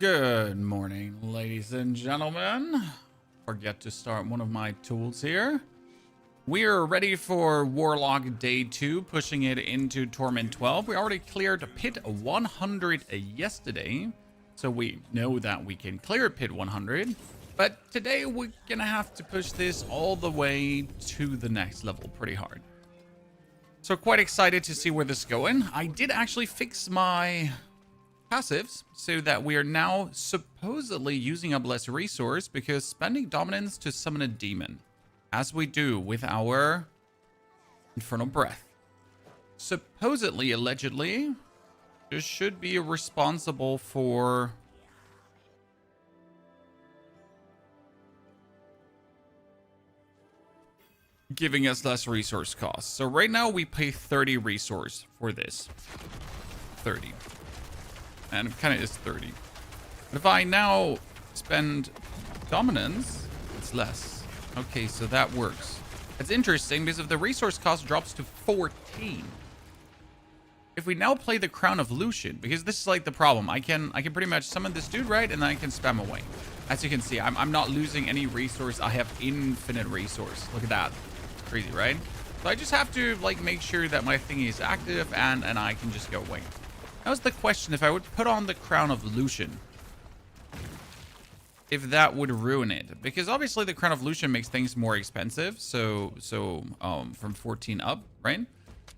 Good morning, ladies and gentlemen. Forget to start one of my tools here. We are ready for Warlock Day 2, pushing it into Torment 12. We already cleared Pit 100 yesterday, so we know that we can clear Pit 100. But today we're gonna have to push this all the way to the next level pretty hard. So quite excited to see where this is going. I did actually fix my passives so that we are now supposedly using up less resource because spending dominance to summon a demon, as we do with our Infernal Breath, supposedly, allegedly, this should be responsible for giving us less resource costs. So right now we pay 30 resource for this. 30. And it kind of is 30. But if I now spend dominance, it's less. Okay, so that works. It's interesting because if the resource cost drops to 14, if we now play the Crown of Lucian, because this is like the problem, I can pretty much summon this dude, right, and then I can spam away. As you can see, I'm not losing any resource. I have infinite resource. Look at that. It's crazy, right? So I just have to like make sure that my thingy is active and I can just go away. That was the question, if I would put on the Crown of Lucian, if that would ruin it. Because obviously the Crown of Lucian makes things more expensive. So from 14 up, right?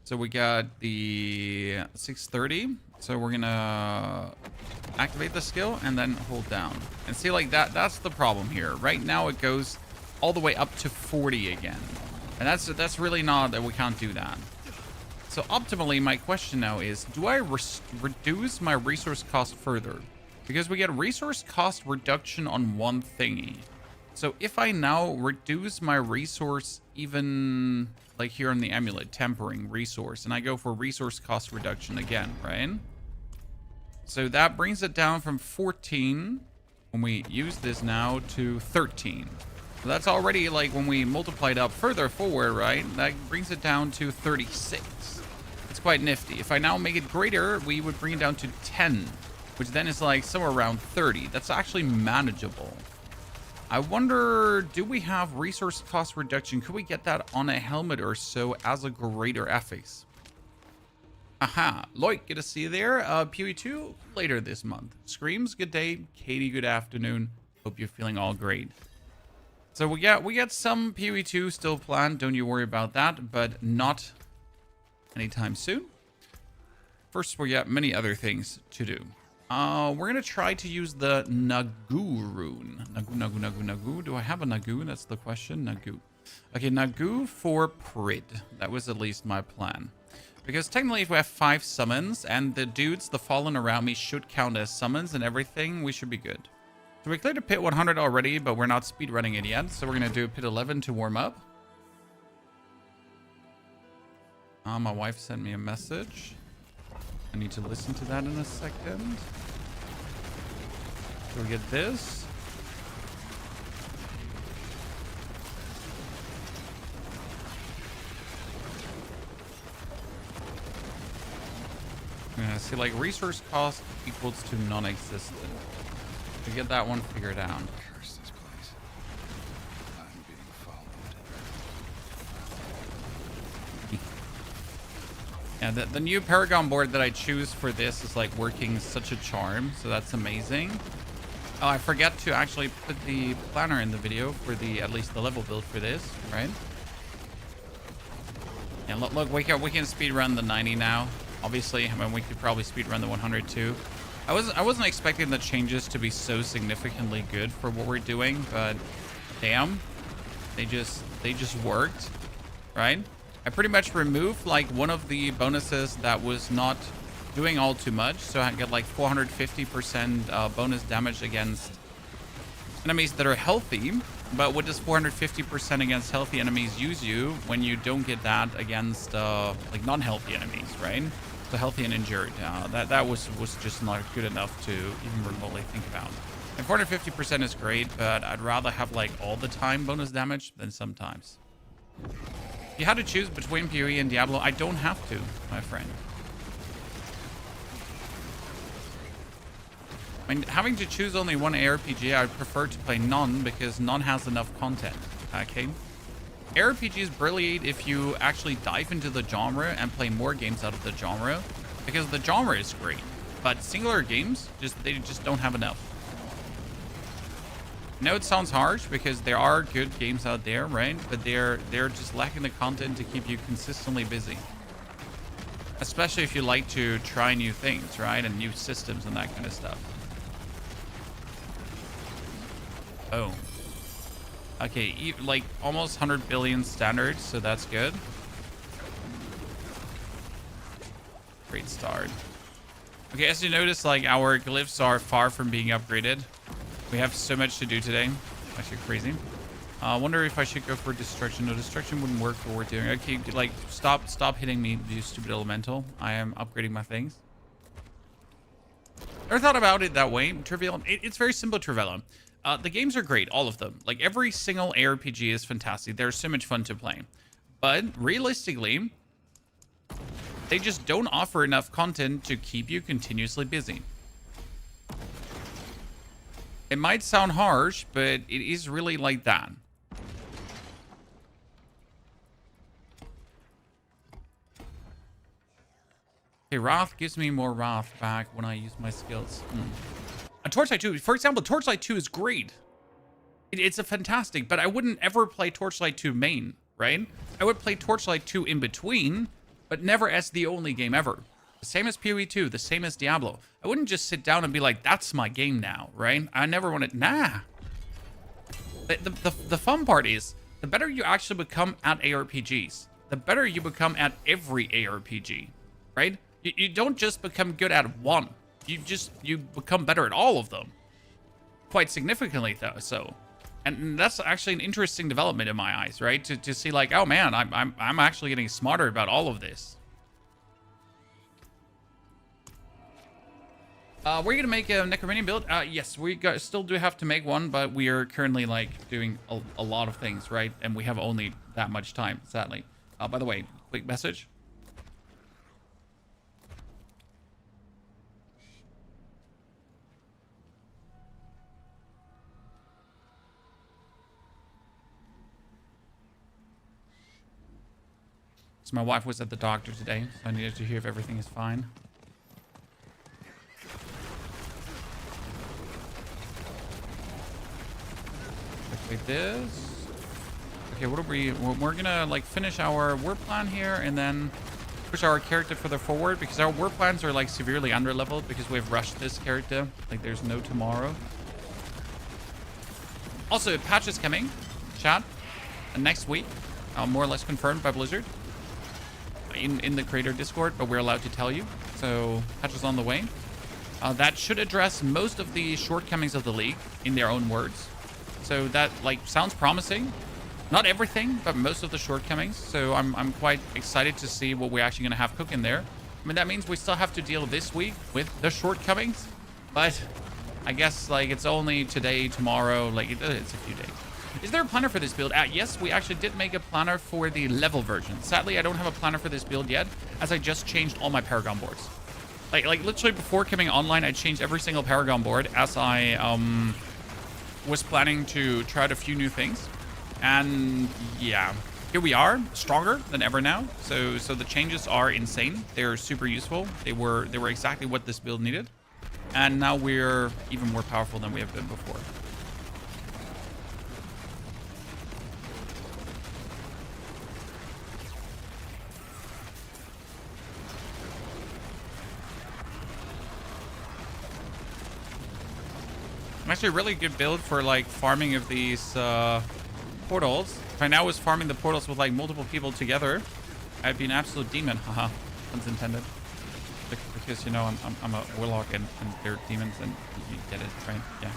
So we got the 630. So we're gonna activate the skill and then hold down. And see, like that's the problem here. Right now it goes all the way up to 40 again. And that's really not that we can't do that. So optimally, my question now is, do I reduce my resource cost further? Because we get resource cost reduction on one thingy. So if I now reduce my resource even like here on the amulet, tempering resource, and I go for resource cost reduction again, right? So that brings it down from 14 when we use this now to 13. So that's already like when we multiply it up further forward, right? That brings it down to 36. It's quite nifty. If I now make it greater, we would bring it down to 10, which then is like somewhere around 30. That's actually manageable. I wonder, do we have resource cost reduction? Could we get that on a helmet or so as a greater affix? Aha. Loik, good to see you there. PoE2 later this month. Screams, good day. Katie, good afternoon. Hope you're feeling all great. So we got some PoE2 still planned. Don't you worry about that, but not anytime soon. First, we got many other things to do. We're going to try to use the Nagu rune. Nagu. Do I have a Nagu? That's the question. Nagu. Okay, Nagu for Prid. That was at least my plan. Because technically, if we have 5 summons, and the dudes, the fallen around me, should count as summons and everything, we should be good. So we cleared a Pit 100 already, but we're not speedrunning it yet. So we're going to do Pit 11 to warm up. My wife sent me a message. I need to listen to that in a second. So we get this. I'm gonna see like resource cost equals to non-existent. To get that one figured out. Curse this place. I'm being followed. Yeah, the new Paragon board that I choose for this is like working such a charm, so that's amazing. Oh, I forgot to actually put the planner in the video for the at least the level build for this, right? Yeah, look, we can speed run the 90 now. Obviously, I mean, we could probably speed run the 100 too. I wasn't expecting the changes to be so significantly good for what we're doing, but damn, they just worked, right? I pretty much removed like one of the bonuses that was not doing all too much. So I get like 450% bonus damage against enemies that are healthy. But what does 450% against healthy enemies use you when you don't get that against like non-healthy enemies, right? So healthy and injured. That was just not good enough to even remotely think about. And 450% is great, but I'd rather have like all the time bonus damage than sometimes. If you had to choose between PoE and Diablo, I don't have to, my friend. I mean, having to choose only one ARPG, I prefer to play none because none has enough content. Okay. ARPGs brilliate if you actually dive into the genre and play more games out of the genre, because the genre is great, but singular games they just don't have enough. I know it sounds harsh because there are good games out there, right? But they're just lacking the content to keep you consistently busy. Especially if you like to try new things, right? And new systems and that kind of stuff. Oh. Okay, like almost 100 billion standards, so that's good. Great start. Okay, as you notice, like our glyphs are far from being upgraded. We have so much to do today. Actually crazy. I wonder if I should go for destruction. No, destruction wouldn't work for what we're doing. Okay, like stop hitting me, you stupid elemental. I am upgrading my things. Never thought about it that way. Trivial. It's very simple, Trivella. The games are great, all of them. Like every single ARPG is fantastic. They're so much fun to play. But realistically, they just don't offer enough content to keep you continuously busy. It might sound harsh, but it is really like that. Okay, Wrath gives me more Wrath back when I use my skills. A Torchlight 2, for example, Torchlight 2 is great. It's a fantastic, but I wouldn't ever play Torchlight 2 main, right? I would play Torchlight 2 in between, but never as the only game ever. The same as PoE 2, the same as Diablo. I wouldn't just sit down and be like, that's my game now, right? I never want to, nah. The fun part is, the better you actually become at ARPGs, the better you become at every ARPG, right? You don't just become good at one. You become better at all of them. Quite significantly, though, so. And that's actually an interesting development in my eyes, right? To see like, oh man, I'm actually getting smarter about all of this. We're gonna make a Necromanian build. Yes, still do have to make one, but we are currently like doing a lot of things, right? And we have only that much time, sadly. By the way, quick message. So my wife was at the doctor today, so I needed to hear if everything is fine. Like this. Okay, what are we're gonna like finish our war plan here and then push our character further forward because our war plans are like severely under-leveled because we've rushed this character. Like there's no tomorrow. Also, a patch is coming, chat, next week. More or less confirmed by Blizzard. In the creator Discord, but we're allowed to tell you. So patch is on the way. That should address most of the shortcomings of the league in their own words. So that like sounds promising. Not everything, but most of the shortcomings. So I'm quite excited to see what we're actually gonna have cooking there. I mean, that means we still have to deal this week with the shortcomings, but I guess like it's only today, tomorrow, like it's a few days. Is there a planner for this build? Yes, we actually did make a planner for the level version. Sadly, I don't have a planner for this build yet, as I just changed all my Paragon boards. Like literally before coming online, I changed every single Paragon board as I was planning to try out a few new things. And yeah, here we are, stronger than ever now. So the changes are insane. They're super useful. They were exactly what this build needed. And now we're even more powerful than we have been before. Actually a really good build for like farming of these portals. If I now was farming the portals with like multiple people together, I'd be an absolute demon. Haha, puns intended. Because you know I'm a warlock and they're demons and you get it, right? Yeah.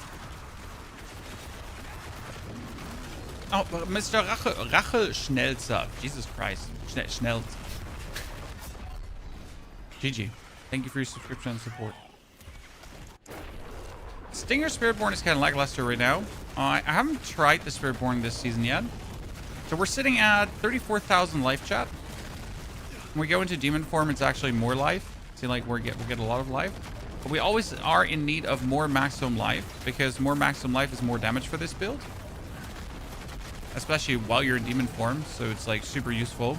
Oh, Mr. Rache Schnelzer. Jesus Christ. Schnelzer. GG. Thank you for your subscription and support. Stinger Spiritborn is kind of lackluster right now. I haven't tried the Spiritborn this season yet. So we're sitting at 34,000 life, chat. When we go into demon form, it's actually more life. See, like we get a lot of life. But we always are in need of more maximum life, because more maximum life is more damage for this build. Especially while you're in demon form, so it's like super useful.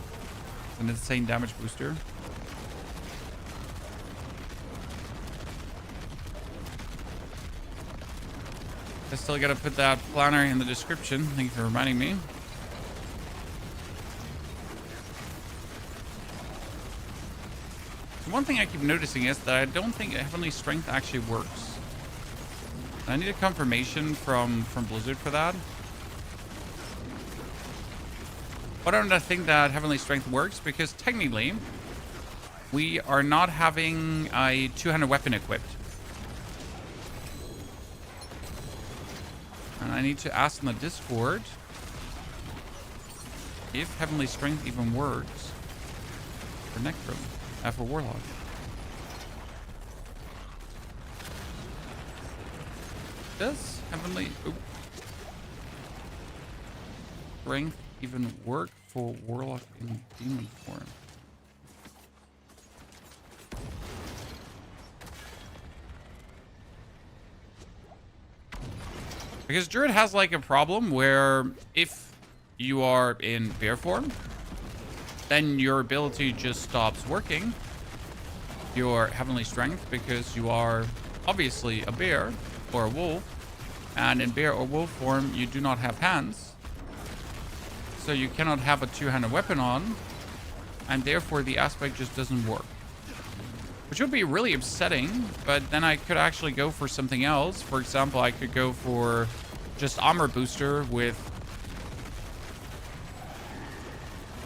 It's an insane damage booster. I still gotta put that planner in the description. Thank you for reminding me. One thing I keep noticing is that I don't think Heavenly Strength actually works. I need a confirmation from Blizzard for that. But I don't think that Heavenly Strength works because technically we are not having a two-handed weapon equipped. And I need to ask in the Discord if Heavenly Strength even works for Necro. For Warlock. Does Heavenly Strength even work for Warlock in demon form? Because Druid has like a problem where if you are in bear form, then your ability just stops working, your Heavenly Strength, because you are obviously a bear or a wolf, and in bear or wolf form you do not have hands, so you cannot have a two-handed weapon on, and therefore the aspect just doesn't work, which would be really upsetting. But then I could actually go for something else. For example, I could go for just armor booster with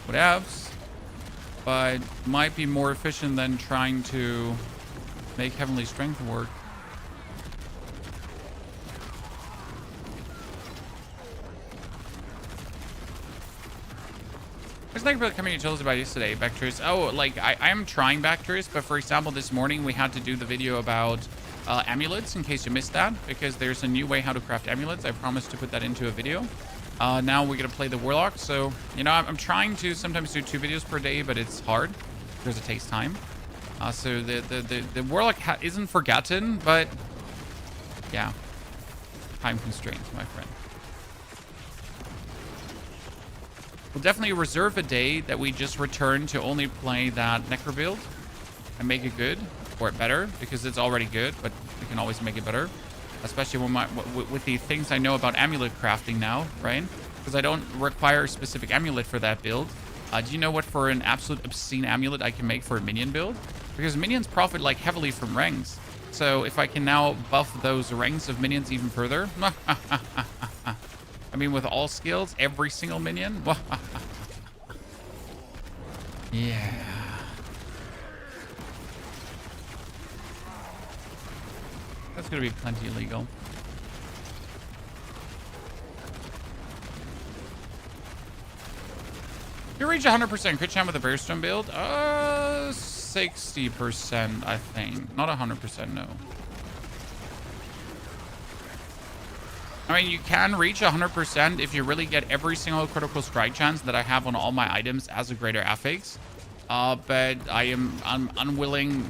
whatevs, but might be more efficient than trying to make Heavenly Strength work. There's like about coming you told us about yesterday, Bacterius. Oh, like I am trying Bacterius, but for example, this morning we had to do the video about amulets, in case you missed that, because there's a new way how to craft amulets. I promised to put that into a video. Now we're gonna play the Warlock, so you know I'm trying to sometimes do 2 videos per day, but it's hard because it takes time. So the Warlock isn't forgotten, but yeah, time constraints, my friend. We'll definitely reserve a day that we just return to only play that Necro build and make it good or better, because it's already good, but we can always make it better. Especially when with the things I know about amulet crafting now, right? Because I don't require a specific amulet for that build. Do you know what for an absolute obscene amulet I can make for a minion build? Because minions profit like heavily from ranks. So if I can now buff those ranks of minions even further. I mean, with all skills, every single minion. Yeah. That's gonna be plenty illegal. You reach 100% crit chance with a Bearstone build? 60%, I think. Not 100%, no. I mean, you can reach 100% if you really get every single critical strike chance that I have on all my items as a greater affix. But I'm unwilling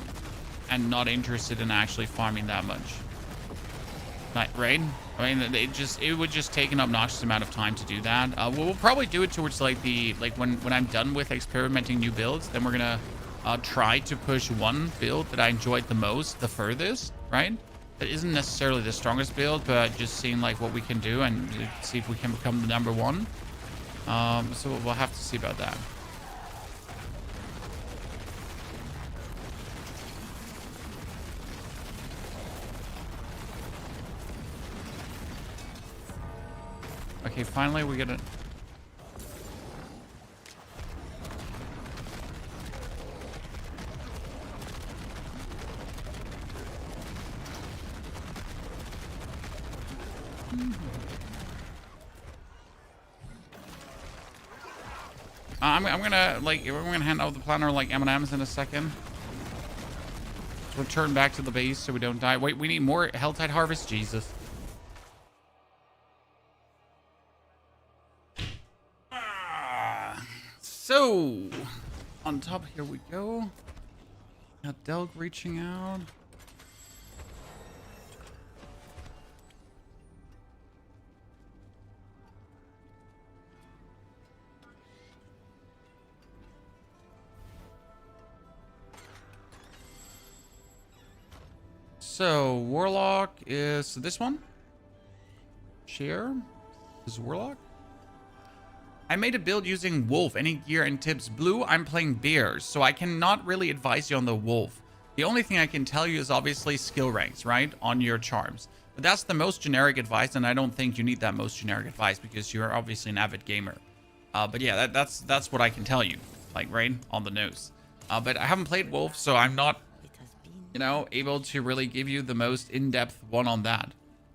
and not interested in actually farming that much. Right? I mean, it would just take an obnoxious amount of time to do that. We'll probably do it towards like when I'm done with experimenting new builds. Then we're gonna try to push one build that I enjoyed the most, the furthest, right? That isn't necessarily the strongest build, but just seeing like what we can do and see if we can become the #1. So we'll have to see about that. Okay, finally we get it. I'm gonna like we're gonna hand out the planner like M&Ms in a second. Return back to the base so we don't die. Wait, we need more Helltide Harvest. Jesus. So on top here we go. Got Delg reaching out. So Warlock is this one. Share is Warlock. I made a build using Wolf. Any gear and tips? Blue, I'm playing Bears, so I cannot really advise you on the Wolf. The only thing I can tell you is obviously skill ranks, right? On your charms. But that's the most generic advice, and I don't think you need that most generic advice because you're obviously an avid gamer. But yeah, that's what I can tell you, like, right? On the nose. But I haven't played Wolf, so I'm not, you know, able to really give you the most in-depth one on that.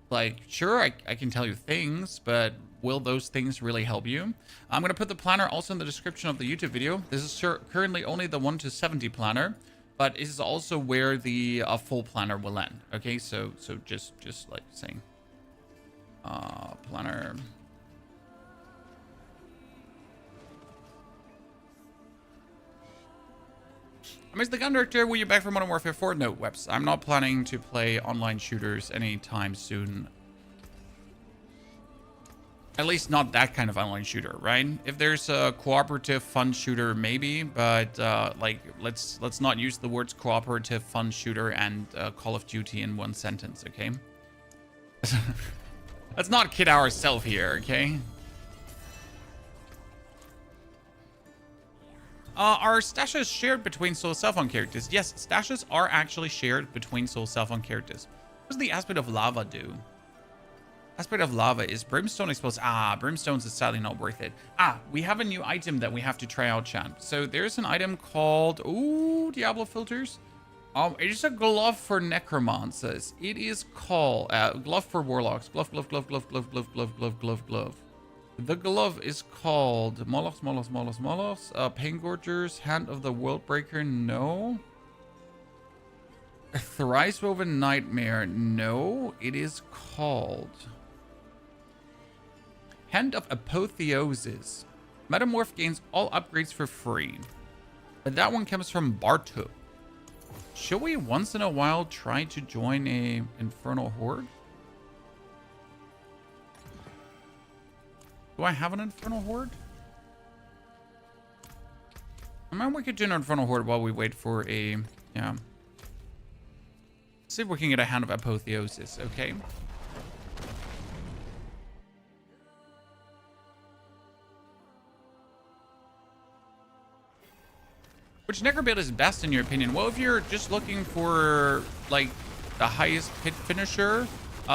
Like, sure, I can tell you things, but will those things really help you? I'm going to put the planner also in the description of the YouTube video. This is currently only the 1 to 70 planner, but it is also where the full planner will end. Okay, so just like saying, planner. I miss the gun director. Will you back for Modern Warfare 4? No, Webs. I'm not planning to play online shooters anytime soon. At least not that kind of online shooter, right? If there's a cooperative fun shooter, maybe, but like let's not use the words cooperative fun shooter and Call of Duty in one sentence, okay? Let's not kid ourselves here, okay? Are stashes shared between Soul Self-Found characters? Yes, stashes are actually shared between Soul Self-Found characters. What does the Aspect of Lava do? Aspect of Lava is Brimstone exposed. Brimstones is sadly not worth it. We have a new item that we have to try out, chat. So there's an item called, ooh, Diablo filters. It is a glove for necromancers. It is called, glove for warlocks. Glove. The glove is called Molochs. Paingorgers, Hand of the Worldbreaker, no. A Thrice Woven Nightmare, no. It is called Hand of Apotheosis. Metamorph gains all upgrades for free. But that one comes from Bartu. Should we once in a while try to join a Infernal Horde? Do I have an Infernal Horde? I mean, we could do an Infernal Horde while we wait for a... Yeah. Let's see if we can get a Hand of Apotheosis, okay? Which Necro build is best in your opinion? Well, if you're just looking for, like, the highest hit finisher,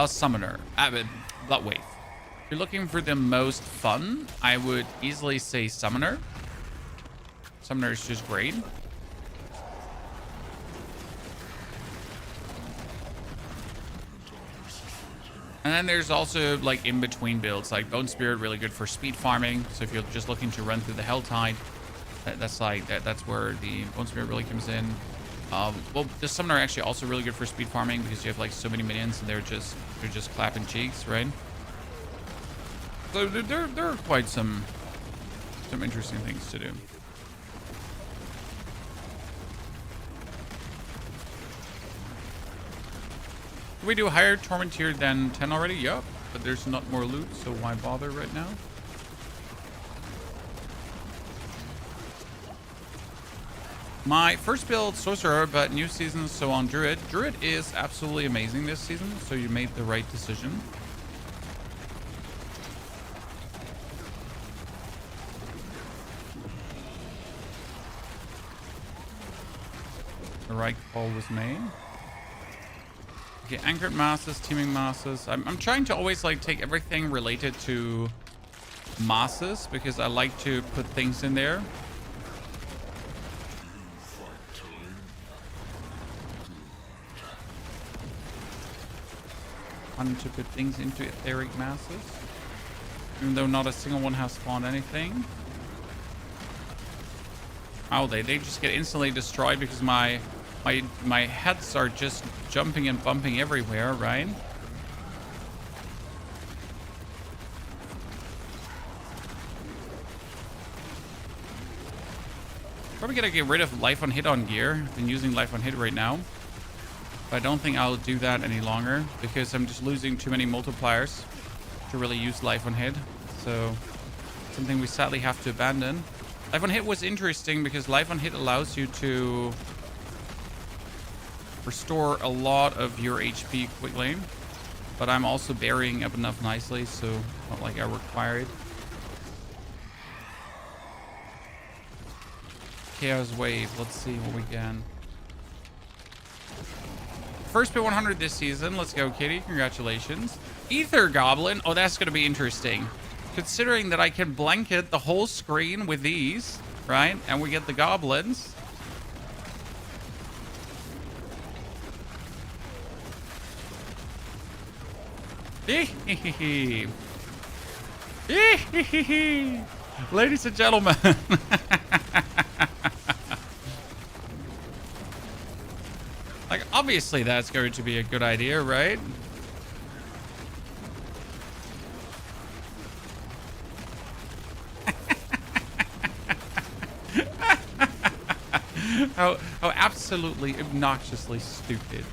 Summoner. Bloodwave. If you're looking for the most fun, I would easily say Summoner. Summoner is just great. And then there's also like in-between builds, like Bone Spirit, really good for speed farming. So if you're just looking to run through the Helltide, that's where the Bone Spirit really comes in. Well, the Summoner actually also really good for speed farming because you have like so many minions and they're just clapping cheeks, right? So there are quite some interesting things to do. Can we do a higher Torment tier than 10 already? Yup, but there's not more loot, so why bother right now? My first build, Sorcerer, but new season, so on Druid. Druid is absolutely amazing this season, so you made the right decision. The right call was made. Okay, Anchored Masses, Teaming Masses. I'm trying to always like take everything related to masses because I like to put things in there. Fun to put things into etheric masses, even though not a single one has spawned anything. Oh, they just get instantly destroyed because my heads are just jumping and bumping everywhere, right? Probably gonna get rid of life on hit on gear. I've been using life on hit right now, but I don't think I'll do that any longer because I'm just losing too many multipliers to really use life on hit. So something we sadly have to abandon. Life on hit was interesting because life on hit allows you to restore a lot of your HP quickly. But I'm also burying up enough nicely, so not like I require it. Chaos Wave. Let's see what we can. First pit 100 this season. Let's go, Kitty. Congratulations. Ether Goblin. Oh, that's going to be interesting. Considering that I can blanket the whole screen with these, right? And we get the goblins. Ladies and gentlemen. Like, obviously that's going to be a good idea, right? how absolutely obnoxiously stupid.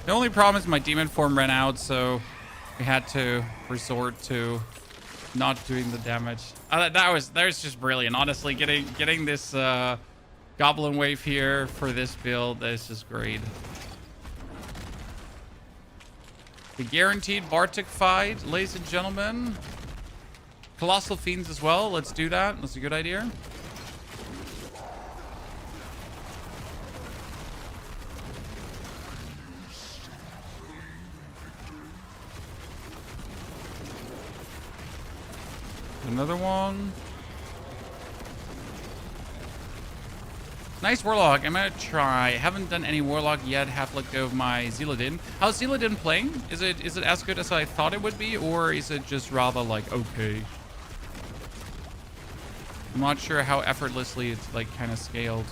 The only problem is my demon form ran out, so we had to resort to not doing the damage. That was just brilliant. Honestly, getting this goblin wave here for this build, is just great. The guaranteed Bartic fight, ladies and gentlemen. Colossal Fiends as well. Let's do that. That's a good idea. Another one. Nice Warlock. I'm gonna try. Haven't done any Warlock yet. Have let go of my Zealadin. How's Zealadin playing? Is it as good as I thought it would be, or is it just rather like okay? I'm not sure how effortlessly it's like kind of scaled.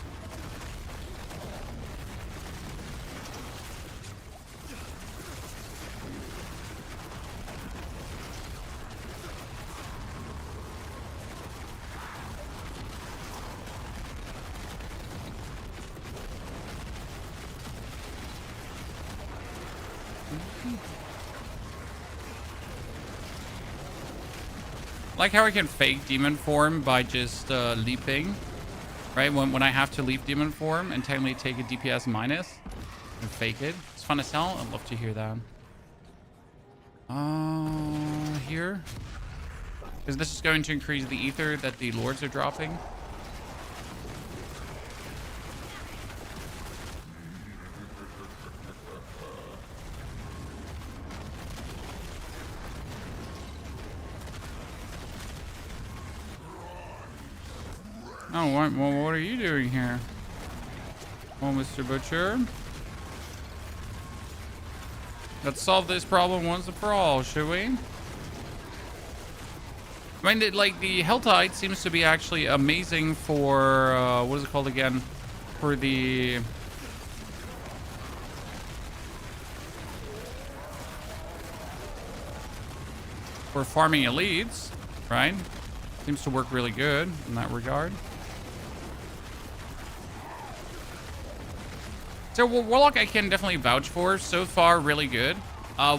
Like how I can fake demon form by just leaping, right? When I have to leap demon form and technically take a DPS minus and fake it. It's fun as hell. I'd love to hear that. Here. Because this is going to increase the ether that the lords are dropping. Oh, what are you doing here? Oh, Mr. Butcher. Let's solve this problem once and for all, should we? I mean, like, the Helltide seems to be actually amazing for, what is it called again? For the... for farming elites, right? Seems to work really good in that regard. So Warlock I can definitely vouch for. So far, really good.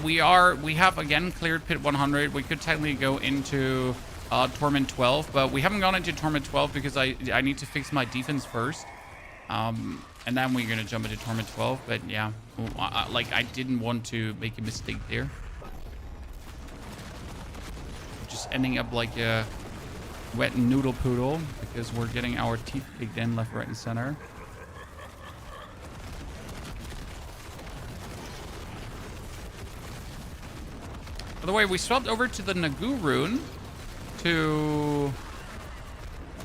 We have again cleared pit 100. We could technically go into Torment 12, but we haven't gone into Torment 12 because I need to fix my defense first. And then we're gonna jump into Torment 12. But yeah, like I didn't want to make a mistake there. Just ending up like a wet noodle poodle because we're getting our teeth kicked in left, right, and center. By the way, we swapped over to the Nagu rune to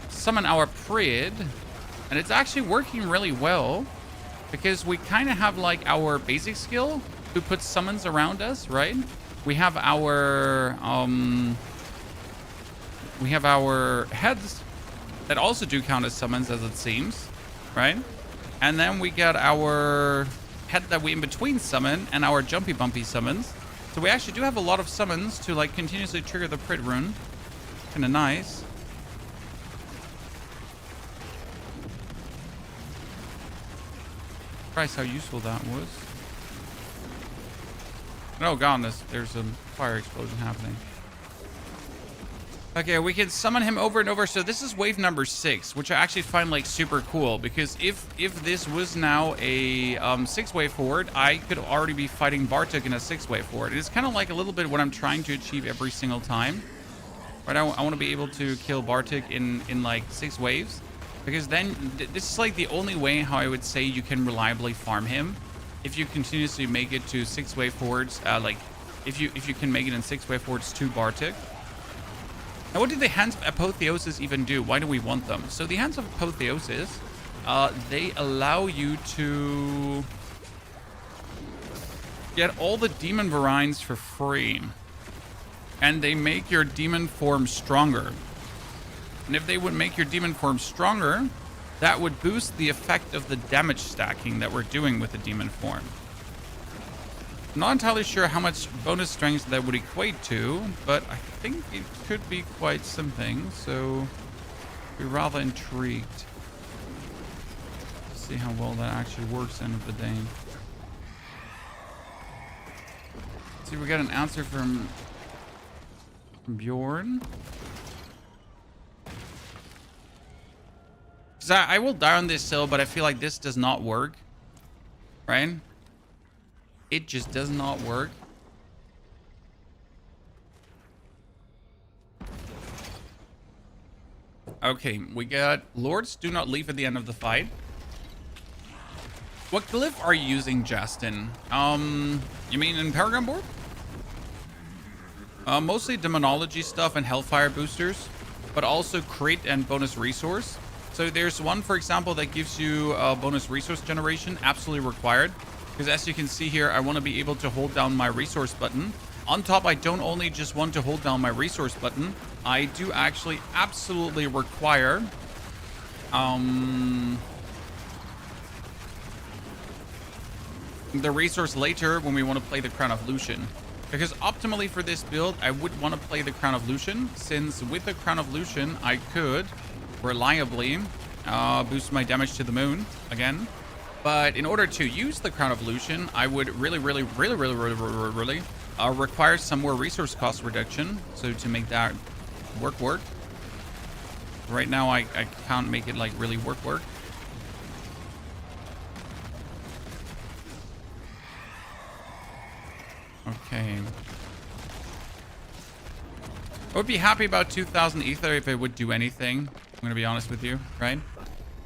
summon our Prid, and it's actually working really well because we kind of have like our basic skill who puts summons around us, right? We have our heads that also do count as summons, as it seems, right? And then we got our head that we in between summon and our jumpy bumpy summons. So we actually do have a lot of summons to like continuously trigger the Prid rune. Kind of nice. surprised how useful that was. Oh god, there's a fire explosion happening. Okay, we can summon him over and over. So this is wave number 6, which I actually find like super cool, because if this was now a 6-wave forward, I could already be fighting Bartek in a 6-wave forward. It's kind of like a little bit what I'm trying to achieve every single time. Right, I want to be able to kill Bartek in like 6 waves, because then this is like the only way how I would say you can reliably farm him. If you continuously make it to 6-wave forwards, like if you can make it in 6-wave forwards to Bartek. Now, what do the Hands of Apotheosis even do? Why do we want them? So the Hands of Apotheosis, they allow you to get all the demon varines for free. And they make your demon form stronger. And if they would make your demon form stronger, that would boost the effect of the damage stacking that we're doing with the demon form. I'm not entirely sure how much bonus strength that would equate to, but I think it could be quite something, so we're rather intrigued to see how well that actually works end of the day. See, we got an answer from Bjorn. Because I will die on this hill, but I feel like this does not work, right? It just does not work. Okay, we got Lords do not leave at the end of the fight. What glyph are you using, Justin? You mean in Paragon board? Mostly demonology stuff and Hellfire boosters, but also crit and bonus resource. So there's one, for example, that gives you bonus resource generation, absolutely required. Because as you can see here, I want to be able to hold down my resource button. On top, I don't only just want to hold down my resource button, I do actually absolutely require the resource later when we want to play the Crown of Lucian. Because optimally for this build, I would want to play the Crown of Lucian, since with the Crown of Lucian, I could reliably boost my damage to the moon again. But in order to use the Crown of Lucian, I would really require some more resource cost reduction. So to make that work. Right now, I can't make it like really work. Okay. I would be happy about 2,000 ether if it would do anything. I'm gonna be honest with you, right?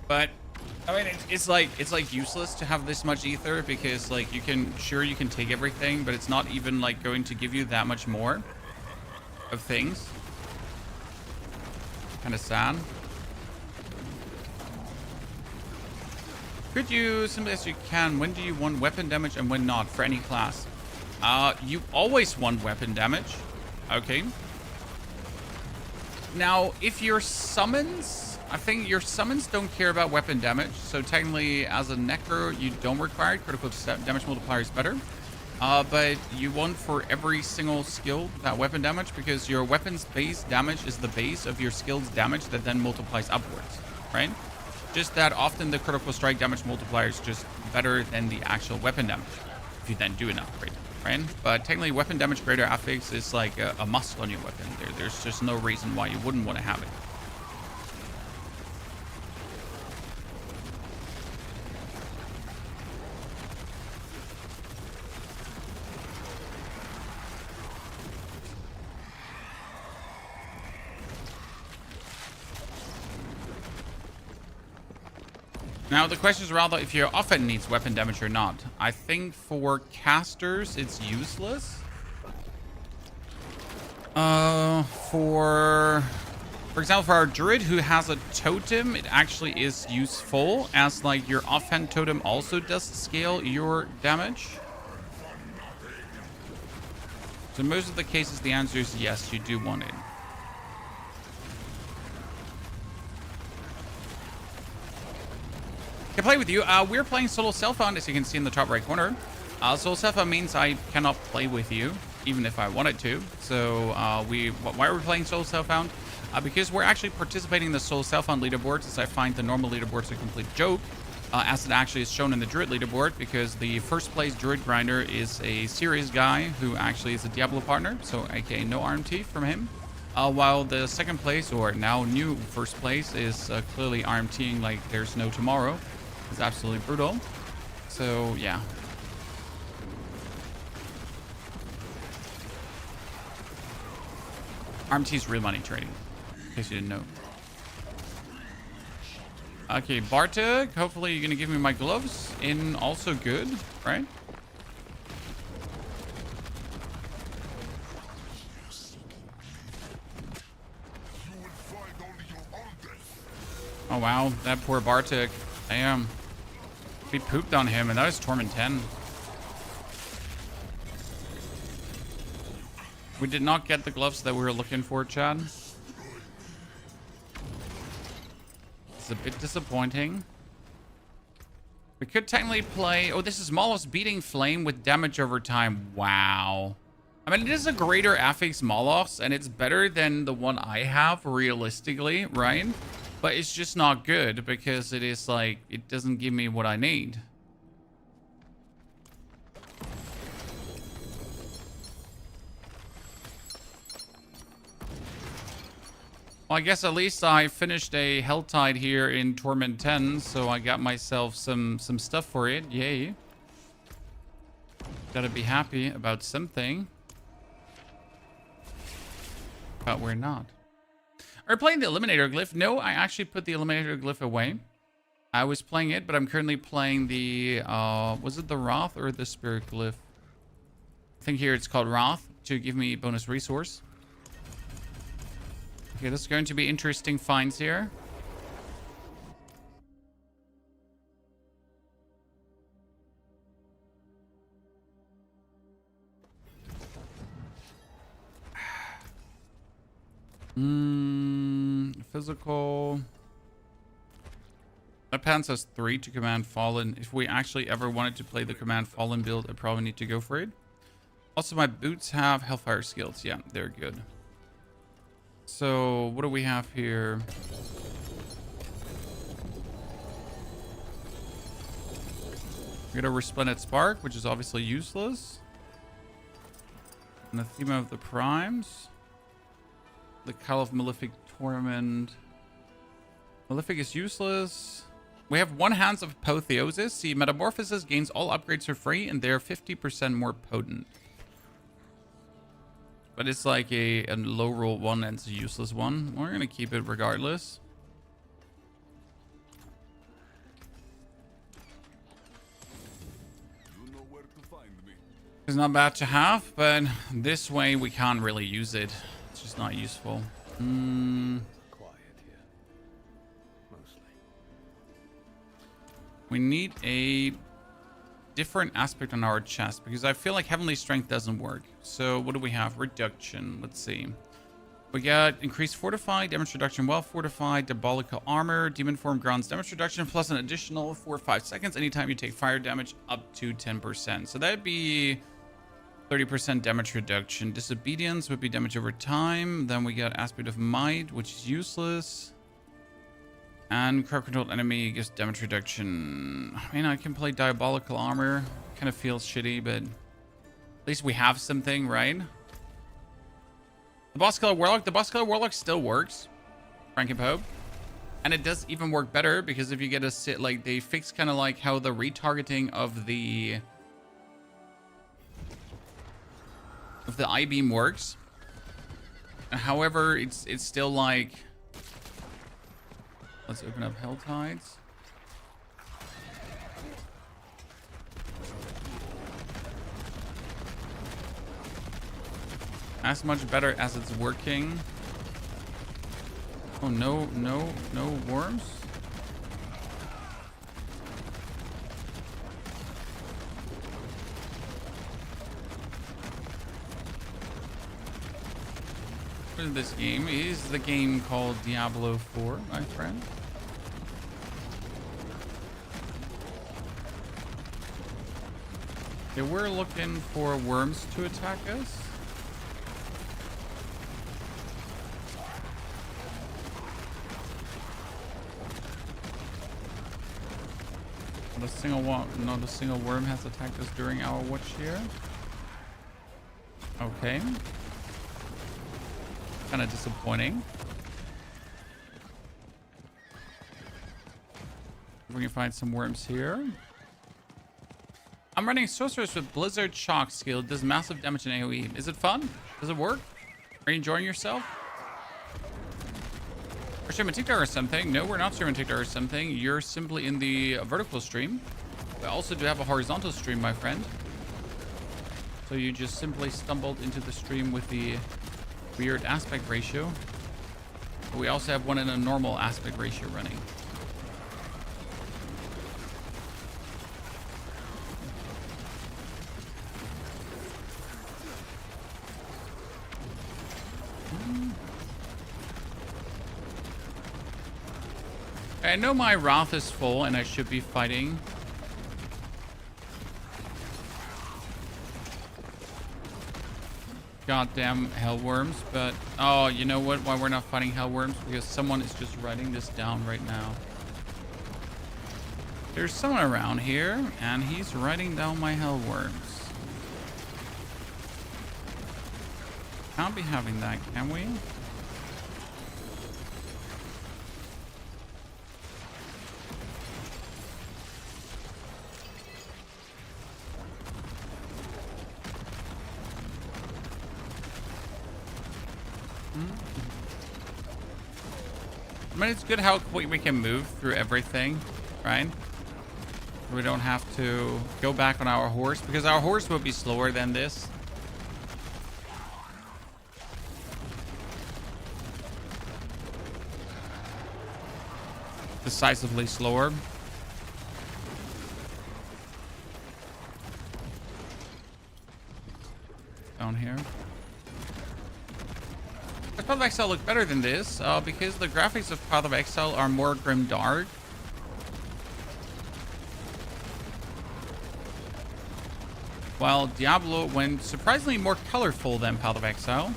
But I mean, it's like useless to have this much ether, because like you can take everything, but it's not even like going to give you that much more of things. Kind of sad. Could you simply as you can? When do you want weapon damage and when not for any class? You always want weapon damage. Okay. Now, if your summons, I think your summons don't care about weapon damage. So technically, as a Necro, you don't require it. Critical damage multiplier is better. But you want for every single skill that weapon damage, because your weapon's base damage is the base of your skill's damage that then multiplies upwards, right? Just that often the critical strike damage multiplier is just better than the actual weapon damage, if you then do an upgrade, right? But technically, weapon damage greater affix is like a must on your weapon. There's just no reason why you wouldn't want to have it. Now, the question is rather if your offense needs weapon damage or not. I think for casters, it's useless. For example, for our druid who has a totem, it actually is useful, as like your offhand totem also does scale your damage. So in most of the cases, the answer is yes, you do want it. Can play with you. We're playing solo self-found, as you can see in the top right corner. Solo self-found means I cannot play with you, even if I wanted to. So why are we playing solo self-found? Because we're actually participating in the solo self-found leaderboards, as I find the normal leaderboards a complete joke. as it actually is shown in the Druid leaderboard, because the first place Druid grinder is a serious guy who actually is a Diablo partner, so aka no RMT from him. While the second place, or now new first place, is clearly RMTing like there's no tomorrow. It's absolutely brutal. So yeah. RMT is real money trading, in case you didn't know. Okay, Bartek, hopefully you're gonna give me my gloves in also good, right? Oh wow, that poor Bartek. Damn. We pooped on him, and that was Torment 10. We did not get the gloves that we were looking for, Chad. It's a bit disappointing. We could technically play... Oh, this is Moloth's Beating Flame with damage over time. Wow. I mean, it is a greater affix Moloth's, and it's better than the one I have, realistically, right? But it's just not good, because it is like... It doesn't give me what I need. Well, I guess at least I finished a Helltide here in Torment 10, so I got myself some stuff for it. Yay. Gotta be happy about something. But we're not. Are we playing the Eliminator Glyph? No, I actually put the Eliminator Glyph away. I was playing it, but I'm currently playing the... was it the Wrath or the Spirit Glyph? I think here it's called Wrath to give me bonus resource. Okay, this is going to be interesting finds here. Physical. That pants has 3 to command Fallen. If we actually ever wanted to play the command Fallen build, I probably need to go for it. Also, my boots have Hellfire Skills. Yeah, they're good. So, what do we have here? We got a Resplendent Spark, which is obviously useless. And the Theme of the Primes. The Call of Malefic Torment. Malefic is useless. We have 1 Hands of Apotheosis. See, Metamorphosis gains all upgrades for free, and they're 50% more potent. But it's like a low roll one, and it's a useless one. We're going to keep it regardless. You know where to find me. It's not bad to have, but this way we can't really use it. It's just not useful. Quiet here. Mostly. We need a different aspect on our chest, because I feel like Heavenly Strength doesn't work. So what do we have? Reduction. Let's see. We got increased Fortified, damage reduction while fortified, Diabolical Armor, Demon Form grants damage reduction plus an additional 4 or 5 seconds anytime you take fire damage up to 10%. So that'd be 30% damage reduction. Disobedience would be damage over time. Then we got Aspect of Might, which is useless. And crowd controlled enemy gives damage reduction. I mean, I can play Diabolical Armor. Kind of feels shitty, but at least we have something, right? The Boss Killer Warlock. The Boss Killer Warlock still works. Frank Pope. And it does even work better, because if you get a sit, like, they fix kind of like how the retargeting of the I-beam works. However, it's still like... Let's open up Helltides. As much better as it's working. Oh, no worms? What is this game? Is the game called Diablo 4, my friend? Okay, we're looking for worms to attack us. a single one, not a single worm has attacked us during our watch here. Okay. Kind of disappointing. We can find some worms here. I'm running sorceress with Blizzard Shock skill. It does massive damage in AoE. Is it fun? Does it work? Are you enjoying yourself? We're streaming TikTok or something? No, we're not streaming TikTok or something. You're simply in the vertical stream. We also do have a horizontal stream, my friend. So you just simply stumbled into the stream with the weird aspect ratio. But we also have one in a normal aspect ratio running. I know my Wrath is full and I should be fighting. Goddamn hellworms, but oh, you know what? Why we're not fighting hellworms? Because someone is just writing this down right now. There's someone around here and he's writing down my hellworms. Can't be having that, can we? I mean, it's good how quick we can move through everything, right? We don't have to go back on our horse, because our horse will be slower than this. Decisively slower. Down here. Path of Exile look better than this because the graphics of Path of Exile are more grimdark. While Diablo went surprisingly more colorful than Path of Exile.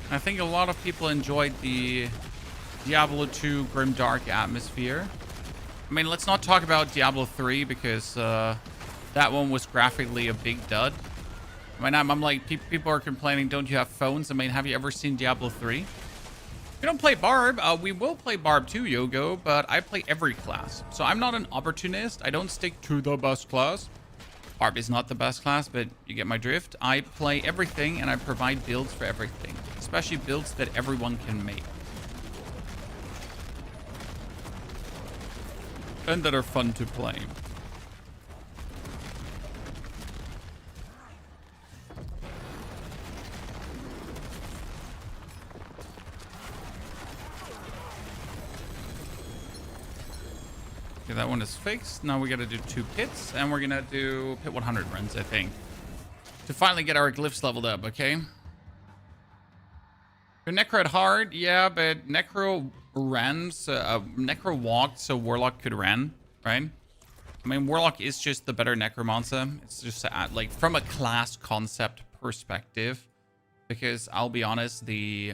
I think a lot of people enjoyed the Diablo 2 grimdark atmosphere. I mean, let's not talk about Diablo 3 because that one was graphically a big dud. I mean, I'm like, people are complaining, don't you have phones? I mean, have you ever seen Diablo 3? We don't play Barb. We will play Barb too, Yogo, but I play every class. So I'm not an opportunist. I don't stick to the best class. Barb is not the best class, but you get my drift. I play everything and I provide builds for everything, especially builds that everyone can make. And that are fun to play. Okay, that one is fixed. Now we gotta do 2 pits, and we're gonna do pit 100 runs, I think, to finally get our glyphs leveled up, okay? Your Necro hard, yeah, but Necro ran, Necro walked so Warlock could run, right? I mean, Warlock is just the better Necromancer. It's just like from a class concept perspective, because I'll be honest, the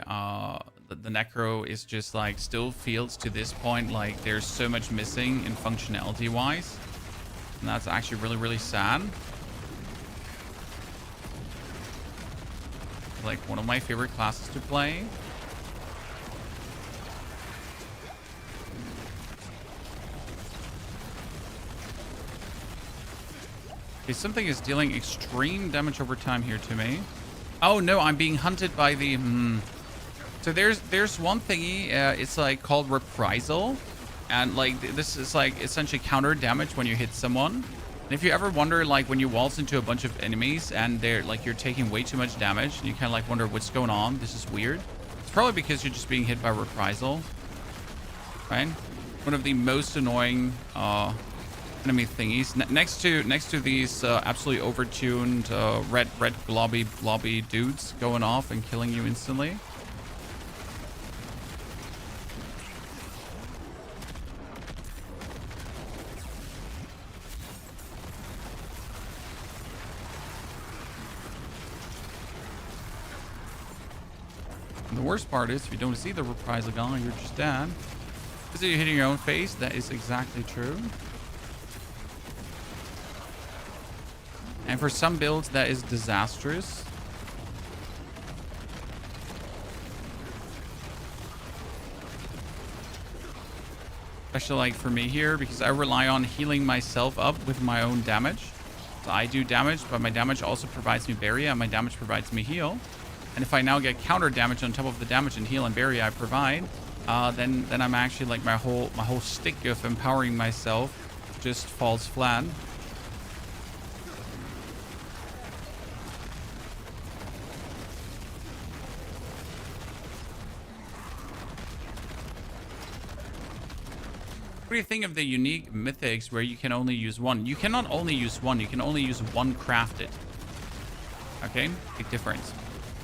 Necro is just like still feels to this point like there's so much missing in functionality wise, and that's actually really, really sad. Like one of my favorite classes to play. Okay, something is dealing extreme damage over time here to me. Oh no, I'm being hunted by the So there's one thingy, it's like called reprisal, and like this is like essentially counter damage when you hit someone. And if you ever wonder, like when you waltz into a bunch of enemies and they're like you're taking way too much damage, and you kind of like wonder what's going on, this is weird. It's probably because you're just being hit by reprisal, right? One of the most annoying enemy thingies next to these absolutely overtuned red blobby dudes going off and killing you instantly. The worst part is, if you don't see the reprisal gun, you're just dead. Because you're hitting your own face. That is exactly true. And for some builds, that is disastrous. Especially like for me here, because I rely on healing myself up with my own damage. So I do damage, but my damage also provides me barrier, and my damage provides me heal. And if I now get counter damage on top of the damage and heal and barrier I provide, then I'm actually like my whole stick of empowering myself just falls flat. What do you think of the unique mythics where you can only use one? You cannot only use one. You can only use one crafted. Okay? Big difference.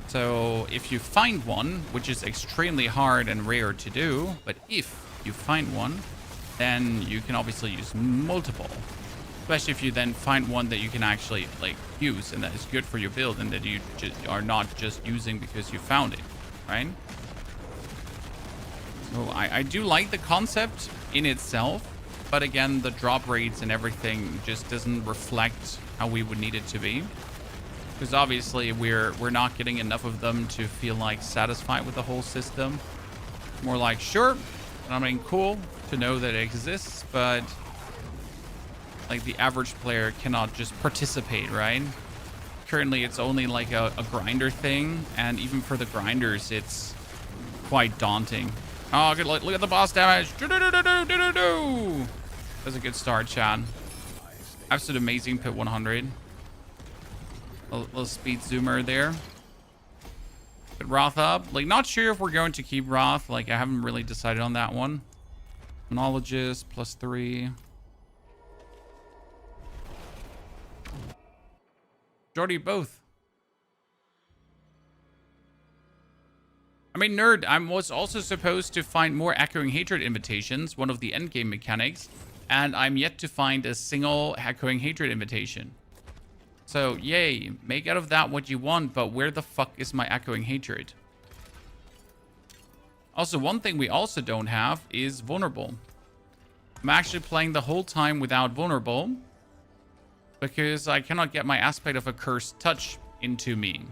So if you find one, which is extremely hard and rare to do, but if you find one, then you can obviously use multiple. Especially if you then find one that you can actually like use and that is good for your build and that you just are not just using because you found it, right? So I do like the concept in itself, but again, the drop rates and everything just doesn't reflect how we would need it to be. Because obviously we're not getting enough of them to feel like satisfied with the whole system. More like, sure, I mean, cool to know that it exists, but like the average player cannot just participate, right? Currently, it's only like a grinder thing, and even for the grinders, it's quite daunting. Oh, good. Look at the boss damage. That's a good start, chat. Absolute amazing pit 100. A little speed zoomer there. Put Wrath up. Like, not sure if we're going to keep Wrath. Like, I haven't really decided on that one. Monologist +3. Jordy, both. I mean, nerd, I was also supposed to find more Echoing Hatred invitations, one of the endgame mechanics, and I'm yet to find a single Echoing Hatred invitation. So, yay, make out of that what you want, but where the fuck is my Echoing Hatred? Also, one thing we also don't have is Vulnerable. I'm actually playing the whole time without Vulnerable, because I cannot get my Aspect of a Cursed Touch into me.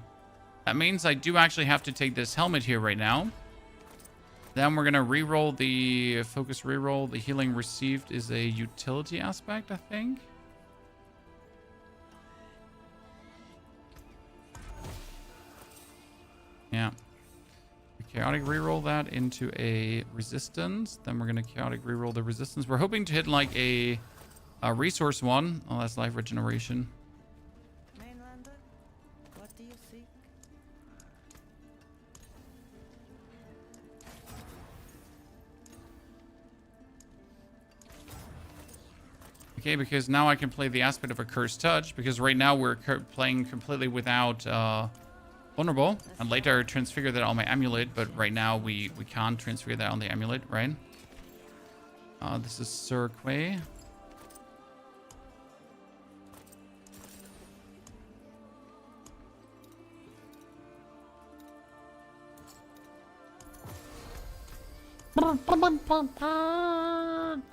That means I do actually have to take this helmet here right now. Then we're going to re-roll the focus re-roll. The healing received is a utility aspect, I think. Yeah. Chaotic re-roll that into a resistance. Then we're going to chaotic re-roll the resistance. We're hoping to hit like a resource one. Oh, that's life regeneration. Okay, because now I can play the Aspect of a Cursed Touch, because right now we're playing completely without Vulnerable, and later I transfigure that on my Amulet, but right now we can't transfigure that on the Amulet, right? This is Sir Quay.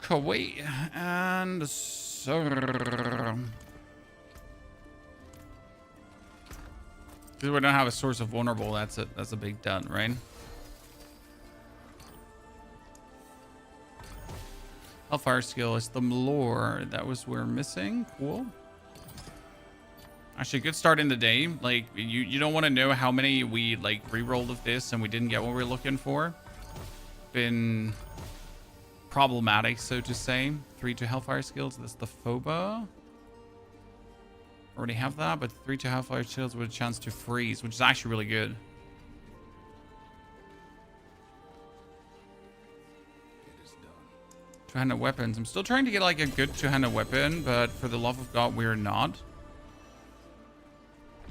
Kuwait and Sir. Because we don't have a source of Vulnerable, that's a big done, right? Hellfire Skill is the lore. That was we're missing. Cool. Actually, good start in the day. Like, you don't want to know how many we like re-rolled of this and we didn't get what we were looking for. Been problematic, so to say. 3 to Hellfire Skills. That's the Phoba. Already have that, but 3 to Hellfire Skills with a chance to freeze, which is actually really good. Two-handed weapons. I'm still trying to get like a good two-handed weapon, but for the love of God, we're not.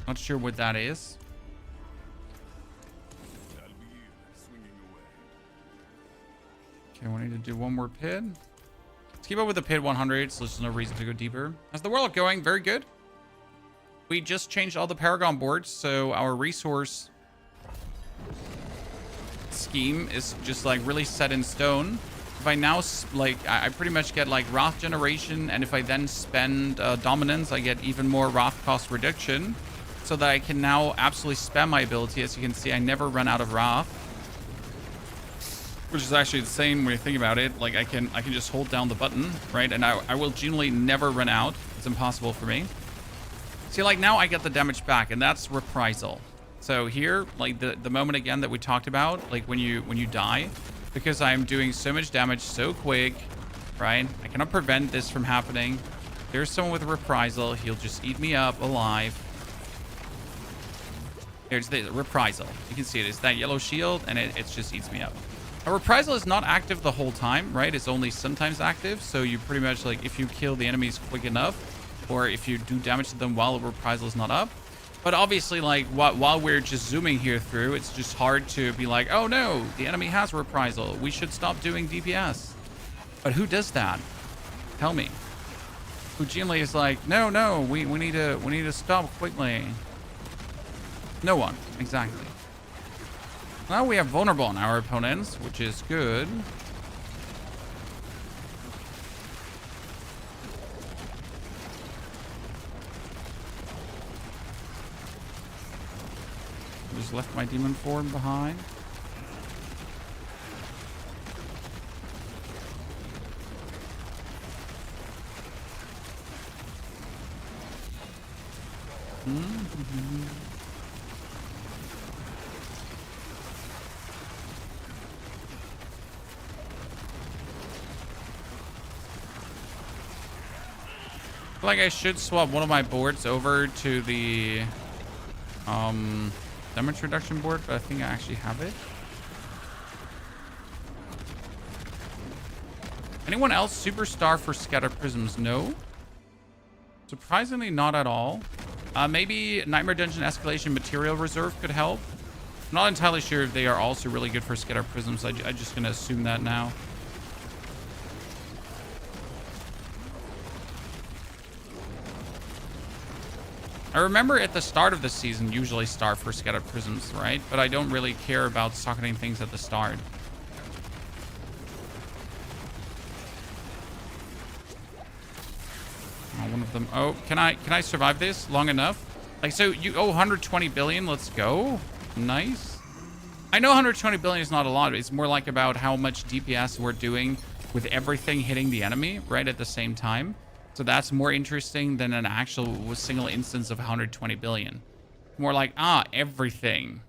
Not sure what that is. Okay, we need to do one more pit. Let's keep up with the pit 100, so there's no reason to go deeper. How's the world going? Very good. We just changed all the Paragon boards, so our resource scheme is just like really set in stone. If I now, like, I pretty much get like Wrath generation, and if I then spend Dominance, I get even more Wrath cost reduction, so that I can now absolutely spam my ability. As you can see, I never run out of Wrath, which is actually insane when you think about it. Like, I can just hold down the button, right? And I will genuinely never run out. It's impossible for me. See, like, now I get the damage back, and that's Reprisal. So here, like, the moment again that we talked about, like when you die, because I'm doing so much damage so quick, right? I cannot prevent this from happening. There's someone with a Reprisal. He'll just eat me up alive. There's the Reprisal. You can see it. It's that yellow shield, and it just eats me up. A Reprisal is not active the whole time, right? It's only sometimes active. So you pretty much, like, if you kill the enemies quick enough, or if you do damage to them while a Reprisal is not up. But obviously, like, while we're just zooming here through, it's just hard to be like, oh no, the enemy has Reprisal. We should stop doing DPS. But who does that? Tell me. Who genuinely is like, no, we need to stop quickly. No one, exactly. Now we have vulnerable on our opponents, which is good. Just left my demon form behind. I feel like I should swap one of my boards over to the damage reduction board, but I think I actually have it. Anyone else superstar for scatter prisms? No. Surprisingly, not at all. Maybe Nightmare Dungeon Escalation Material Reserve could help. I'm not entirely sure if they are also really good for scatter prisms. I'm just gonna assume that now. I remember at the start of the season, usually start for Scattered Prisms, right? But I don't really care about socketing things at the start. Oh, one of them. Oh, can I survive this long enough? Like, so you 120 billion. Let's go. Nice. I know 120 billion is not a lot. It's more like about how much DPS we're doing with everything hitting the enemy right at the same time. So that's more interesting than an actual single instance of 120 billion. More like, everything.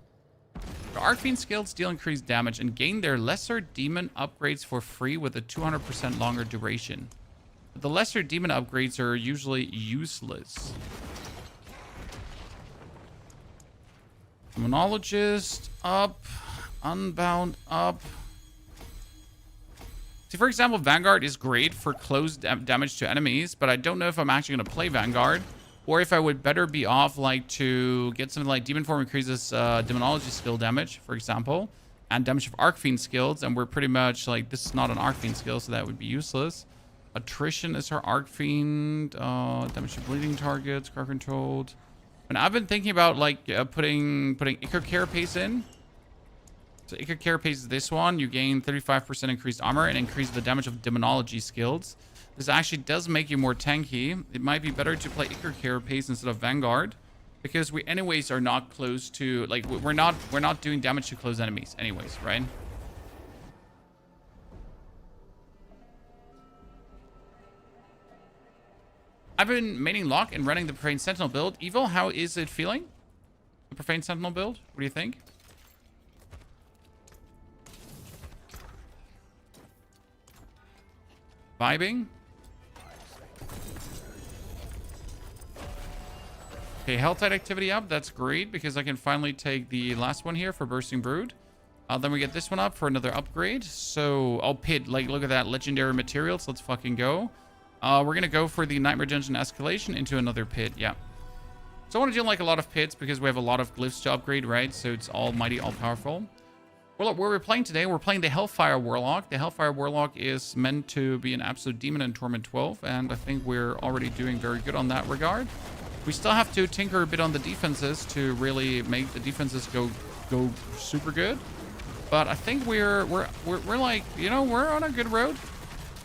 The Arcfiend skills deal increased damage and gain their lesser demon upgrades for free with a 200% longer duration. But the lesser demon upgrades are usually useless. Demonologist up. Unbound up. See, for example, Vanguard is great for close damage to enemies, but I don't know if I'm actually going to play Vanguard, or if I would better be off, like, to get something like Demon Form increases Demonology skill damage, for example, and damage of Arcfiend skills, and we're pretty much, like, this is not an Arcfiend skill, so that would be useless. Attrition is her Arcfiend, damage to bleeding targets, car controlled. And I've been thinking about, like, putting Ichor Carapace in. So Ichor Carapace is this one. You gain 35% increased armor and increase the damage of Demonology skills. This actually does make you more tanky. It might be better to play Ichor Carapace instead of Vanguard, because we anyways are not close to, like, we're not doing damage to close enemies anyways, right? I've been maining Lock and running the Profane Sentinel build. Evil, how is it feeling? The Profane Sentinel build? What do you think? Vibing. Okay, Helltide activity up. That's great, because I can finally take the last one here for Bursting Brood. Then we get this one up for another upgrade. So, Pit. Like, look at that. Legendary materials. Let's fucking go. We're going to go for the Nightmare Dungeon Escalation into another pit. Yeah. So I want to do, like, a lot of pits because we have a lot of glyphs to upgrade, right? So it's almighty, all-powerful. Well, where we're playing today, we're playing the Hellfire Warlock. The Hellfire Warlock is meant to be an absolute demon in Torment 12, and I think we're already doing very good on that regard. We still have to tinker a bit on the defenses to really make the defenses go super good. but I think we're like, you know, we're on a good road.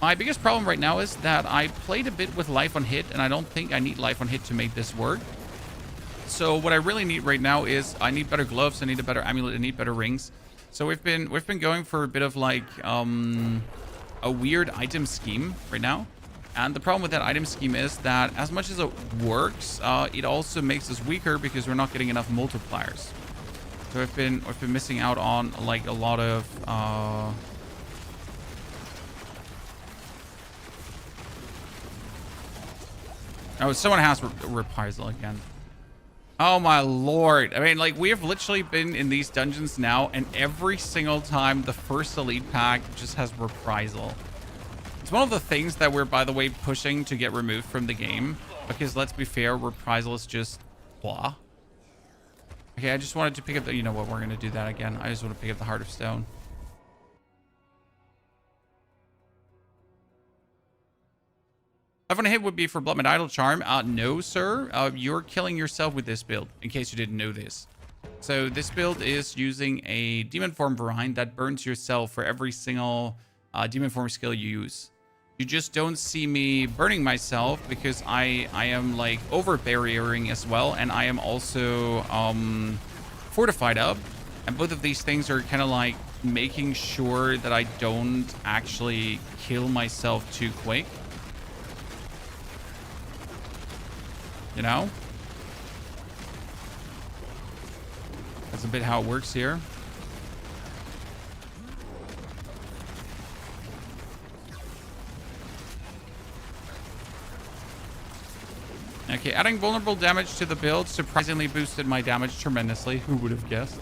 My biggest problem right now is that I played a bit with life on hit, and I don't think I need life on hit to make this work. So what I really need right now is I need better gloves, I need a better amulet, I need better rings. So we've been going for a bit of like a weird item scheme right now. And the problem with that item scheme is that as much as it works, it also makes us weaker because we're not getting enough multipliers. So we've been missing out on like a lot of oh, someone has reprisal again. Oh my lord. I mean, like, we have literally been in these dungeons now, and every single time the first elite pack just has reprisal. It's one of the things that we're, by the way, pushing to get removed from the game, because let's be fair, reprisal is just blah. Okay, I just wanted to pick up the, you know what, we're gonna do that again. I just want to pick up the Heart of Stone. Life on hit would be for Blood Idol Charm. No, sir. You're killing yourself with this build, in case you didn't know this. So this build is using a Demon Form Variant that burns yourself for every single Demon Form skill you use. You just don't see me burning myself because I am like over barriering as well, and I am also fortified up. And both of these things are kind of like making sure that I don't actually kill myself too quick. You know? That's a bit how it works here. Okay, adding vulnerable damage to the build surprisingly boosted my damage tremendously. Who would have guessed?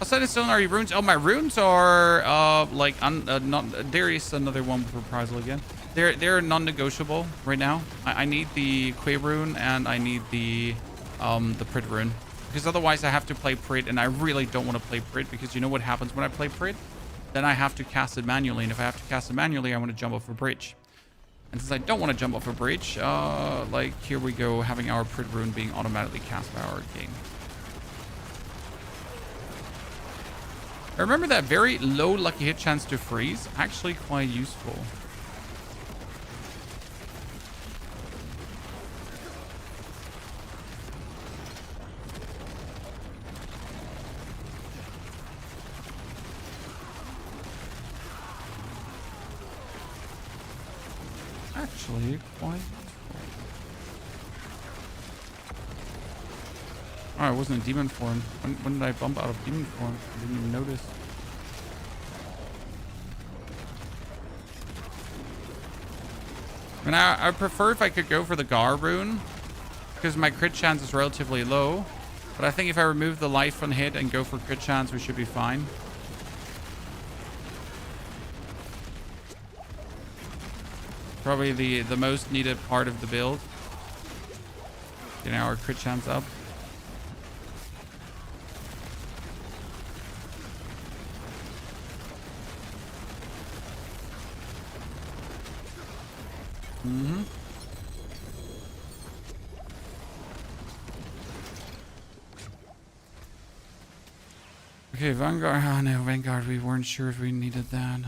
Outside of Sonar runes. Oh, my runes are like not. There is another one with reprisal again. They're non-negotiable right now. I need the Quay rune and I need the Prit rune, because otherwise I have to play Prit, and I really don't want to play Prit because you know what happens when I play Prit? Then I have to cast it manually, and if I have to cast it manually, I want to jump off a bridge. And since I don't want to jump off a bridge, like here we go, having our Prit rune being automatically cast by our game. I remember that very low lucky hit chance to freeze, actually quite useful. Actually quite useful. Oh, I wasn't in demon form. When did I bump out of demon form? I didn't even notice. I mean, I prefer if I could go for the Gar rune, because my crit chance is relatively low. But I think if I remove the life from hit and go for crit chance, we should be fine. Probably the most needed part of the build. Getting our crit chance up. Mm-hmm. Okay, Vanguard. Oh no, Vanguard. We weren't sure if we needed that.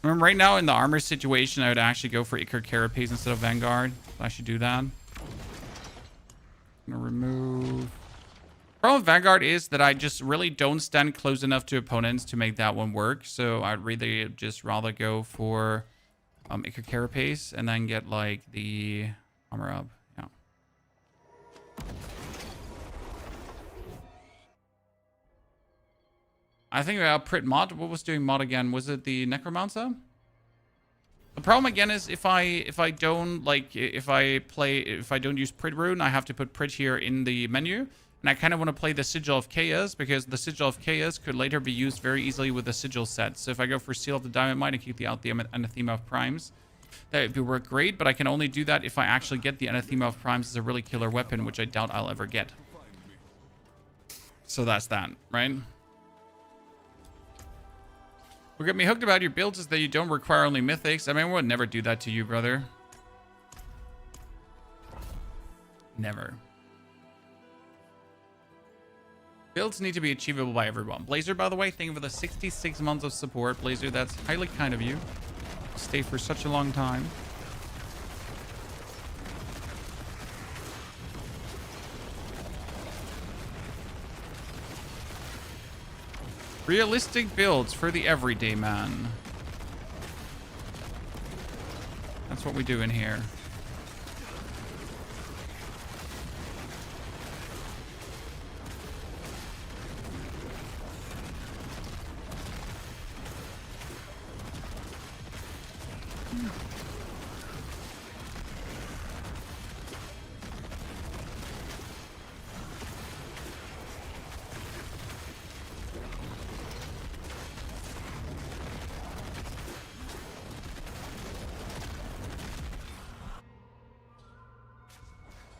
Right now in the armor situation, I would actually go for Icar Carapace instead of Vanguard. So I should do that. I'm gonna remove. Problem with Vanguard is that I just really don't stand close enough to opponents to make that one work. So I'd really just rather go for Icar Carapace and then get like the armor up. Yeah. I think Prit mod. What was doing mod again? Was it the Necromancer? The problem again is if I don't use Prit rune, I have to put Prit here in the menu. And I kind of want to play the Sigil of Chaos, because the Sigil of Chaos could later be used very easily with the Sigil set. So if I go for Seal of the Diamond Mine and keep out the Anathema of Primes, that would work great, but I can only do that if I actually get the Anathema of Primes as a really killer weapon, which I doubt I'll ever get. So that's that, right? What got me hooked about your builds is that you don't require only mythics. I mean, I would never do that to you, brother. Never. Builds need to be achievable by everyone. Blazer, by the way, thank you for the 66 months of support. Blazer, that's highly kind of you. Stay for such a long time. Realistic builds for the everyday man. That's what we do in here.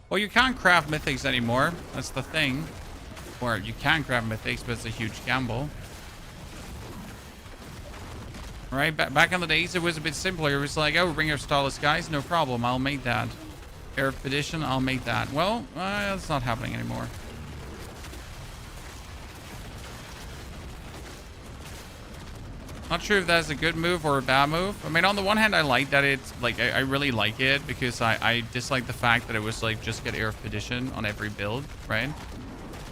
Well, you can't craft mythics anymore. That's the thing. Or you can craft mythics, but it's a huge gamble. Right? Back in the days, it was a bit simpler. It was like, oh, Ring of Starless Skies, no problem. I'll make that. Air of Perdition, I'll make that. Well, that's not happening anymore. Not sure if that's a good move or a bad move. I mean, on the one hand, I like that it's like I really like it because I dislike the fact that it was like just get Air of Perdition on every build, right?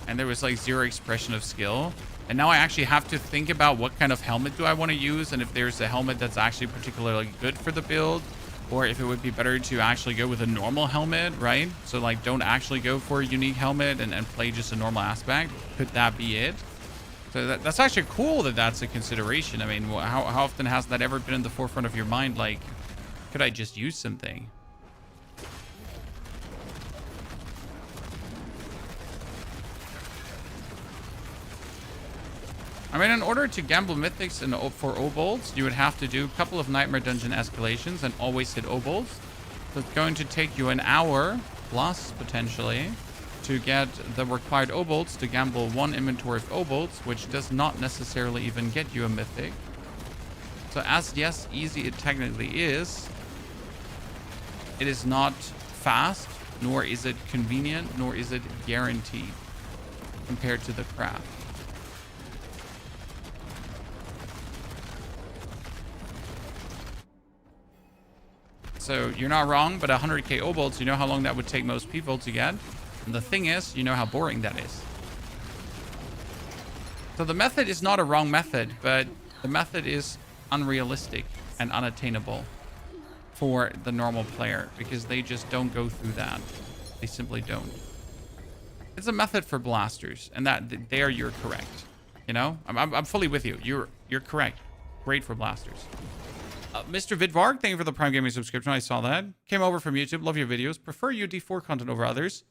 And there was like zero expression of skill. And now I actually have to think about what kind of helmet do I want to use, and if there's a helmet that's actually particularly good for the build, or if it would be better to actually go with a normal helmet, right? So like don't actually go for a unique helmet and play just a normal aspect. Could that be it? So that's actually cool that that's a consideration. I mean, how often has that ever been in the forefront of your mind? Like, could I just use something? I mean, in order to gamble mythics and for obolds, you would have to do a couple of Nightmare Dungeon escalations and always hit obolds. So it's going to take you an hour plus, potentially, to get the required obolds to gamble one inventory of obolds, which does not necessarily even get you a mythic. So as yes, easy it technically is, it is not fast, nor is it convenient, nor is it guaranteed compared to the craft. So you're not wrong, but 100k obolds, you know how long that would take most people to get? And the thing is, you know how boring that is. So the method is not a wrong method, but the method is unrealistic and unattainable for the normal player because they just don't go through that. They simply don't. It's a method for blasters, and that there you're correct. You know, I'm fully with you. You're correct. Great for blasters. Mr. Vidvarg, thank you for the Prime Gaming subscription. I saw that. Came over from YouTube. Love your videos. Prefer you D4 content over others.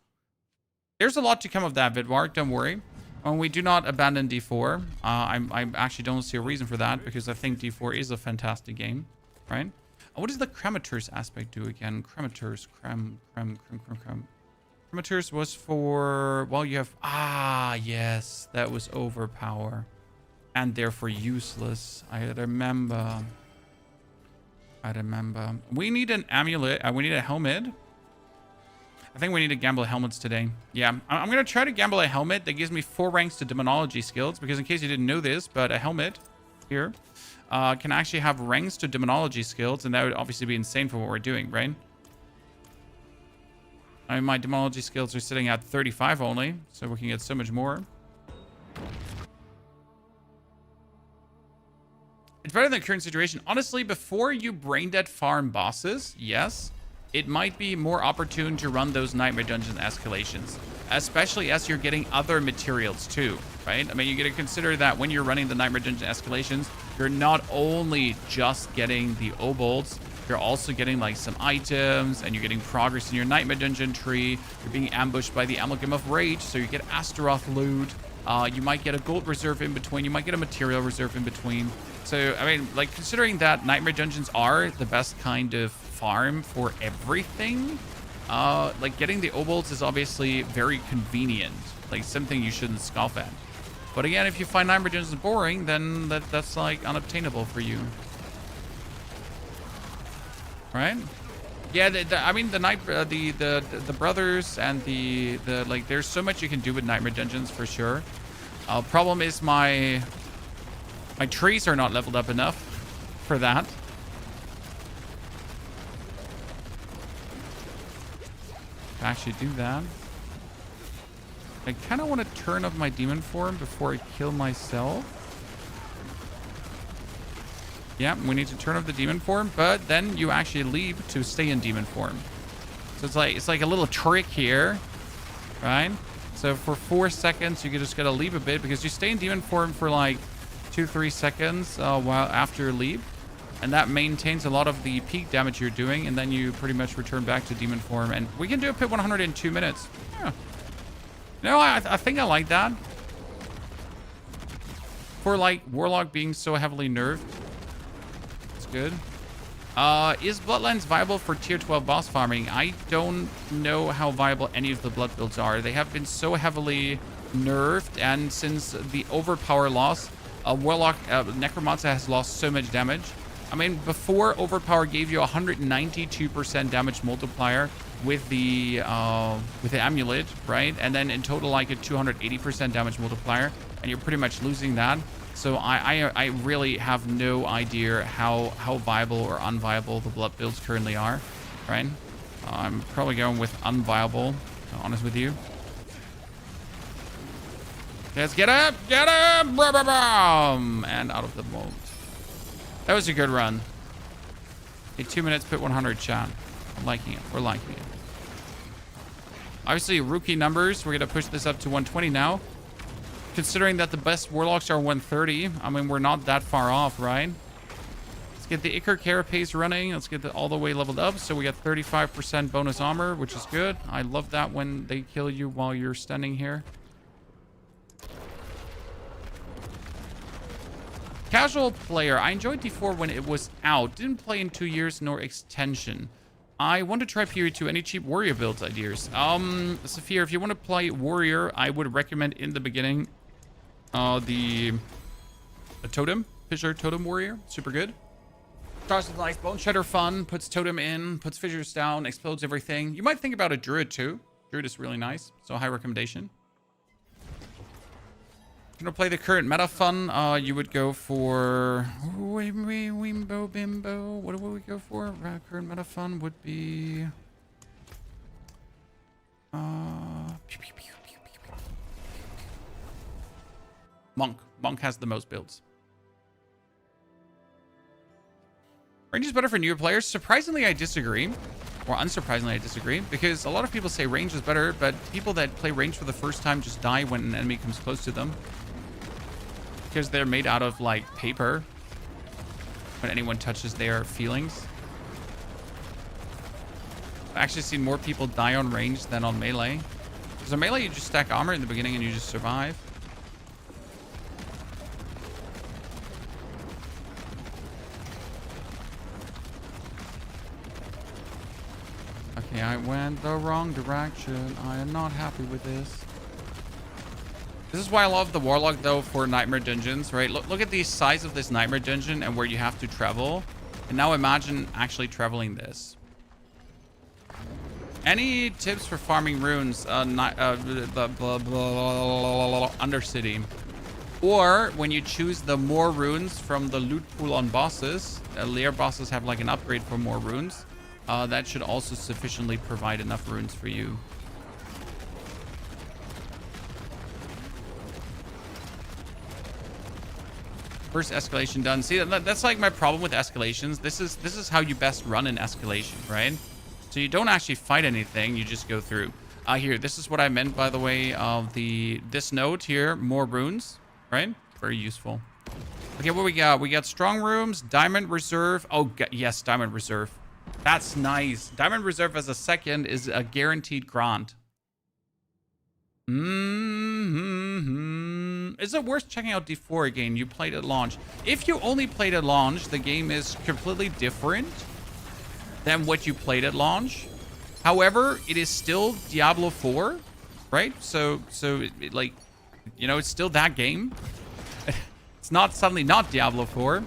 There's a lot to come of that, Vidvarg. Don't worry. We do not abandon D4. I actually don't see a reason for that because I think D4 is a fantastic game, right? What does the Cremators aspect do again? Cremators. Cremators was for... Well, you have... Ah, yes. That was overpower. And therefore useless. I remember. We need an amulet. We need a helmet. I think we need to gamble helmets today. Yeah, I'm going to try to gamble a helmet that gives me 4 ranks to Demonology skills. Because in case you didn't know this, but a helmet here can actually have ranks to Demonology skills. And that would obviously be insane for what we're doing, right? I mean, my Demonology skills are sitting at 35 only. So we can get so much more. It's better than the current situation. Honestly, before you brain dead farm bosses, yes, it might be more opportune to run those Nightmare Dungeon escalations, especially as you're getting other materials too, right? I mean, you got to consider that when you're running the Nightmare Dungeon escalations, you're not only just getting the obolds, you're also getting like some items, and you're getting progress in your Nightmare Dungeon tree. You're being ambushed by the Amalgam of Rage, so you get Astaroth loot. You might get a gold reserve in between. You might get a material reserve in between. So, I mean, like, considering that Nightmare Dungeons are the best kind of farm for everything, like, getting the obolds is obviously very convenient. Like, something you shouldn't scoff at. But again, if you find Nightmare Dungeons boring, then that's, like, unobtainable for you. Right? Yeah, I mean the night, the brothers and the like. There's so much you can do with Nightmare Dungeons for sure. Problem is my trees are not leveled up enough for that. To actually do that, I kind of want to turn up my demon form before I kill myself. Yeah, we need to turn up the demon form, but then you actually leave to stay in demon form. So it's like a little trick here, right? So for 4 seconds, you just gotta leave a bit because you stay in demon form for like 2-3 seconds while after you leave, and that maintains a lot of the peak damage you're doing, and then you pretty much return back to demon form, and we can do a pit 100 in 2 minutes. Yeah. No, I think I like that. For like Warlock being so heavily nerfed. Good. Is Bloodlines viable for tier 12 boss farming? I don't know how viable any of the blood builds are. They have been so heavily nerfed, and since the overpower loss, Warlock Necromancer has lost so much damage. I mean, before overpower gave you 192% damage multiplier with the amulet, right? And then in total like a 280% damage multiplier, and you're pretty much losing that. So I really have no idea how viable or unviable the blood builds currently are, right? I'm probably going with unviable, to be honest with you. Let's get up, and out of the mold. That was a good run. Okay, 2 minutes, pit 100, chat. I'm liking it. We're liking it. Obviously, rookie numbers. We're gonna push this up to 120 now. Considering that the best warlocks are 130, I mean, we're not that far off, right? Let's get the Icar Carapace running. Let's get it all the way leveled up. So we got 35% bonus armor, which is good. I love that when they kill you while you're standing here. Casual player. I enjoyed D4 when it was out. Didn't play in 2 years nor extension. I want to try period 2. Any cheap warrior builds ideas? Saphir, if you want to play warrior, I would recommend in the beginning the totem, fissure totem warrior. Super good. Starts with nice bone shredder fun, puts totem in, puts fissures down, explodes everything. You might think about a druid too. Druid is really nice, so high recommendation. If you want to play the current meta fun, you would go for Wimbo Bimbo. What would we go for? Current meta fun would be Monk. Monk has the most builds. Range is better for newer players. Surprisingly, I disagree. Or unsurprisingly, I disagree. Because a lot of people say range is better, but people that play range for the first time just die when an enemy comes close to them. Because they're made out of, like, paper. When anyone touches their feelings. I've actually seen more people die on range than on melee. Because on melee, you just stack armor in the beginning and you just survive. Okay, I went the wrong direction. I am not happy with this. This is why I love the Warlock, though, for Nightmare Dungeons, right? Look at the size of this Nightmare Dungeon and where you have to travel. And now imagine actually traveling this. Any tips for farming runes? Undercity. Or when you choose the more runes from the loot pool on bosses, layer bosses have like an upgrade for more runes. That should also sufficiently provide enough runes for you. First escalation done. See, that's like my problem with escalations. This is how you best run an escalation, right? So you don't actually fight anything, you just go through. Here, this is what I meant, by the way, of this note here, more runes, right? Very useful. Okay, what we got? We got strong rooms, diamond reserve. Oh, yes, diamond reserve. That's nice. Diamond reserve as a second is a guaranteed grant. Is it worth checking out D4 again? You played at launch. If you only played at launch, the game is completely different than what you played at launch. However, it is still Diablo 4, right? So like, you know, it's still that game. It's not suddenly not Diablo 4.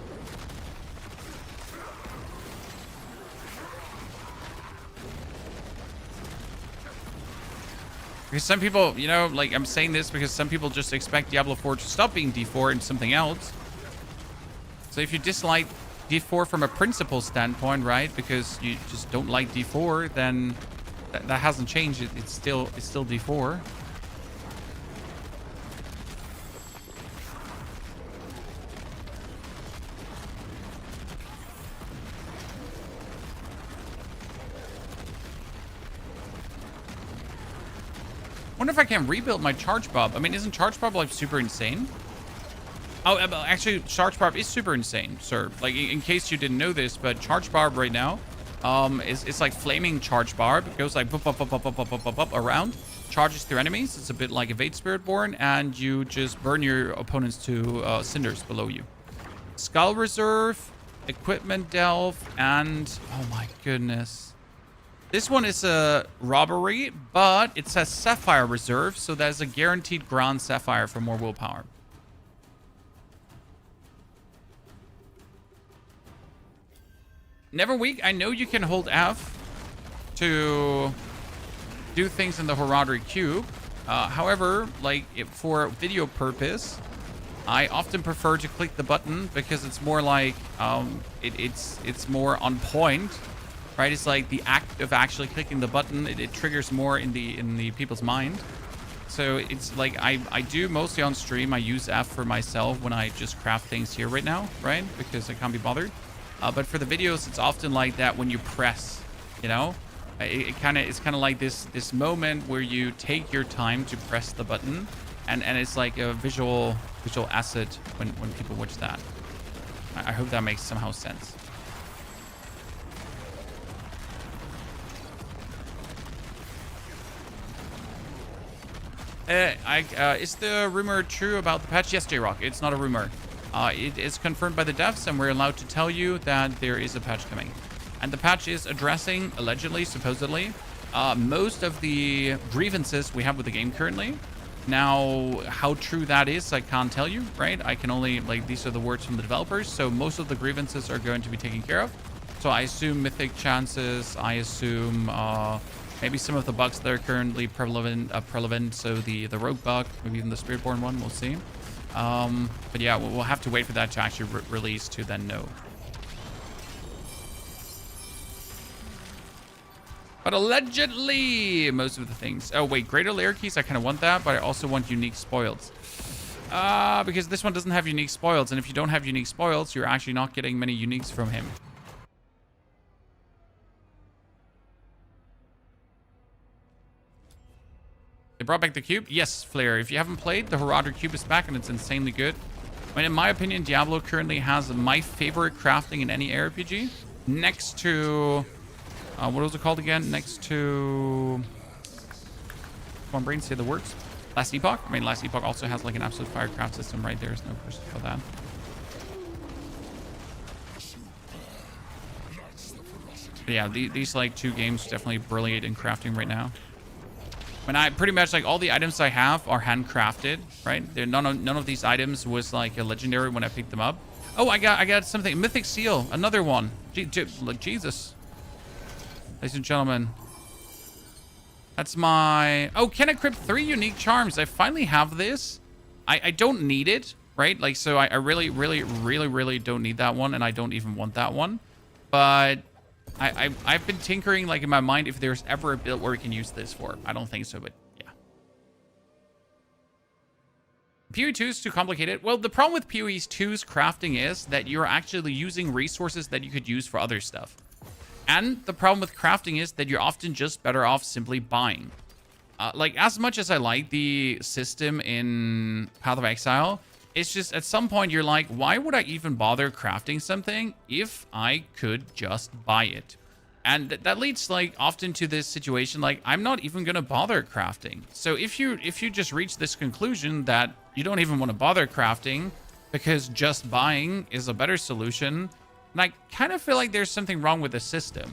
Because some people, you know, like I'm saying this because some people just expect Diablo 4 to stop being D4 and something else. So if you dislike D4 from a principle standpoint, right, because you just don't like D4, then that hasn't changed. It's still D4. Wonder if I can rebuild my charge bob. I mean, isn't charge bob like super insane? Oh, actually, charge barb is super insane, sir. Like, in case you didn't know this, but charge barb right now, it's like flaming charge barb. It goes like bup, bup, bup, bup, bup, bup, bup, bup, around, charges through enemies. It's a bit like Evade Spiritborn, and you just burn your opponents to cinders below you. Skull Reserve, Equipment Delve, and oh my goodness. This one is a robbery, but it says Sapphire Reserve, so that's a guaranteed Grand Sapphire for more willpower. Never weak. I know you can hold F to do things in the Horadric Cube. However, like for video purpose, I often prefer to click the button because it's more like it's more on point, right? It's like the act of actually clicking the button. It triggers more in the people's mind. So it's like I do mostly on stream. I use F for myself when I just craft things here right now, right? Because I can't be bothered. But for the videos, it's often like that when you press, you know, it's kind of like this moment where you take your time to press the button, and it's like a visual asset when people watch that. I hope that makes somehow sense. Is the rumor true about the patch? Yes, J-Rock. It's not a rumor. It is confirmed by the devs, and we're allowed to tell you that there is a patch coming. And the patch is addressing, allegedly, supposedly, most of the grievances we have with the game currently. Now, how true that is, I can't tell you, right? I can only, like, these are the words from the developers. So most of the grievances are going to be taken care of. So I assume mythic chances, I assume maybe some of the bugs that are currently prevalent. So the rogue bug, maybe even the Spiritborn one, we'll see. But yeah, we'll have to wait for that to actually release to then know. But allegedly, most of the things. Oh wait, greater layer keys, I kind of want that, but I also want unique spoils. Because this one doesn't have unique spoils, and if you don't have unique spoils, you're actually not getting many uniques from him. They brought back the cube? Yes, Flair. If you haven't played, the Horadric Cube is back, and it's insanely good. I mean, in my opinion, Diablo currently has my favorite crafting in any RPG. Next to... what was it called again? Next to... Come on, brain, say the words. Last Epoch? I mean, Last Epoch also has like an absolute fire craft system, right? There's no question about that. But yeah, these like two games definitely brilliant in crafting right now. And I pretty much like all the items I have are handcrafted, right? None of these items was like a legendary when I picked them up. Oh, I got something. Mythic Seal, another one. Like Jesus. Ladies and gentlemen. That's my... Oh, can equip 3 unique charms. I finally have this. I don't need it, right? Like, so I really don't need that one, and I don't even want that one. But I've been tinkering, like, in my mind if there's ever a build where we can use this for. I don't think so, but yeah. PoE 2 is too complicated. Well, the problem with PoE 2's crafting is that you're actually using resources that you could use for other stuff. And the problem with crafting is that you're often just better off simply buying. Like, as much as I like the system in Path of Exile, it's just at some point you're like, why would I even bother crafting something if I could just buy it? And that leads like often to this situation, like I'm not even going to bother crafting. So if you just reach this conclusion that you don't even want to bother crafting because just buying is a better solution, and I kind of feel like there's something wrong with the system.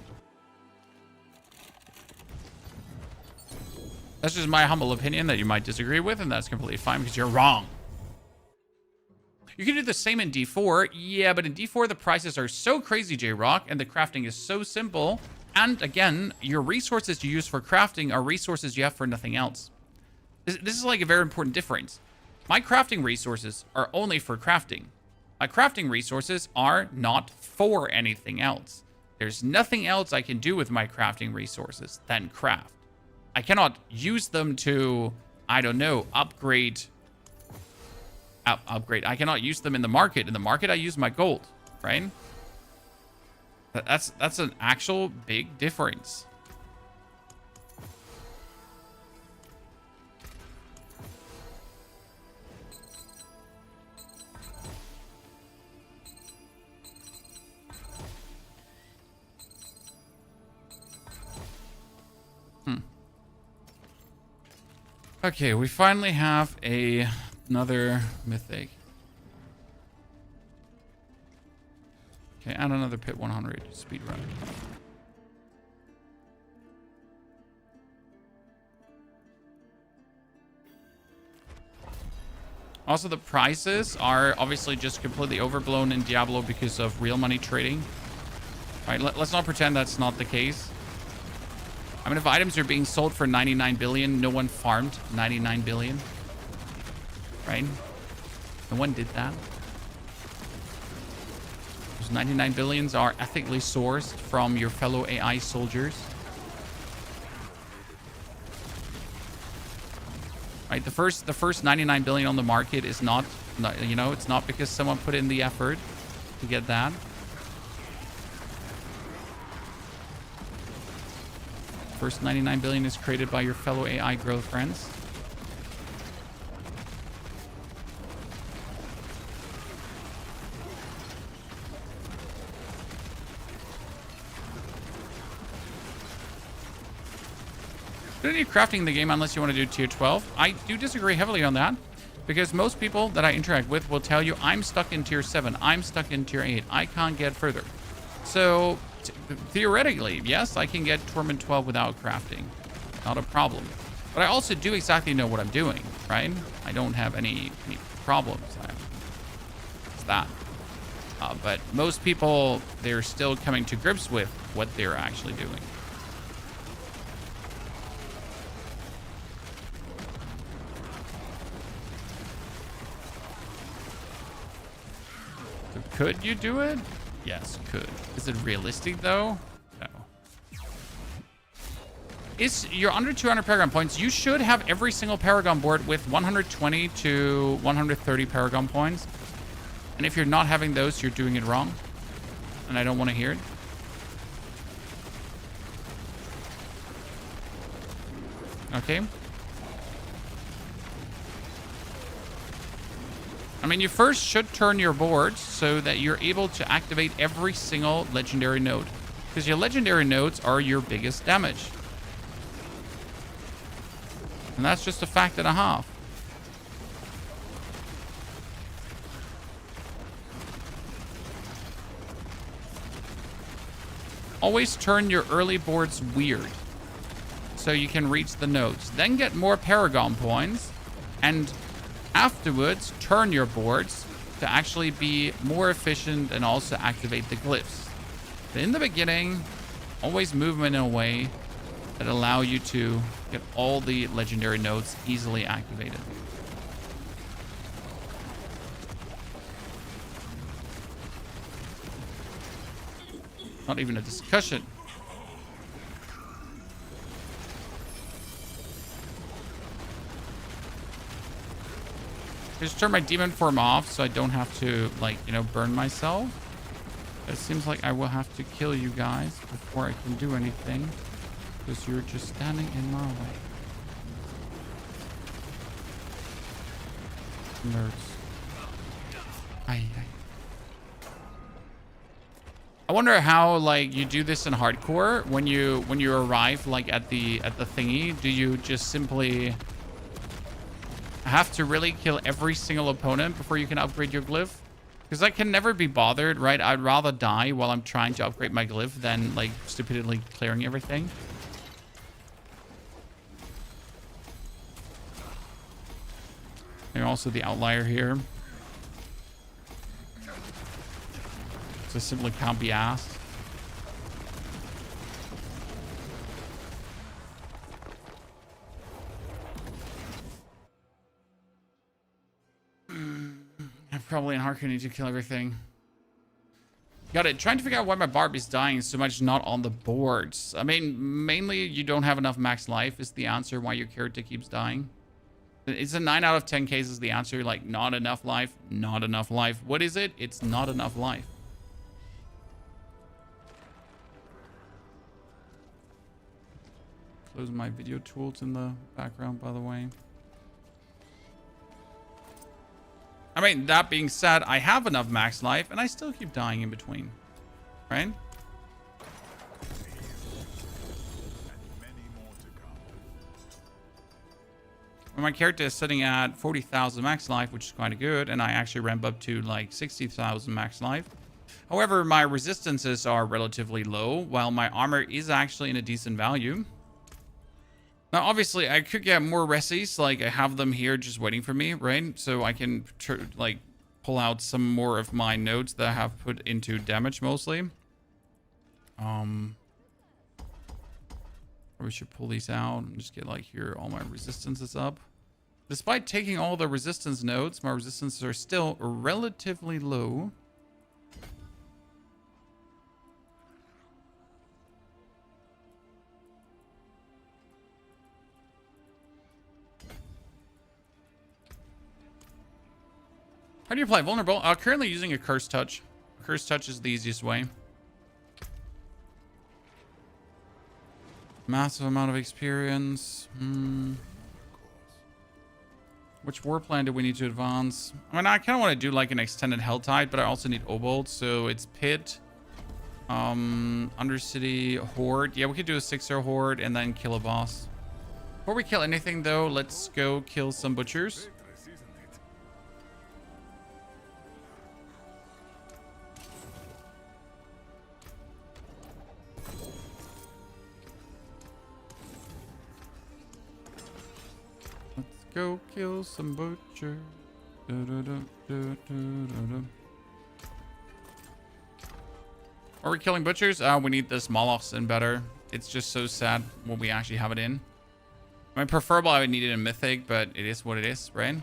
That's just my humble opinion that you might disagree with, and that's completely fine because you're wrong. You can do the same in D4. Yeah, but in D4, the prices are so crazy, J-Rock, and the crafting is so simple. And again, your resources you use for crafting are resources you have for nothing else. This is like a very important difference. My crafting resources are only for crafting. My crafting resources are not for anything else. There's nothing else I can do with my crafting resources than craft. I cannot use them to, I don't know, upgrade. I cannot use them in the market. In the market, I use my gold, right? That's an actual big difference. Okay, we finally have another mythic. Okay, and another pit 100 speed run. Also, the prices are obviously just completely overblown in Diablo because of real money trading. All right, let's not pretend that's not the case. I mean, if items are being sold for 99 billion, no one farmed 99 billion. Right? No one did that. Those 99 billions are ethically sourced from your fellow AI soldiers. Right? The first 99 billion on the market is not, you know, it's not because someone put in the effort to get that. First 99 billion is created by your fellow AI growth friends. You don't need crafting in the game unless you want to do tier 12. I do disagree heavily on that, because most people that I interact with will tell you I'm stuck in tier 7, I'm stuck in tier 8, I can't get further. So theoretically, yes, I can get Torment 12 without crafting. Not a problem. But I also do exactly know what I'm doing, right? I don't have any problems. It's that. But most people, they're still coming to grips with what they're actually doing. So could you do it? Yes, could. Is it realistic though? No. You're under 200 Paragon points. You should have every single Paragon board with 120 to 130 Paragon points. And if you're not having those, you're doing it wrong. And I don't want to hear it. Okay. I mean, you first should turn your boards so that you're able to activate every single legendary node. Because your legendary nodes are your biggest damage. And that's just a fact and a half. Always turn your early boards weird, so you can reach the nodes. Then get more Paragon points, and afterwards turn your boards to actually be more efficient and also activate the glyphs. But in the beginning, always move in a way that allow you to get all the legendary nodes easily activated. Not even a discussion. Just turn my demon form off so I don't have to, like, you know, burn myself. It seems like I will have to kill you guys before I can do anything, because you're just standing in my way. Nerds. Aye. I wonder how, like, you do this in hardcore when you arrive, like, at the thingy. Do you just simply have to really kill every single opponent before you can upgrade your glyph? Because I can never be bothered, right? I'd rather die while I'm trying to upgrade my glyph than, like, stupidly clearing everything. And also the outlier here. So simply can't be asked. probably in hardcore need to kill everything. Got it. Trying to figure out why my barb is dying so much not on the boards. I mean, mainly you don't have enough max life is the answer why your character keeps dying. It's a 9 out of 10 cases the answer, like not enough life, not enough life. What is it? It's not enough life. Close my video tools in the background, by the way. I mean, that being said, I have enough max life and I still keep dying in between, right? When my character is sitting at 40,000 max life, which is quite good, and I actually ramp up to like 60,000 max life. However, my resistances are relatively low, while my armor is actually in a decent value. Now, obviously, I could get more resis, like I have them here just waiting for me, right? So I can, like, pull out some more of my nodes that I have put into damage mostly. We should pull these out and just get, like, here, all my resistances up. Despite taking all the resistance nodes, my resistances are still relatively low. How do you play vulnerable? Currently using a curse touch. Curse touch is the easiest way. Massive amount of experience. Which war plan do we need to advance? I mean, I kind of want to do like an extended Helltide, but I also need Obold. So it's Pit, Undercity, Horde. Yeah, we could do a 6-0 Horde and then kill a boss. Before we kill anything though, let's go kill some butchers. Go kill some butcher. Are we killing butchers? We need this Molochs in better. It's just so sad when we actually have it in. I mean, preferable I would need it in Mythic, but it is what it is, right?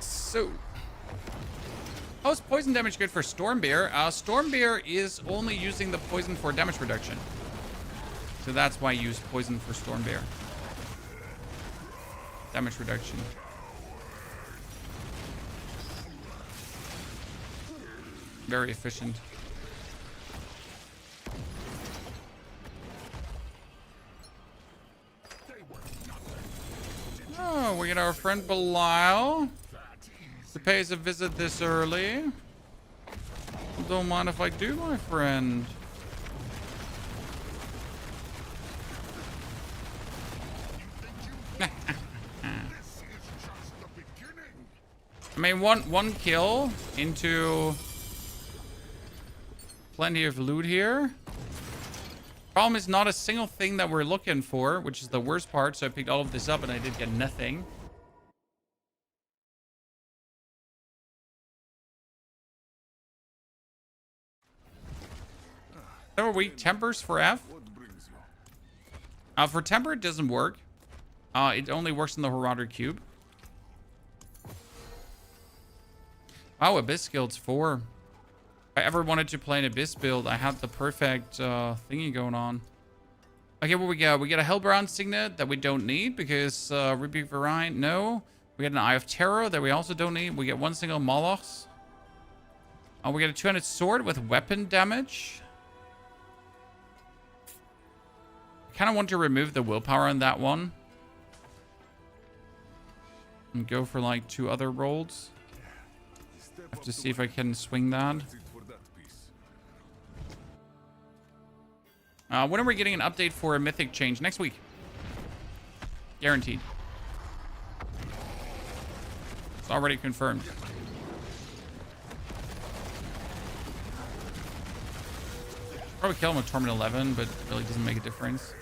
So, how is poison damage good for Stormbear? Stormbear is only using the poison for damage reduction. So that's why I use poison for Stormbear. Damage reduction. Very efficient. Oh, we get our friend Belial to pay us a visit this early. Don't mind if I do, my friend. I mean, one kill into plenty of loot here. Problem is not a single thing that we're looking for, which is the worst part. So I picked all of this up and I did get nothing. Are we tempers for F? For temper, it doesn't work. It only works in the Horadric Cube. Oh, Abyss Guild's 4. If I ever wanted to play an Abyss build, I had the perfect thingy going on. Okay, what we got? We get a Hellbrand Signet that we don't need because Rebuke Variant, no. We get an Eye of Terror that we also don't need. We get one single Molochs. We get a 200 sword with weapon damage. I kind of want to remove the willpower on that one. And go for like 2 other rolls. I have to see if I can swing that. When are we getting an update for a mythic change? Next week. Guaranteed. It's already confirmed. Probably kill him with Torment 11, but it really doesn't make a difference.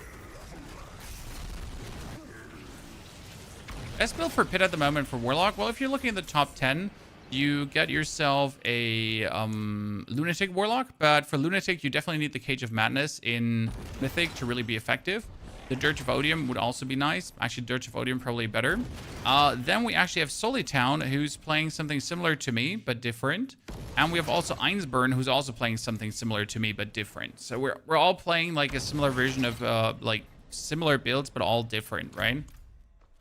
Best build for Pit at the moment for Warlock. Well, if you're looking at the top 10, you get yourself a Lunatic Warlock. But for Lunatic, you definitely need the Cage of Madness in Mythic to really be effective. The Dirge of Odium would also be nice. Actually, Dirge of Odium probably better. Then we actually have Solitown, who's playing something similar to me, but different. And we have also Einsburn, who's also playing something similar to me, but different. So we're all playing like a similar version of like similar builds, but all different, right?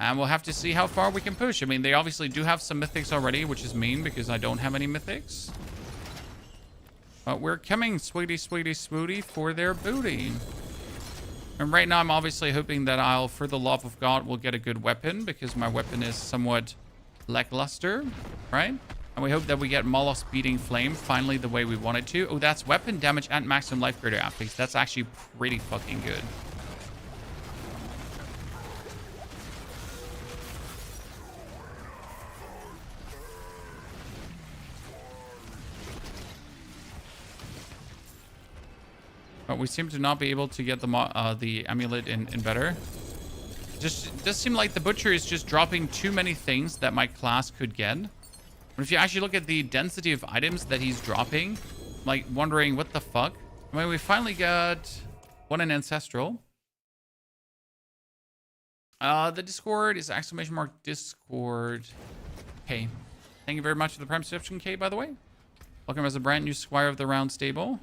And we'll have to see how far we can push. I mean, they obviously do have some mythics already, which is mean because I don't have any mythics. But we're coming, sweetie, sweetie, swooty, for their booty. And right now, I'm obviously hoping that I'll, for the love of God, will get a good weapon because my weapon is somewhat lackluster, right? And we hope that we get Moloch's Beating Flame finally the way we want it to. Oh, that's weapon damage and maximum life greater affix. That's actually pretty fucking good. But we seem to not be able to get the amulet in better. Just does seem like the butcher is just dropping too many things that my class could get. But if you actually look at the density of items that he's dropping, like wondering what the fuck. I mean, we finally got one in Ancestral. The Discord is ! Discord. Okay. Thank you very much for the Prime subscription, K, by the way. Welcome as a brand new Squire of the Round Stable.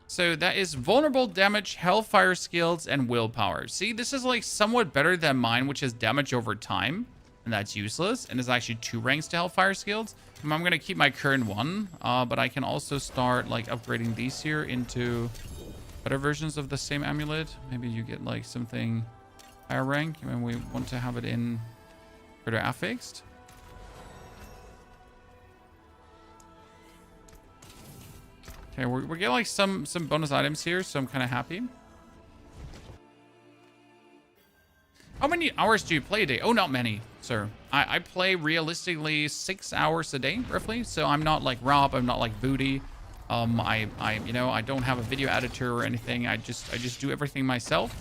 So that is vulnerable damage, Hellfire Skills, and willpower. See, this is like somewhat better than mine, which is damage over time. And that's useless. And it's actually 2 ranks to Hellfire Skills. I'm going to keep my current one. But I can also start like upgrading these here into better versions of the same amulet. Maybe you get like something higher rank. And we want to have it in greater affixed. Okay, we're getting like some bonus items here, so I'm kind of happy. How many hours do you play a day? Oh, not many, sir. I play realistically 6 hours a day, roughly. So I'm not like Rob. I'm not like Booty. You know, I don't have a video editor or anything. I just do everything myself.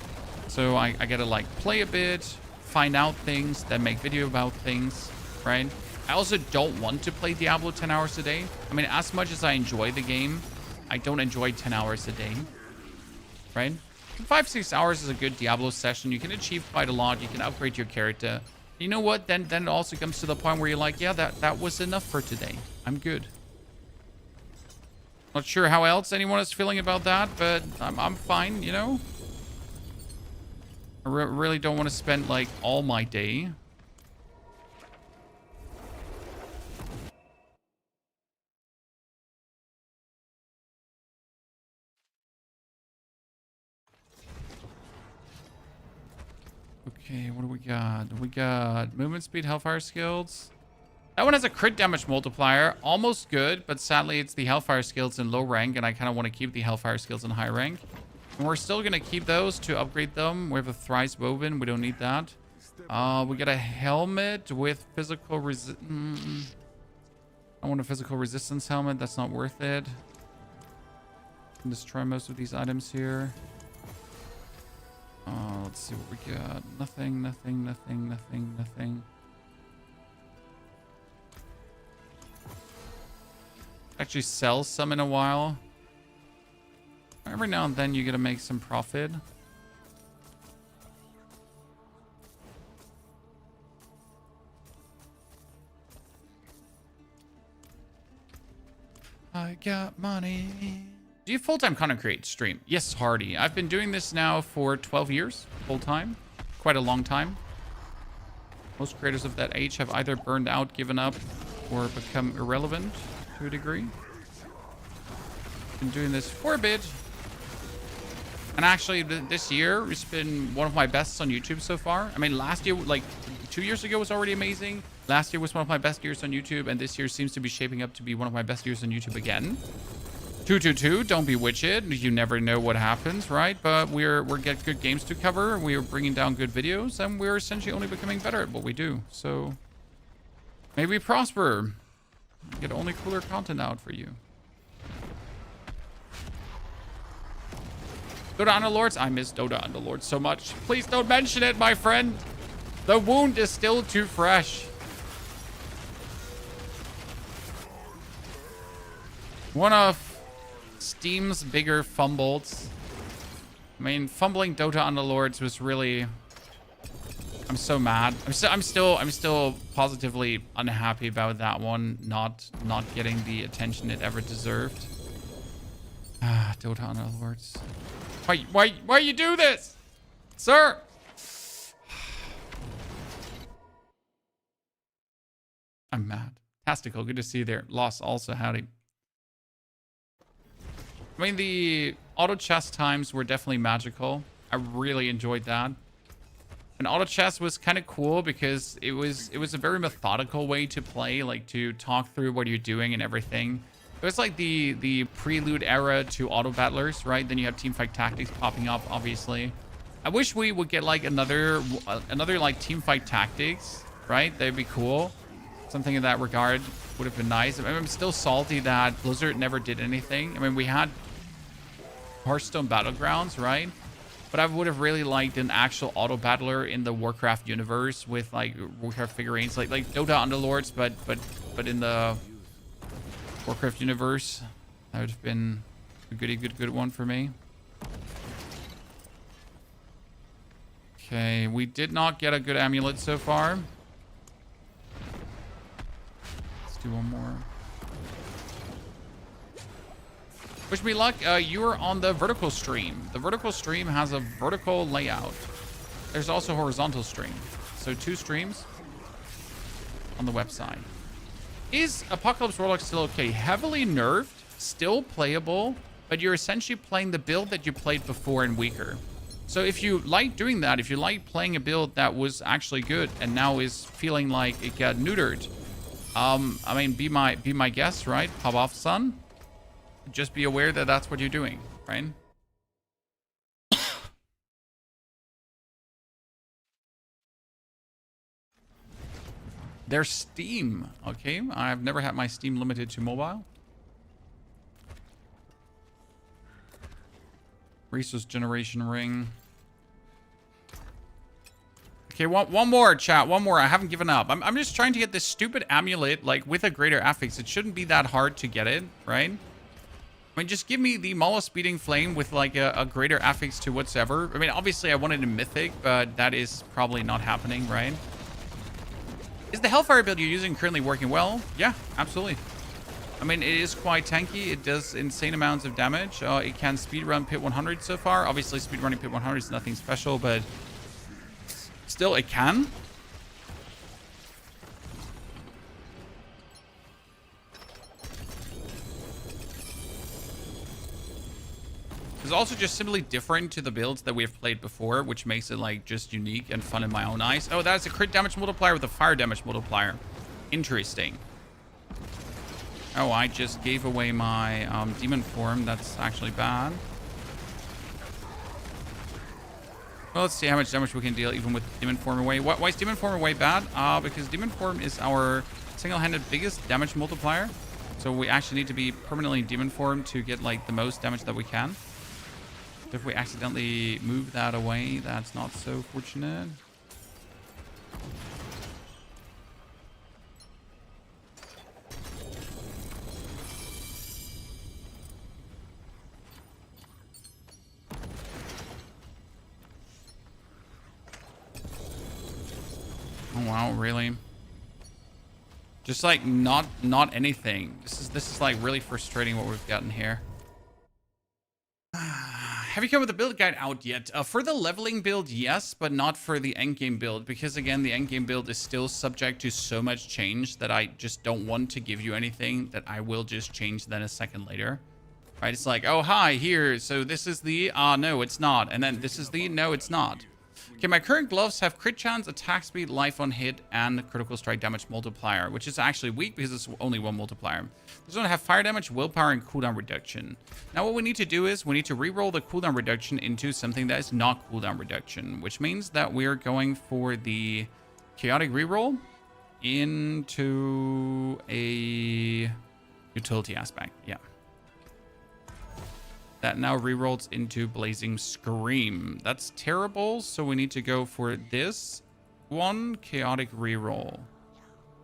So I gotta like play a bit, find out things, then make video about things, right? I also don't want to play Diablo 10 hours a day. I mean, as much as I enjoy the game, I don't enjoy 10 hours a day, right? 5-6 hours is a good Diablo session. You can achieve quite a lot. You can upgrade your character. You know what? Then it also comes to the point where you're like, yeah, that was enough for today. I'm good. Not sure how else anyone is feeling about that, but I'm fine, you know? I really don't want to spend like all my day. Okay, what do we got? We got movement speed, Hellfire Skills. That one has a crit damage multiplier. Almost good, but sadly it's the Hellfire Skills in low rank, and I kind of want to keep the Hellfire Skills in high rank. And we're still going to keep those to upgrade them. We have a Thrice Woven. We don't need that. We got a helmet with physical resistance. I want a physical resistance helmet. That's not worth it. Can destroy most of these items here. Let's see what we got. Nothing, nothing, nothing, nothing, nothing. Actually sell some in a while. Every now and then you gotta make some profit. I got money. Do you full-time content create stream? Yes, Hardy. I've been doing this now for 12 years, full-time. Quite a long time. Most creators of that age have either burned out, given up, or become irrelevant to a degree. Been doing this for a bit. And actually, this year, it's been one of my bests on YouTube so far. I mean, last year, like 2 years ago was already amazing. Last year was one of my best years on YouTube, and this year seems to be shaping up to be one of my best years on YouTube again. 222, don't bewitch it. You never know what happens, right? But we're get good games to cover. We're bringing down good videos, and we're essentially only becoming better at what we do. So maybe we prosper. Get only cooler content out for you. Dota Underlords? I miss Dota Underlords so much. Please don't mention it, my friend. The wound is still too fresh. One of Steam's bigger fumbles. I mean, fumbling Dota Underlords was really... I'm so mad. I'm still positively unhappy about that one not getting the attention it ever deserved. Ah, Dota Underlords. Why you do this, sir? I'm mad. Tastical, good to see you there. Loss also, howdy. I mean, the auto chess times were definitely magical. I really enjoyed that. And auto chess was kind of cool because it was a very methodical way to play, like to talk through what you're doing and everything. It was like the prelude era to auto battlers, right? Then you have teamfight tactics popping up, obviously. I wish we would get like another like teamfight tactics, right? That'd be cool. Something in that regard would have been nice. I mean, I'm still salty that Blizzard never did anything. I mean, we had Hearthstone Battlegrounds, right? But I would have really liked an actual auto battler in the Warcraft universe with like Warcraft figurines, like Dota Underlords, but in the Warcraft universe. That would have been a good one for me. Okay, we did not get a good amulet so far. Let's do one more. Wish me luck. You are on the vertical stream. The vertical stream has a vertical layout. There's also horizontal stream. So 2 streams on the website. Is Apocalypse Warlock still okay? Heavily nerfed, still playable, but you're essentially playing the build that you played before and weaker. So if you like doing that, if you like playing a build that was actually good and now is feeling like it got neutered, I mean, be my guest, right? Pop off, son. Just be aware that that's what you're doing, right? There's Steam. Okay, I've never had my Steam limited to mobile. Resource generation ring. Okay, one more, chat. One more. I haven't given up. I'm just trying to get this stupid amulet, like, with a greater affix. It shouldn't be that hard to get it, right? I mean, just give me the Maula Speeding Flame with, like, a greater affix to whatsoever. I mean, obviously, I wanted a Mythic, but that is probably not happening, right? Is the Hellfire build you're using currently working well? Yeah, absolutely. I mean, it is quite tanky. It does insane amounts of damage. It can speedrun Pit 100 so far. Obviously, speedrunning Pit 100 is nothing special, but still, it can. It's also just simply different to the builds that we have played before, which makes it like just unique and fun in my own eyes. Oh, that's a crit damage multiplier with a fire damage multiplier. Interesting. Oh, I just gave away my demon form. That's actually bad. Well, let's see how much damage we can deal even with demon form away. Why is demon form away bad? Because demon form is our single-handed biggest damage multiplier. So we actually need to be permanently in demon form to get like the most damage that we can. If we accidentally move that away, that's not so fortunate. Oh wow, really? Just like not anything. This is like really frustrating what we've gotten here. Have you come with the build guide out yet? For the leveling build, yes, but not for the endgame build, because again, the endgame build is still subject to so much change that I just don't want to give you anything that I will just change then a second later. Right? It's like, oh, hi, here, so this is the, no, it's not. And then this is the, no, it's not. Okay, my current gloves have crit chance, attack speed, life on hit, and critical strike damage multiplier, which is actually weak because it's only one multiplier. This one have fire damage, willpower, and cooldown reduction. Now what we need to do is we need to reroll the cooldown reduction into something that is not cooldown reduction, which means that we're going for the chaotic reroll into a utility aspect. Yeah. That now rerolls into Blazing Scream. That's terrible, so we need to go for this. 1 chaotic reroll.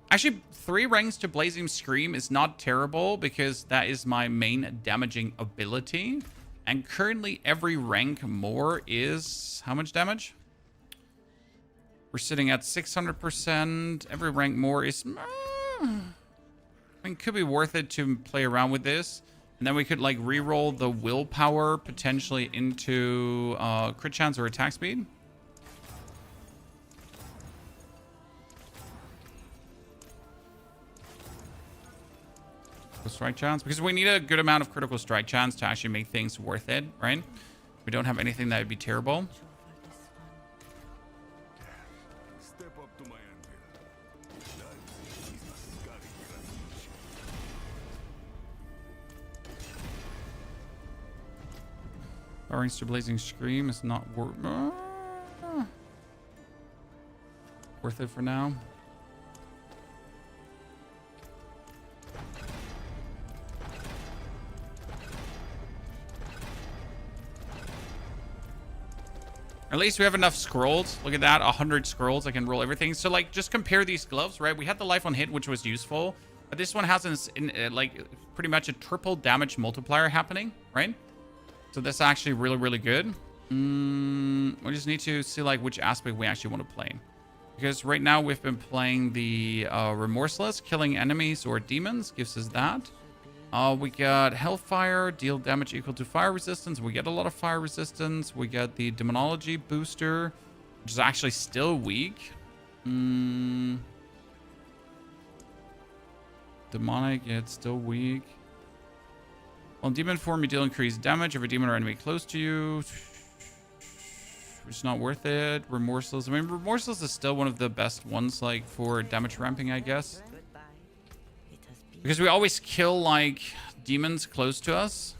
Actually, 3 ranks to Blazing Scream is not terrible because that is my main damaging ability. And currently every rank more is how much damage? We're sitting at 600%. Every rank more is... I mean, could be worth it to play around with this. And then we could like reroll the willpower potentially into crit chance or attack speed. Strike chance, because we need a good amount of critical strike chance to actually make things worth it, right? We don't have anything that would be terrible. Step up to my anvil. Orange to Blazing Scream is not worth it for now. At least we have enough scrolls. Look at that, 100 scrolls. I can roll everything. So, like, just compare these gloves, right? We had the life on hit, which was useful. But this one has, like, pretty much a triple damage multiplier happening, right? So that's actually really, really good. We just need to see, like, which aspect we actually want to play. Because right now we've been playing the Remorseless. Killing enemies or demons gives us that. We got Hellfire, deal damage equal to fire resistance. We get a lot of fire resistance. We get the Demonology booster, which is actually still weak. Demonic, yeah, it's still weak. On demon form, you deal increased damage. Every demon or enemy close to you. It's not worth it. Remorseless. I mean, Remorseless is still one of the best ones, like, for damage ramping, I guess. Because we always kill, like, demons close to us.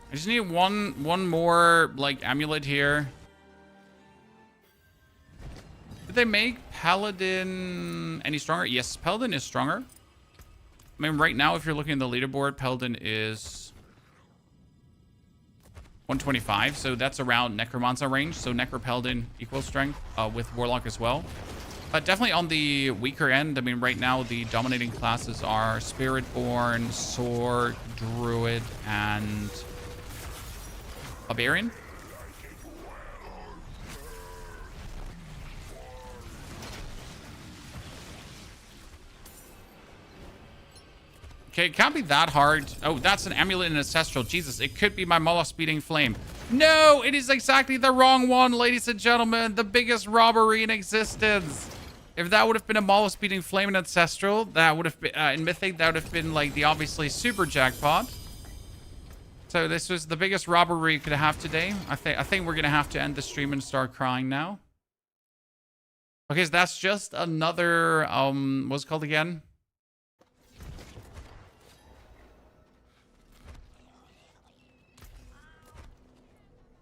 I just need one more, like, amulet here. Did they make Paladin any stronger? Yes, Paladin is stronger. I mean, right now, if you're looking at the leaderboard, Paladin is 125, so that's around Necromancer range. So Necro Paladin equal strength with Warlock as well. But definitely on the weaker end. I mean, right now the dominating classes are Spiritborn, Sword, Druid, and Barbarian. Okay, it can't be that hard. Oh, that's an amulet and ancestral. Jesus, it could be my Moloch speeding flame. No, it is exactly the wrong one, ladies and gentlemen. The biggest robbery in existence. If that would have been a Moloch speeding flame and ancestral, that would have been in Mythic. That would have been like the obviously super jackpot. So this was the biggest robbery you could have today. I think we're gonna have to end the stream and start crying now. Okay, so that's just another what's it called again?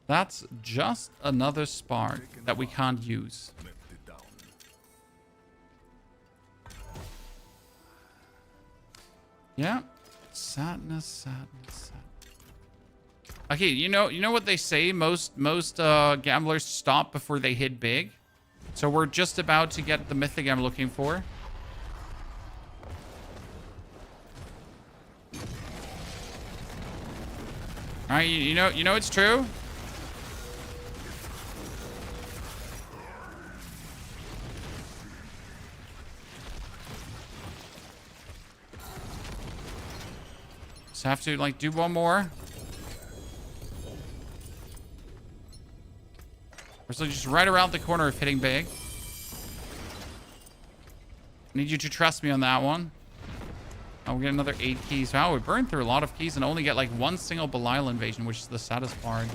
That's just another spark that we can't use. Yeah. Sadness, sadness, sadness. Okay, you know what they say? Most gamblers stop before they hit big. So we're just about to get the mythic I'm looking for. All right, you know it's true. Just have to like do one more. We're still just right around the corner of hitting big. I need you to trust me on that one. Oh, we get another 8 keys. Wow, we burned through a lot of keys and only get like one single Belial invasion, which is the saddest part.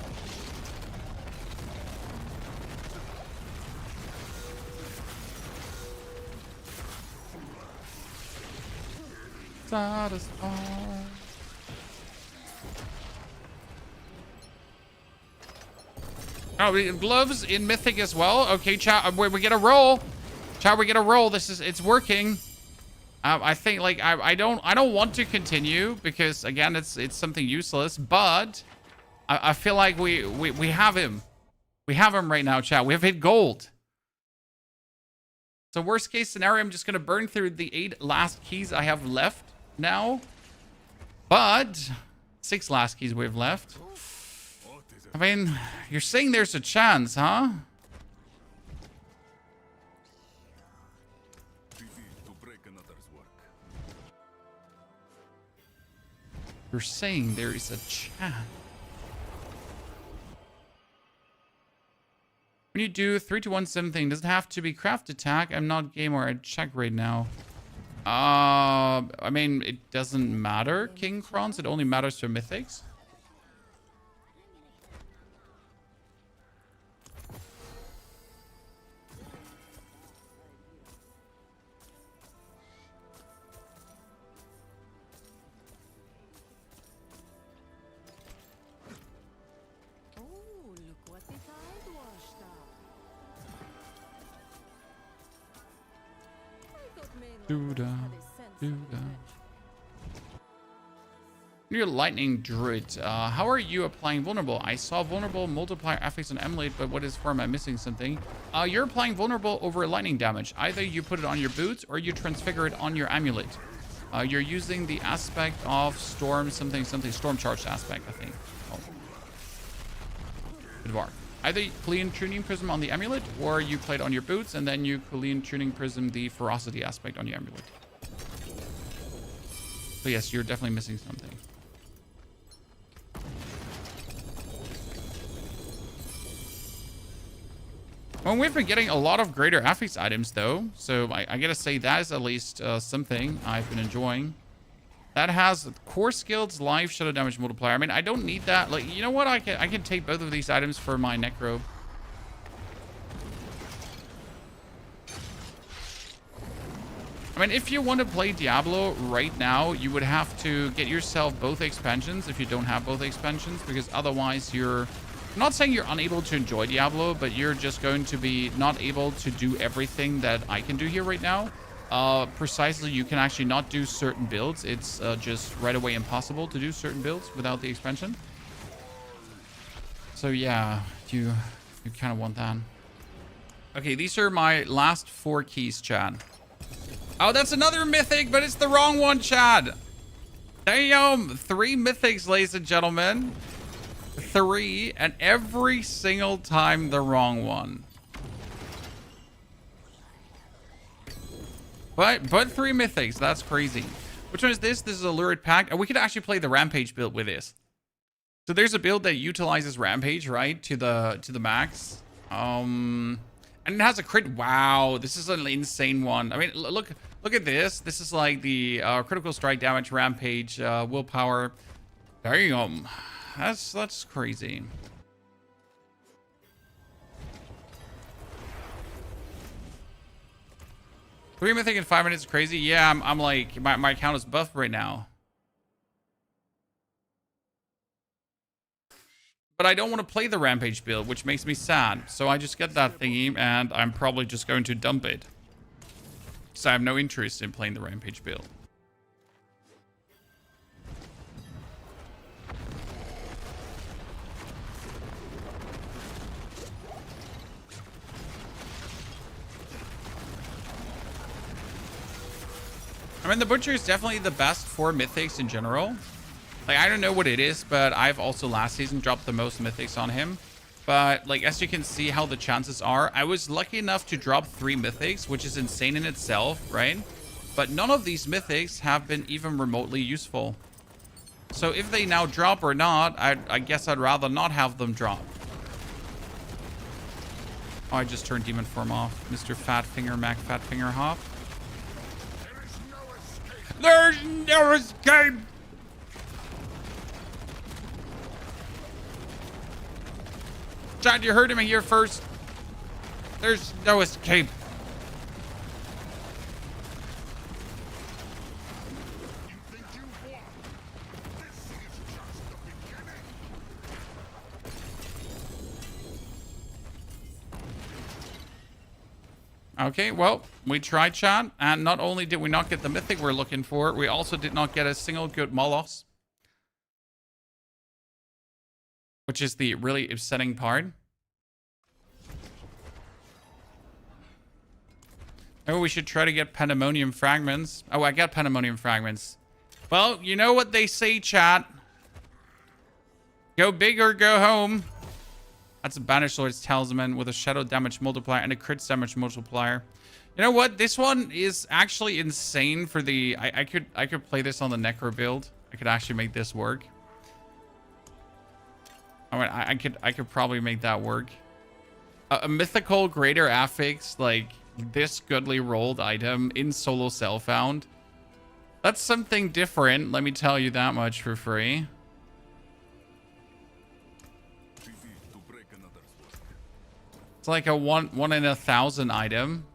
Saddest part. Oh, gloves in Mythic as well. Okay, chat, we get a roll. Chat, we get a roll. It's working. I think like I don't want to continue because again it's something useless, but I feel like we have him. We have him right now, chat. We have hit gold. So worst case scenario, I'm just gonna burn through the 8 last keys I have left now. But 6 last keys we have left. I mean, you're saying there's a chance, huh? You're saying there is a chance. When you do 3 to 1 something, does it have to be craft attack? I'm not game or I check right now. I mean, it doesn't matter, King Crons. It only matters for mythics. You're lightning druid. How are you applying vulnerable? I saw vulnerable multiplier affix on amulet, but what is for? Am I missing something? You're applying vulnerable over lightning damage. Either you put it on your boots or you transfigure it on your amulet. You're using the aspect of storm something storm charged aspect, I think. Oh. Good work. Either clean tuning prism on the amulet or you play it on your boots and then you clean tuning prism the ferocity aspect on your amulet. So yes, you're definitely missing something. Well, we've been getting a lot of greater affix items though, so I gotta say that is at least something I've been enjoying. That has core skills, life, shadow damage multiplier. I mean, I don't need that. Like, you know what? I can take both of these items for my necro. I mean, if you want to play Diablo right now, you would have to get yourself both expansions if you don't have both expansions, because otherwise you're... I'm not saying you're unable to enjoy Diablo, but you're just going to be not able to do everything that I can do here right now. Precisely, you can actually not do certain builds. It's just right away impossible to do certain builds without the expansion. So yeah, you kind of want that. Okay, these are my last 4 keys, Chad. Oh, that's another mythic, but it's the wrong one, Chad. Damn, 3 mythics, ladies and gentlemen. 3, and every single time the wrong one. But 3 mythics, that's crazy. Which one is this? This is a lurid pact. And we could actually play the rampage build with this. So there's a build that utilizes rampage, right, to the max. And it has a crit. Wow, this is an insane one. I mean, look at this. This is like the critical strike damage, rampage, willpower. Damn, that's crazy. Three mythic in 5 minutes is crazy. Yeah, I'm like my account is buffed right now. But I don't want to play the rampage build, which makes me sad. So I just get that thingy, and I'm probably just going to dump it. So I have no interest in playing the rampage build. I mean, the Butcher is definitely the best for mythics in general. Like, I don't know what it is, but I've also last season dropped the most mythics on him. But, like, as you can see how the chances are, I was lucky enough to drop 3 mythics, which is insane in itself, right? But none of these mythics have been even remotely useful. So if they now drop or not, I guess I'd rather not have them drop. Oh, I just turned demon form off. Mr. Fatfinger, Mac Fatfinger Hop. There's no escape! Chad, you heard him here first. There's no escape. Okay, well, we tried, chat, and not only did we not get the mythic we're looking for, we also did not get a single good Molos. Which is the really upsetting part. Maybe we should try to get Pandemonium Fragments. Oh, I got Pandemonium Fragments. Well, you know what they say, chat. Go big or go home. That's a Banished Lord's Talisman with a Shadow Damage Multiplier and a Crit Damage Multiplier. You know what? This one is actually insane for the... I could play this on the Necro build. I could actually make this work. I mean, I could probably make that work. A mythical greater affix, like this goodly rolled item in solo Self-Found. That's something different. Let me tell you that much for free. It's like a one in 1,000 item.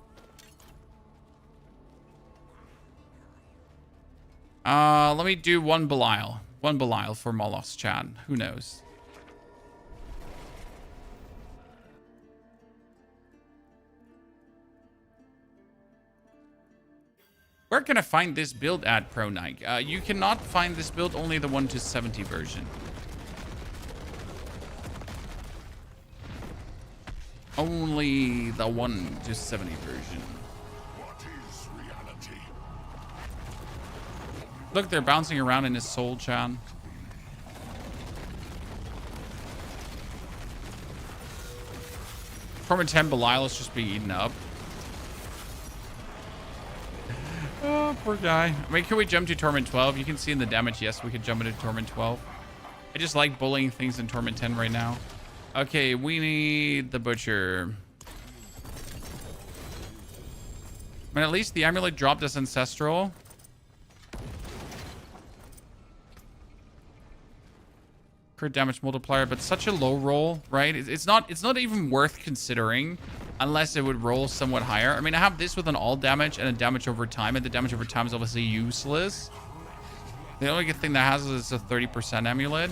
Let me do one Belial. One Belial for Molos, chat. Who knows? Where can I find this build at, Pro Nike? You cannot find this build, only the 1-70 version. Only the 1-70 version. What is reality? Look, they're bouncing around in his soul, Chan. Torment 10 Belial is just being eaten up. Oh, poor guy. I mean, can we jump to Torment 12? You can see in the damage, yes, we could jump into Torment 12. I just like bullying things in Torment 10 right now. Okay, we need the Butcher. I mean, at least the amulet dropped us Ancestral. Crit damage multiplier, but such a low roll, right? It's not even worth considering unless it would roll somewhat higher. I mean, I have this with an all damage and a damage over time, and the damage over time is obviously useless. The only good thing that has is a 30% amulet.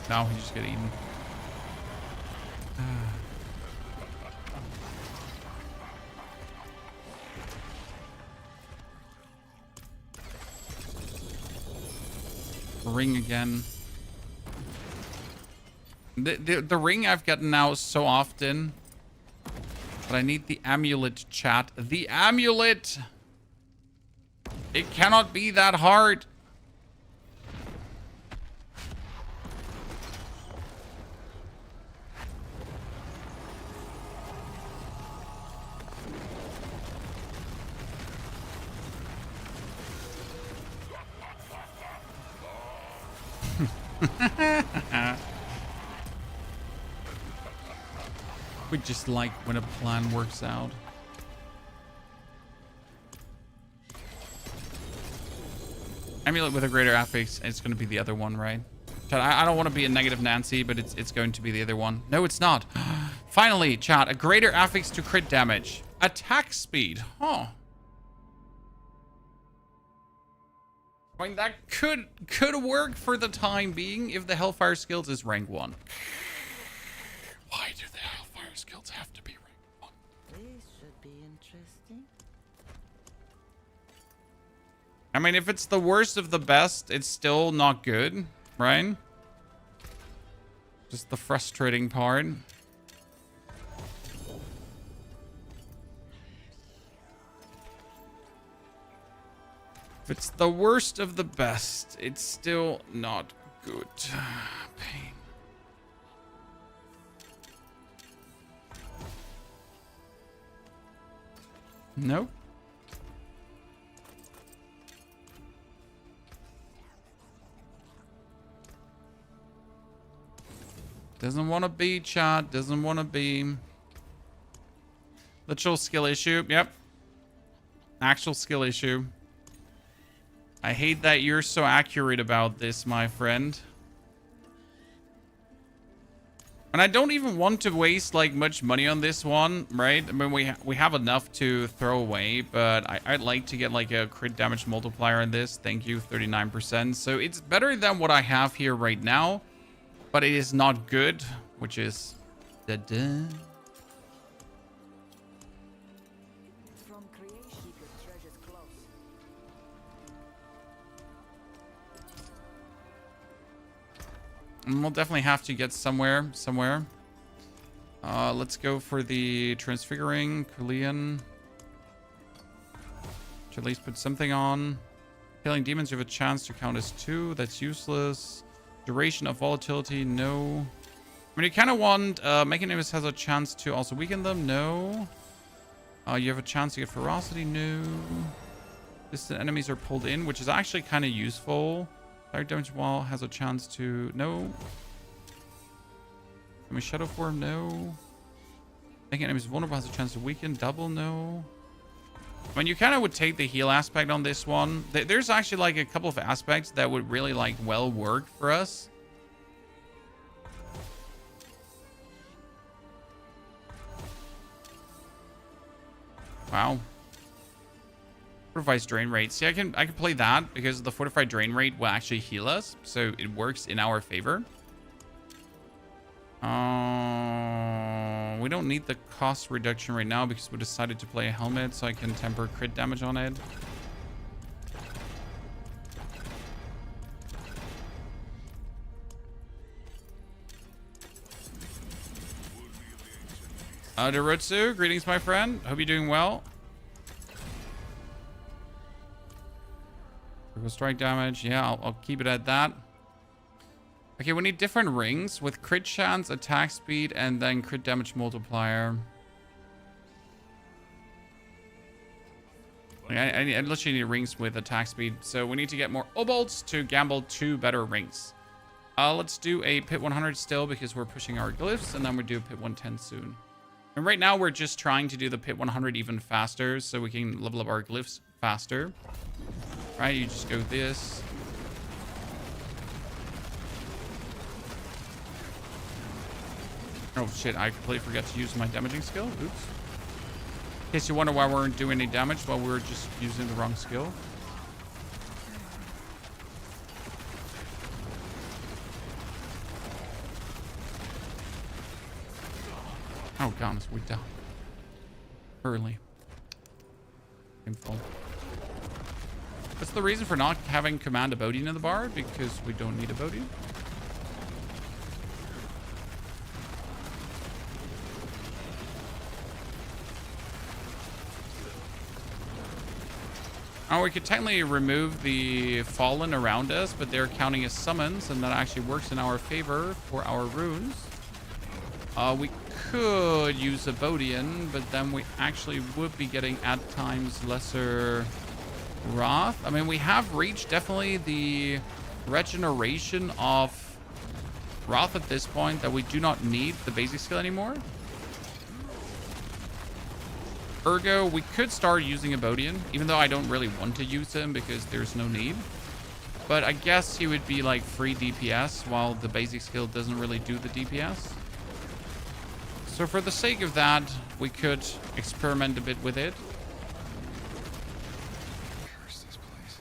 No, he just got eaten. Ring again. The ring I've gotten now so often. But I need the amulet, chat. The amulet! It cannot be that hard. We just like when a plan works out. Amulet with a greater affix, it's going to be the other one, right? Chat, I don't want to be a negative Nancy, but it's going to be the other one. No, it's not. Finally, chat, a greater affix to crit damage. Attack speed. Huh. I mean, that could work for the time being if the Hellfire Skills is rank 1. Why do the Hellfire Skills have to be rank 1? This should be interesting. I mean, if it's the worst of the best, it's still not good, right? Just the frustrating part. If it's the worst of the best, it's still not good. Pain. Nope. Doesn't want to be, chat. Doesn't want to be. Literal skill issue. Yep. Actual skill issue. I hate that you're so accurate about this, my friend. And I don't even want to waste like much money on this one, right? I mean, we have enough to throw away, but I'd like to get like a crit damage multiplier on this. Thank you, 39%. So it's better than what I have here right now. but it is not good, which is da-da. From creation, keep your treasures close. And we'll definitely have to get somewhere. Let's go for the Transfiguring, Kulian. To at least put something on. Killing demons, you have a chance to count as 2. That's useless. Duration of volatility, no. I mean, you kind of want... Mechanism has a chance to also weaken them, no. You have a chance to get ferocity, no. Distant enemies are pulled in, which is actually kind of useful. Fire damage wall has a chance to... No. I mean, Shadow Form, no. Making enemies vulnerable has a chance to weaken. Double, no. I mean, you kind of would take the heal aspect on this one. There's actually like a couple of aspects that would really like well work for us. Wow. Fortified drain rate. See, I can play that because the fortified drain rate will actually heal us, so it works in our favor. We don't need the cost reduction right now because we decided to play a helmet, so I can temper crit damage on it. Derutsu, greetings, my friend. Hope you're doing well. Critical strike damage. Yeah, I'll keep it at that. Okay, we need different rings with crit chance, attack speed, and then crit damage multiplier. I literally need rings with attack speed, so we need to get more obolts to gamble 2 better rings. Let's do a pit 100 still because we're pushing our glyphs, and then we'll do pit 110 soon. And right now we're just trying to do the pit 100 even faster so we can level up our glyphs faster. Right, you just go this. Oh shit, I completely forgot to use my damaging skill. Oops. In case you wonder why we weren't doing any damage while we were just using the wrong skill. Oh god, we down. Early. Painful. What's the reason for not having command Abodian in the bar? Because we don't need Abodian. Oh, we could technically remove the Fallen around us, but they're counting as summons, and that actually works in our favor for our runes. We could use Abodian, but then we actually would be getting at times lesser Wrath. I mean, we have reached definitely the regeneration of Wrath at this point that we do not need the basic skill anymore. Ergo, we could start using Abodian, even though I don't really want to use him because there's no need. But I guess he would be like free DPS while the basic skill doesn't really do the DPS. So for the sake of that, we could experiment a bit with it.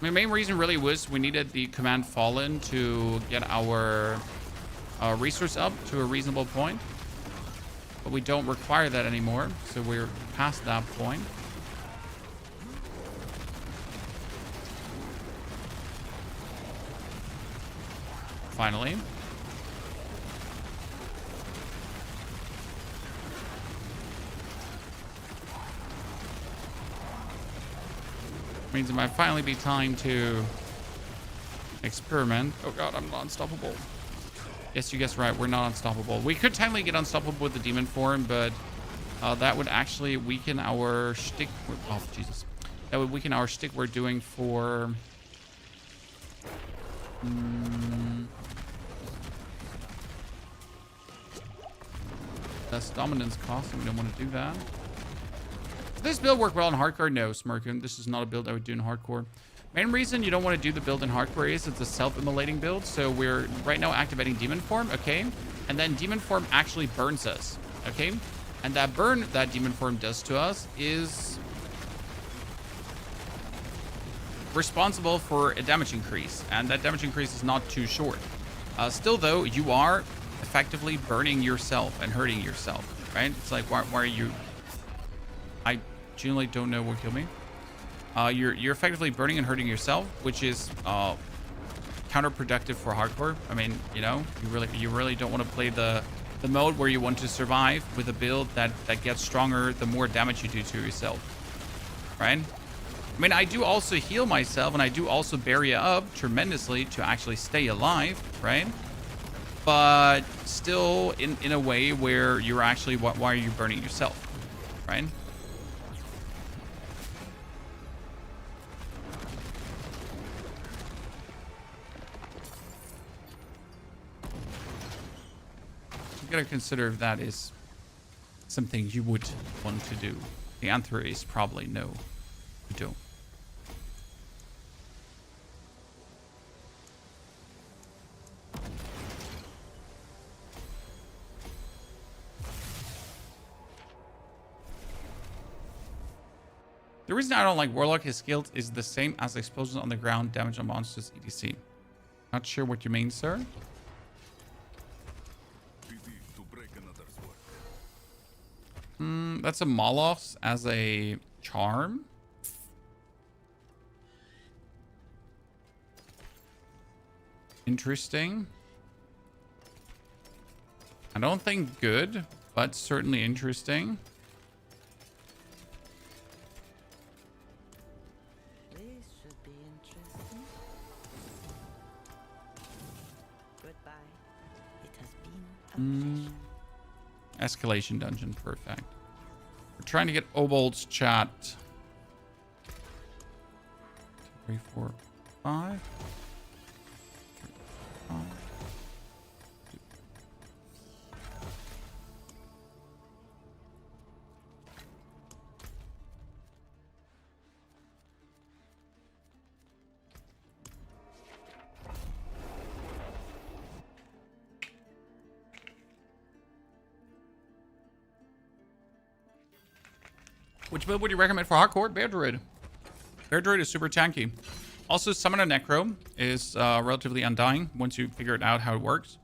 I mean, the main reason really was we needed the command Fallen to get our resource up to a reasonable point. But we don't require that anymore, so we're past that point. Finally. Means it might finally be time to experiment. Oh god, I'm not unstoppable. Yes, you guessed right. We're not unstoppable. We could technically get unstoppable with the demon form, but that would actually weaken our shtick. Oh, Jesus. That would weaken our shtick we're doing for... That's dominance cost, and we don't want to do that. Does this build work well in hardcore? No, Smirkun. This is not a build I would do in hardcore. Main reason you don't want to do the build in hardcore is it's a self-immolating build. So we're right now activating demon form, okay? And then demon form actually burns us, okay? And that burn that demon form does to us is responsible for a damage increase. And that damage increase is not too short. Still though, you are effectively burning yourself and hurting yourself, right? It's like, why are you... I genuinely don't know what killed me. You're effectively burning and hurting yourself, which is counterproductive for hardcore. I mean, you know, you really don't want to play the mode where you want to survive with a build that gets stronger the more damage you do to yourself, right? I mean, I do also heal myself, and I do also bury up tremendously to actually stay alive, right? But still in a way where you're actually, why are you burning yourself, right? You gotta consider if that is something you would want to do. The answer is probably no, you don't. The reason I don't like Warlock, his skill is the same as explosions on the ground, damage on monsters, etc. Not sure what you mean, sir. That's a Moloch as a charm. Interesting. I don't think good, but certainly interesting. This should be interesting. Goodbye. It has been a pleasure. Escalation dungeon, perfect. We're trying to get Obold's chat. 3, 4, 5. 5. Which build would you recommend for hardcore? Bear Druid. Bear Druid is super tanky. Also, Summon a Necro is relatively undying once you figure out how it works.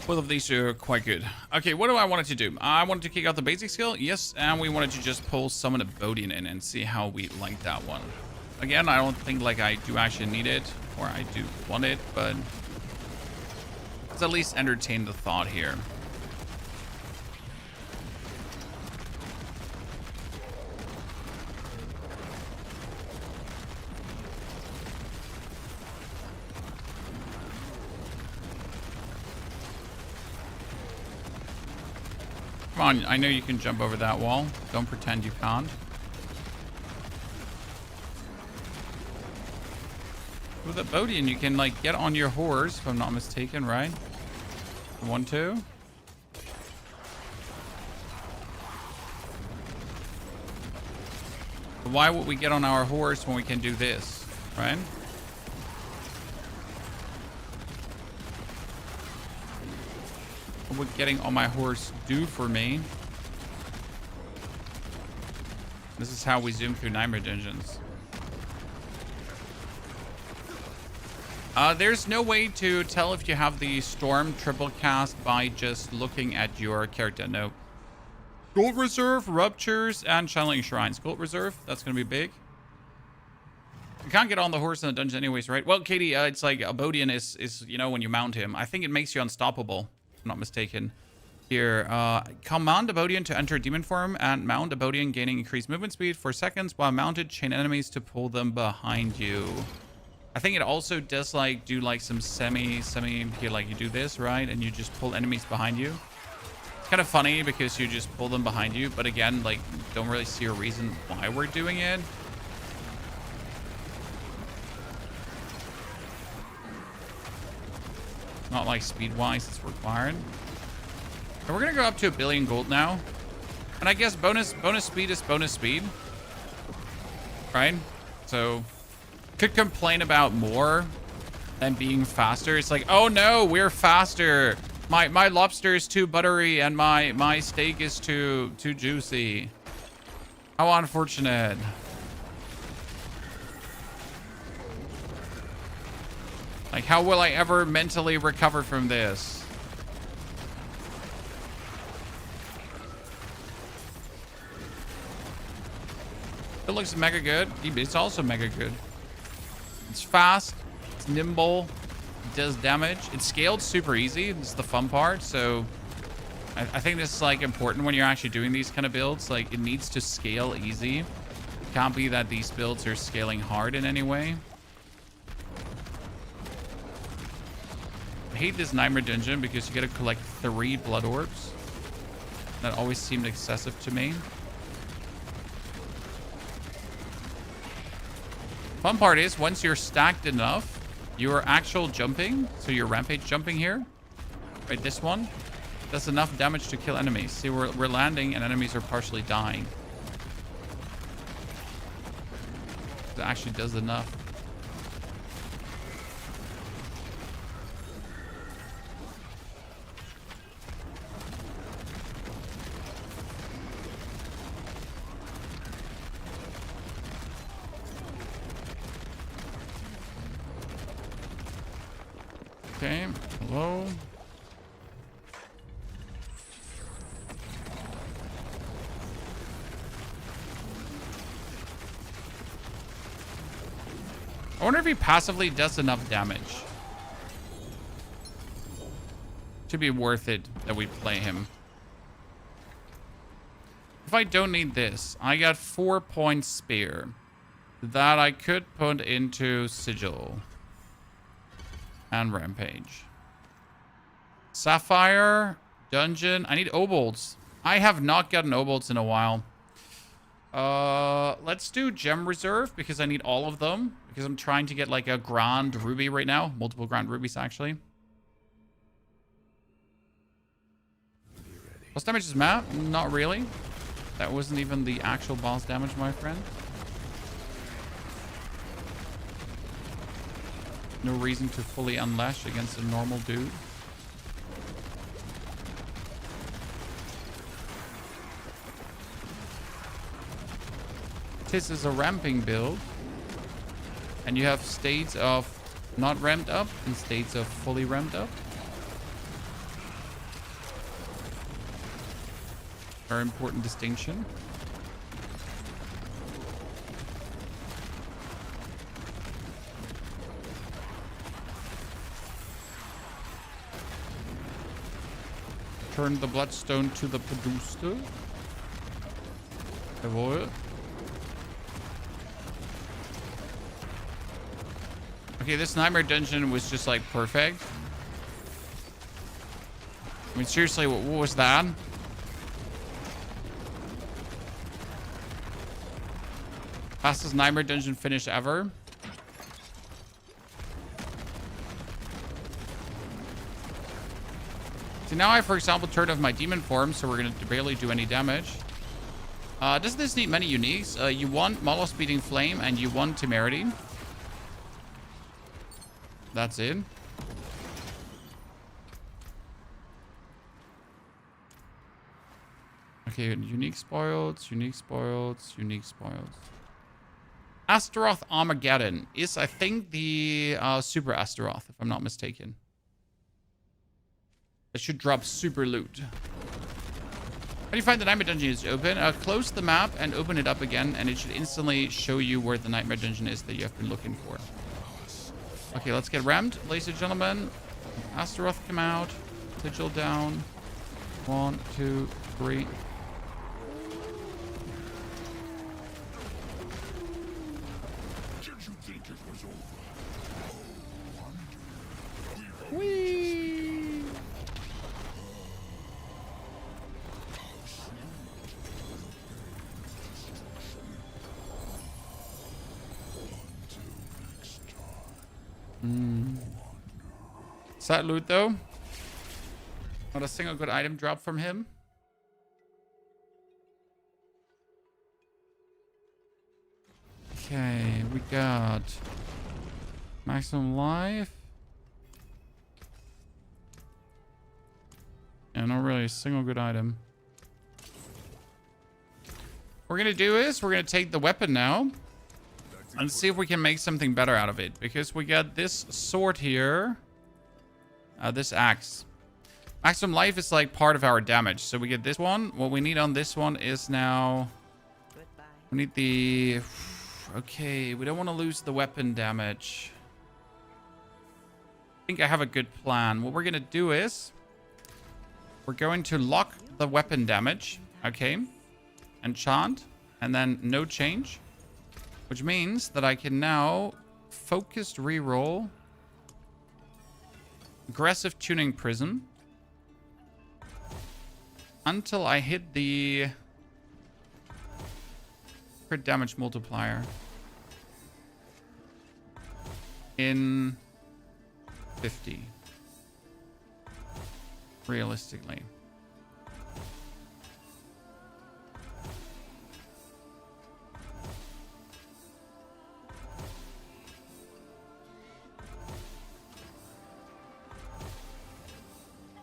Both of these are quite good. Okay, what do I want to do? I wanted to kick out the basic skill, yes, and we wanted to just pull Summon a Bodian in and see how we like that one. Again, I don't think like I do actually need it, or I do want it, but let's at least entertain the thought here. Come on, I know you can jump over that wall. Don't pretend you can't. With a Bodian, you can like get on your horse, if I'm not mistaken, right? 1, 2. Why would we get on our horse when we can do this, right? What would getting on my horse do for me? This is how we zoom through Nightmare Dungeons. There's no way to tell if you have the Storm triple cast by just looking at your character. No. Gold Reserve, Ruptures, and Channeling Shrines. Gold Reserve, that's going to be big. You can't get on the horse in the dungeon anyways, right? Well, Katie, it's like a Bodian is, you know, when you mount him. I think it makes you unstoppable. I'm not mistaken. Here, command a Bodian to enter demon form and mount a Bodian, gaining increased movement speed for seconds while mounted. Chain enemies to pull them behind you. I think it also does like do like some semi here, like you do this, right? And you just pull enemies behind you. It's kind of funny because you just pull them behind you, but again, like don't really see a reason why we're doing it. Not like speed-wise, it's required. And we're gonna go up to 1 billion gold now. And I guess bonus speed is bonus speed. Right? So could complain about more than being faster. It's like, oh no, we're faster. My lobster is too buttery and my steak is too juicy. How unfortunate. Like, how will I ever mentally recover from this? looks mega good. It's also mega good. It's fast. It's nimble. It does damage. It's scaled super easy. This is the fun part. So I think this is like important when you're actually doing these kind of builds. Like it needs to scale easy. It can't be that these builds are scaling hard in any way. I hate this Nightmare Dungeon because you gotta collect 3 blood orbs. That always seemed excessive to me. Fun part is once you're stacked enough, your actual jumping, so your rampage jumping here, right, this one, does enough damage to kill enemies. See, we're landing and enemies are partially dying. It actually does enough. Okay, hello. I wonder if he passively does enough damage to be worth it that we play him. If I don't need this, I got 4 points spare that I could put into Sigil and Rampage. Sapphire, Dungeon. I need Obolds. I have not gotten Obolds in a while. Let's do Gem Reserve because I need all of them. Because I'm trying to get like a Grand Ruby right now. Multiple Grand Rubies, actually. Boss damage is map? Not really. That wasn't even the actual boss damage, my friend. No reason to fully unlash against a normal dude. This is a ramping build. And you have states of not ramped up and states of fully ramped up. Very important distinction. Turn the bloodstone to the producer. Jawohl. Okay, this Nightmare Dungeon was just like perfect. I mean, seriously, what was that? Fastest Nightmare Dungeon finish ever. So now I, for example, turned off my demon form, so we're going to barely do any damage. Doesn't this need many uniques? You want Molos Beating Flame and you want Temerity. That's it. Okay, unique spoils, unique spoils, unique spoils. Astaroth Armageddon is, I think, the Super Astaroth, if I'm not mistaken. It should drop super loot. How do you find the Nightmare Dungeon is open? Close the map and open it up again, and it should instantly show you where the Nightmare Dungeon is that you have been looking for. Okay, let's get rammed, ladies and gentlemen. Astaroth come out. Sigil down. 1, 2, 3. Did you think it was over? Whee! Is that loot though? Not a single good item drop from him. Okay, we got maximum life. Yeah, not really a single good item. What we're gonna do is we're gonna take the weapon now and see if we can make something better out of it, because we got this sword here, this axe. Maximum life is like part of our damage, so we get this one. What we need on this one is now We need the... Okay, we don't want to lose the weapon damage. I think I have a good plan. What we're going to do is... We're going to lock the weapon damage. Okay. Enchant. And then no change. Which means that I can now... Focused reroll. Aggressive tuning prism. Until I hit the... crit damage multiplier. In 50. Realistically.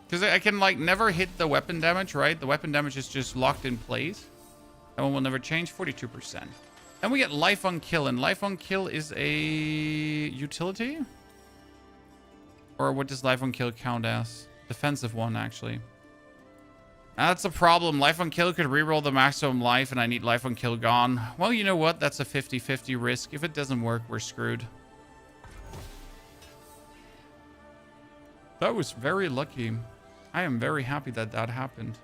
Because I can, like, never hit the weapon damage, right? The weapon damage is just locked in place. That one will never change. 42%. Then we get Life on Kill. And Life on Kill is a utility? Or what does Life on Kill count as? Defensive one, actually. That's a problem. Life on Kill could reroll the maximum life, and I need Life on Kill gone. Well, you know what? That's a 50-50 risk. If it doesn't work, we're screwed. That was very lucky. I am very happy that that happened.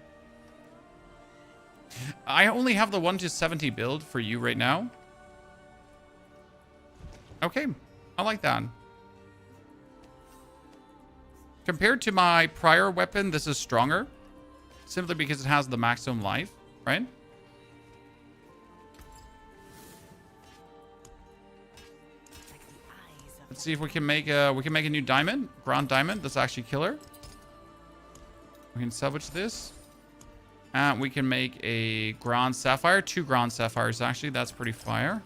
I only have the 1-70 build for you right now. Okay, I like that. Compared to my prior weapon, this is stronger. Simply because it has the maximum life, right? Let's see if we can make a new diamond, ground diamond. That's actually killer. We can salvage this. And we can make a ground sapphire. 2 ground sapphires, actually. That's pretty fire.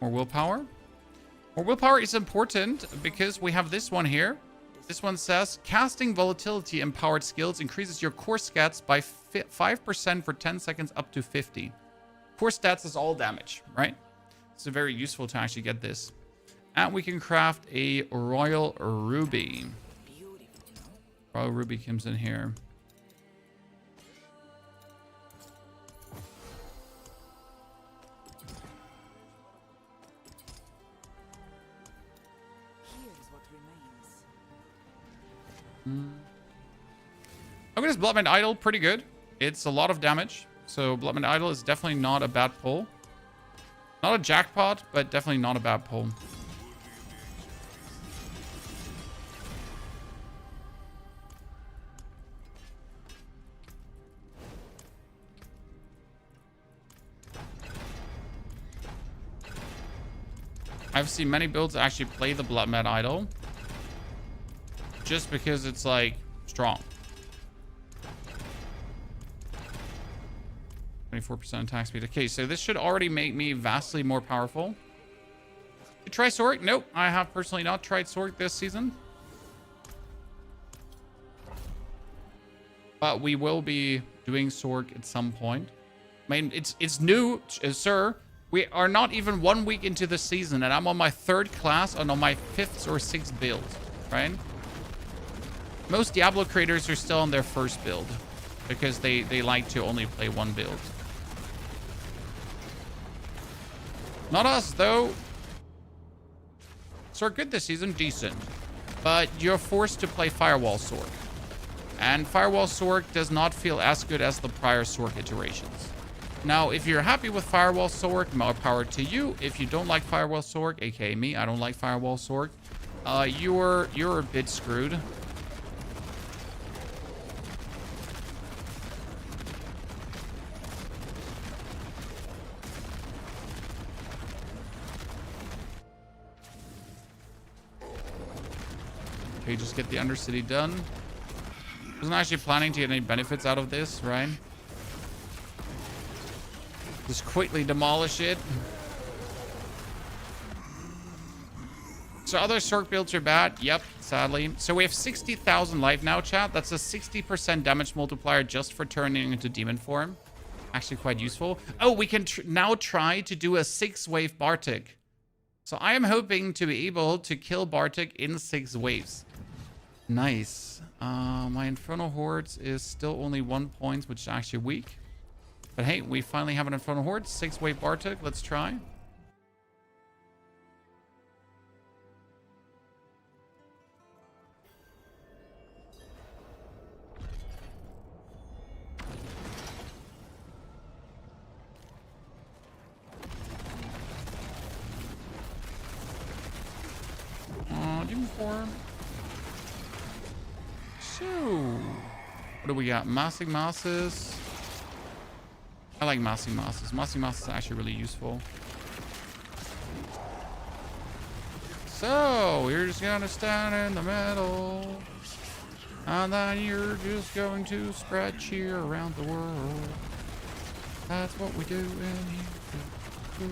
More willpower. More willpower is important because we have this one here. This one says, casting volatility empowered skills increases your core stats by 5% for 10 seconds up to 50. Core stats is all damage, right? So very useful to actually get this. And we can craft a royal ruby. Royal ruby comes in here. Okay, this Bloodmine Idol, pretty good. It's a lot of damage. So Bloodmine Idol is definitely not a bad pull. Not a jackpot, but definitely not a bad pull. I've seen many builds actually play the Bloodmine Idol. Just because it's, like, strong. 24% attack speed. Okay, so this should already make me vastly more powerful. You try Sork? Nope. I have personally not tried Sork this season. But we will be doing Sork at some point. I mean, it's new, sir. We are not even 1 week into the season, and I'm on my 3rd class and on my 5th or 6th build, right? Most Diablo creators are still on their 1st build because they like to only play 1 build. Not us, though. Sork good this season, decent. But you're forced to play Firewall Sork. And Firewall Sork does not feel as good as the prior Sork iterations. Now, if you're happy with Firewall Sork, more power to you. If you don't like Firewall Sork, aka me, I don't like Firewall Sork, you're a bit screwed. Okay, just get the Undercity done. Wasn't actually planning to get any benefits out of this, right? Just quickly demolish it. So other Sork builds are bad. Yep, sadly. So we have 60,000 life now, chat. That's a 60% damage multiplier just for turning into demon form. Actually quite useful. Oh, we can now try to do a 6-wave Bartik. So I am hoping to be able to kill Bartik in 6 waves. Nice. My Infernal Hordes is still only 1 point, which is actually weak. But hey, we finally have an Infernal Horde. 6-wave Bartek. Let's try. Demon Form. So, what do we got? Massing Masses. I like Massing Masses. Massing Masses is actually really useful. So, we're just gonna stand in the middle. And then you're just going to spread cheer around the world. That's what we do in here.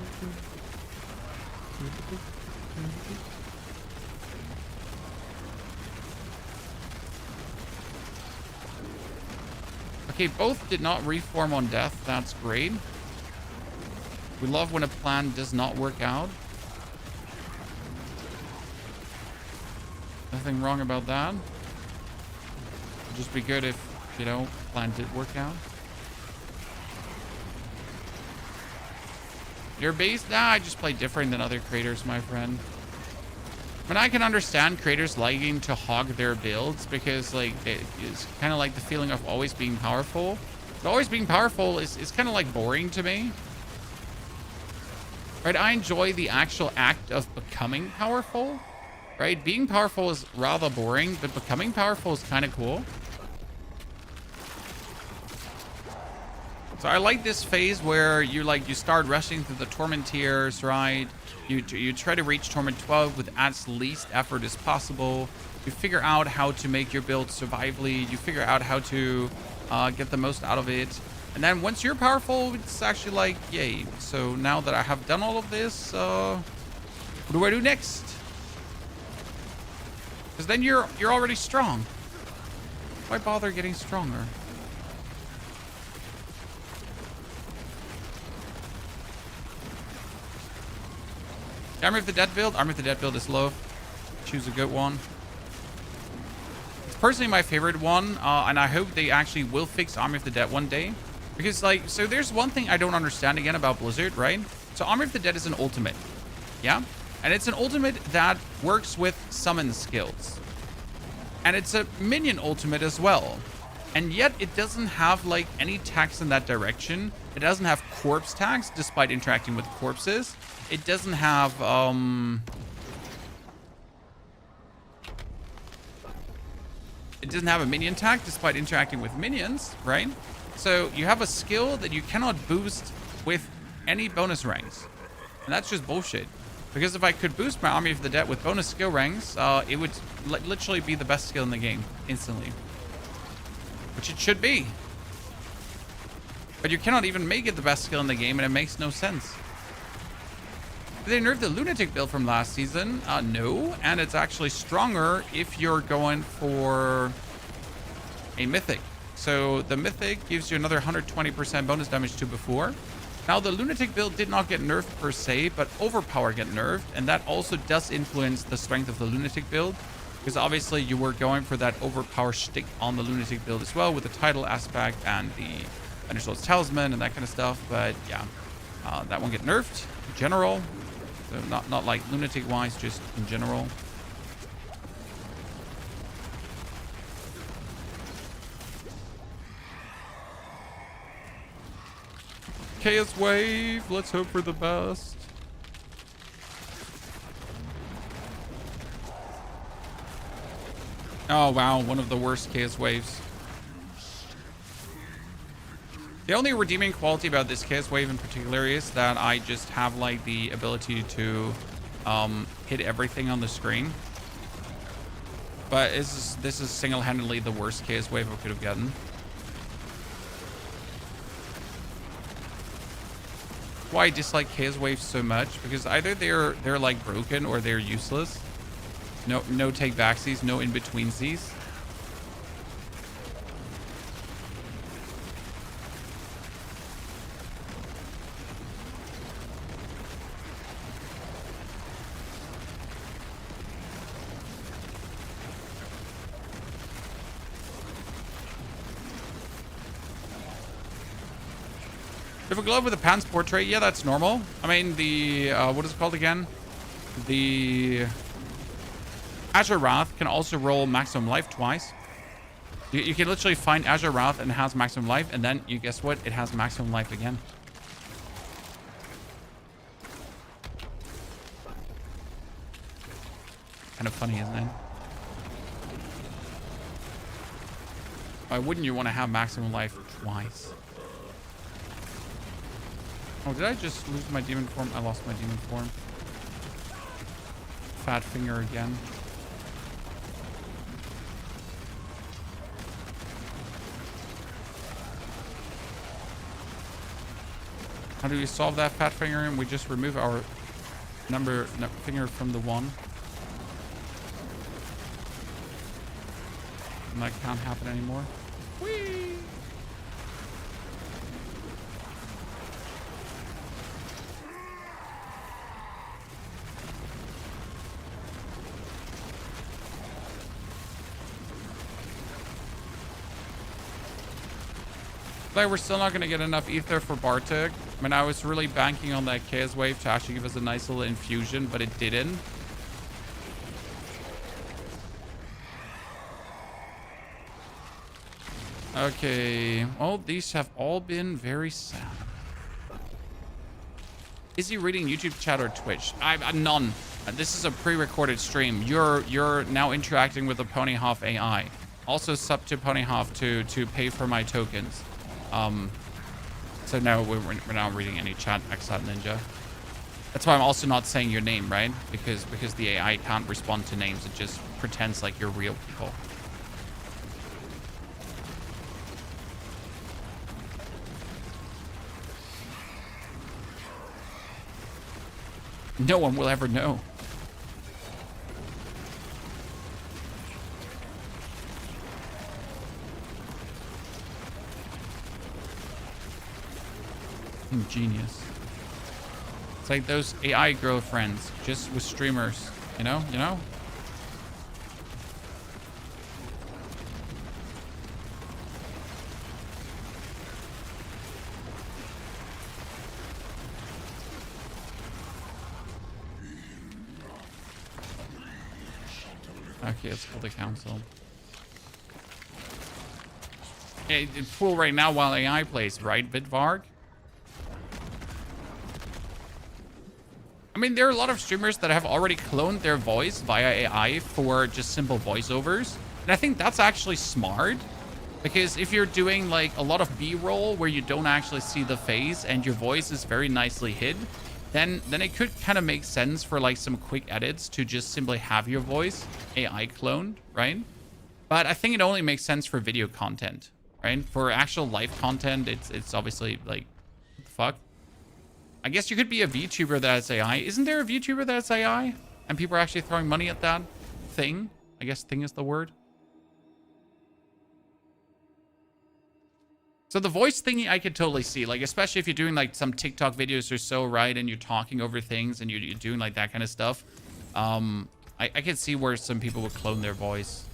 Okay, both did not reform on death. That's great. We love when a plan does not work out. Nothing wrong about that. It'd just be good if, you know, plan did work out. Your base? Nah, I just play different than other creators, my friend. I mean, I can understand creators liking to hog their builds because, like, it's kind of like the feeling of always being powerful. But always being powerful is kind of like boring to me. Right? I enjoy the actual act of becoming powerful. Right? Being powerful is rather boring, but becoming powerful is kind of cool. So I like this phase where you start rushing through the Torment tiers, right? You try to reach Torment 12 with as least effort as possible. You figure out how to make your build survivally. You figure out how to get the most out of it. And then once you're powerful, it's actually like, yay. So now that I have done all of this, what do I do next? Because then you're already strong. Why bother getting stronger? Army of the Dead build. Army of the Dead build is low. Choose a good one. It's personally my favorite one, and I hope they actually will fix Army of the Dead one day. Because, like, so there's one thing I don't understand again about Blizzard, right? So Army of the Dead is an ultimate. Yeah? And it's an ultimate that works with summon skills. And it's a minion ultimate as well. And yet it doesn't have, like, any tags in that direction. It doesn't have corpse tags, despite interacting with corpses. It doesn't have, it doesn't have a minion tag, despite interacting with minions, right? So you have a skill that you cannot boost with any bonus ranks. And that's just bullshit. Because if I could boost my Army of the Dead with bonus skill ranks, it would literally be the best skill in the game, instantly. Which it should be. But you cannot even make it the best skill in the game, and it makes no sense. Did they nerf the Lunatic build from last season? No, and it's actually stronger if you're going for a Mythic. So the Mythic gives you another 120% bonus damage to before. Now the Lunatic build did not get nerfed per se, but Overpower get nerfed, and that also does influence the strength of the Lunatic build. Because obviously you were going for that Overpower shtick on the Lunatic build as well, with the title aspect and the Undersoul's Talisman and that kind of stuff. But yeah, that one get nerfed in general. So not like Lunatic wise, just in general. Chaos Wave, let's hope for the best. Oh wow, one of the worst Chaos Waves. The only redeeming quality about this Chaos Wave in particular is that I just have like the ability to hit everything on the screen. But this is single-handedly the worst Chaos Wave I could have gotten. Why I dislike Chaos Waves so much, because either they're like broken or they're useless. No take backsies, no in-betweensies. River Glove with a Pan's Portrait. Yeah, that's normal. I mean, the... what is it called again? The... Azure Wrath can also roll maximum life twice. You can literally find Azure Wrath and it has maximum life. And then, you guess what? It has maximum life again. Kind of funny, isn't it? Why wouldn't you want to have maximum life twice? Oh, did I just lose my demon form? I lost my demon form. Fat finger again. How do we solve that fat finger? And we just remove our finger from the one. And that can't happen anymore. Whee! Like we're still not going to get enough ether for Bartek. I mean, I was really banking on that Chaos Wave to actually give us a nice little infusion, but it didn't. Okay. Well, these have all been very sad. Is he reading YouTube chat or Twitch? None. This is a pre-recorded stream. You're now interacting with the Ponyhoff AI. Also sub to Ponyhoff to pay for my tokens. So no, we're not reading any chat, Exat Ninja. That's why I'm also not saying your name, right? Because the AI can't respond to names. It just pretends like you're real people. No one will ever know. Genius. It's like those AI girlfriends, just with streamers, you know? Okay, let's call the council. Hey, it's full right now while AI plays, right, Bitvarg? I mean, there are a lot of streamers that have already cloned their voice via AI for just simple voiceovers. And I think that's actually smart. Because if you're doing like a lot of B-roll where you don't actually see the face and your voice is very nicely hid, then it could kind of make sense for like some quick edits to just simply have your voice AI cloned, right? But I think it only makes sense for video content, right? For actual live content, it's obviously like, what the fuck? I guess you could be a VTuber that's AI. Isn't there a VTuber that's AI? And people are actually throwing money at that thing? I guess thing is the word. So the voice thingy I could totally see. Like, especially if you're doing like some TikTok videos or so, right? And you're talking over things and you're doing like that kind of stuff. I could see where some people would clone their voice.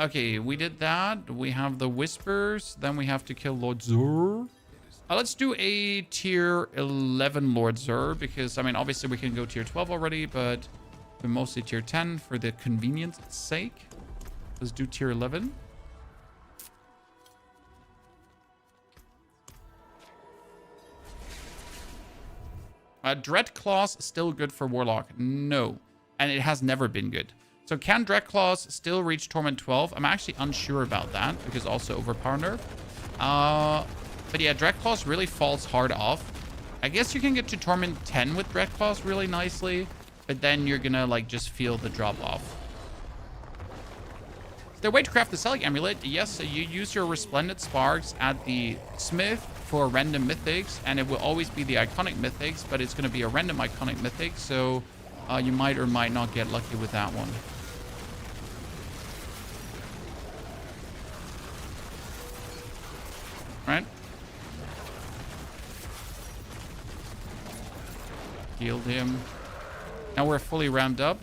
Okay, we did that. We have the Whispers. Then we have to kill Lord Zur. Let's do a tier 11 Lord Zur. Because, I mean, obviously we can go tier 12 already. But we're mostly tier 10 for the convenience sake. Let's do tier 11. Dread Claws still good for Warlock? No. And it has never been good. So can Dread Claws still reach Torment 12? I'm actually unsure about that because also overpower nerf. But yeah, Dread Claws really falls hard off. I guess you can get to Torment 10 with Dread Claws really nicely, but then you're gonna like just feel the drop off. Is there a way to craft the Selig Amulet? Yes, so you use your Resplendent Sparks at the Smith for random mythics, and it will always be the iconic mythics, but it's gonna be a random iconic mythic, so you might or might not get lucky with that one. Right? Healed him. Now we're fully ramped up.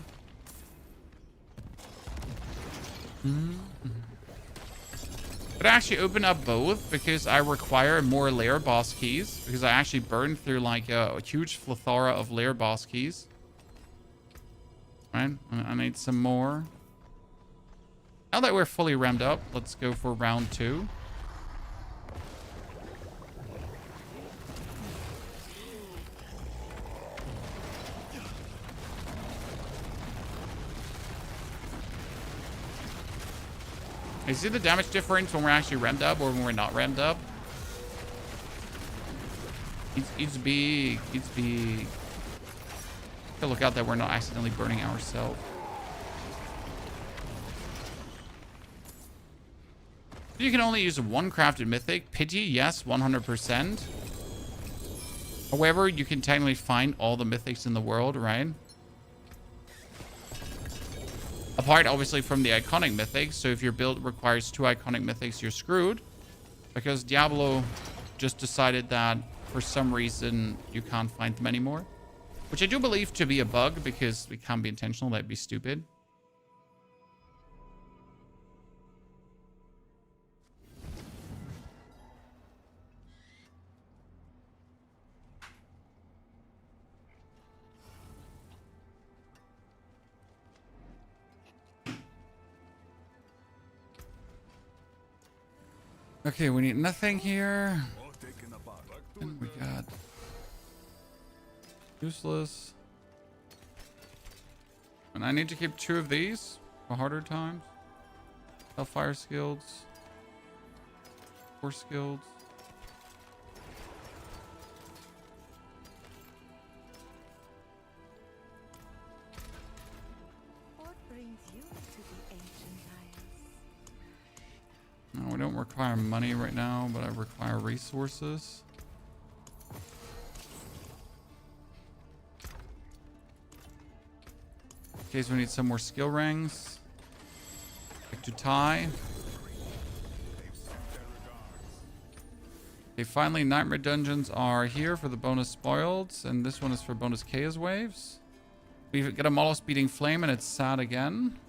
But I actually open up both because I require more layer boss keys. Because I actually burned through like a huge plethora of layer boss keys. Right? I need some more. Now that we're fully ramped up, let's go for round 2. You see the damage difference when we're actually ramped up or when we're not ramped up? It's big. It's big. Gotta look out that we're not accidentally burning ourselves. You can only use one crafted mythic. Pity, yes, 100%. However, you can technically find all the mythics in the world, right? Apart, obviously, from the iconic mythics. So if your build requires 2 iconic mythics, you're screwed. Because Diablo just decided that for some reason you can't find them anymore. Which I do believe to be a bug because it can't be intentional. That'd be stupid. Okay, we need nothing here. And we got useless. And I need to keep 2 of these for harder times. Hellfire Skills. 4 skills. What brings you to the ancient isles? No, we don't require money right now, but I require resources. In case we need some more skill rings. Back to tie. Okay, finally, Nightmare Dungeons are here for the bonus spoils, and this one is for bonus Chaos Waves. We get a Molo Speeding Flame, and it's sad again.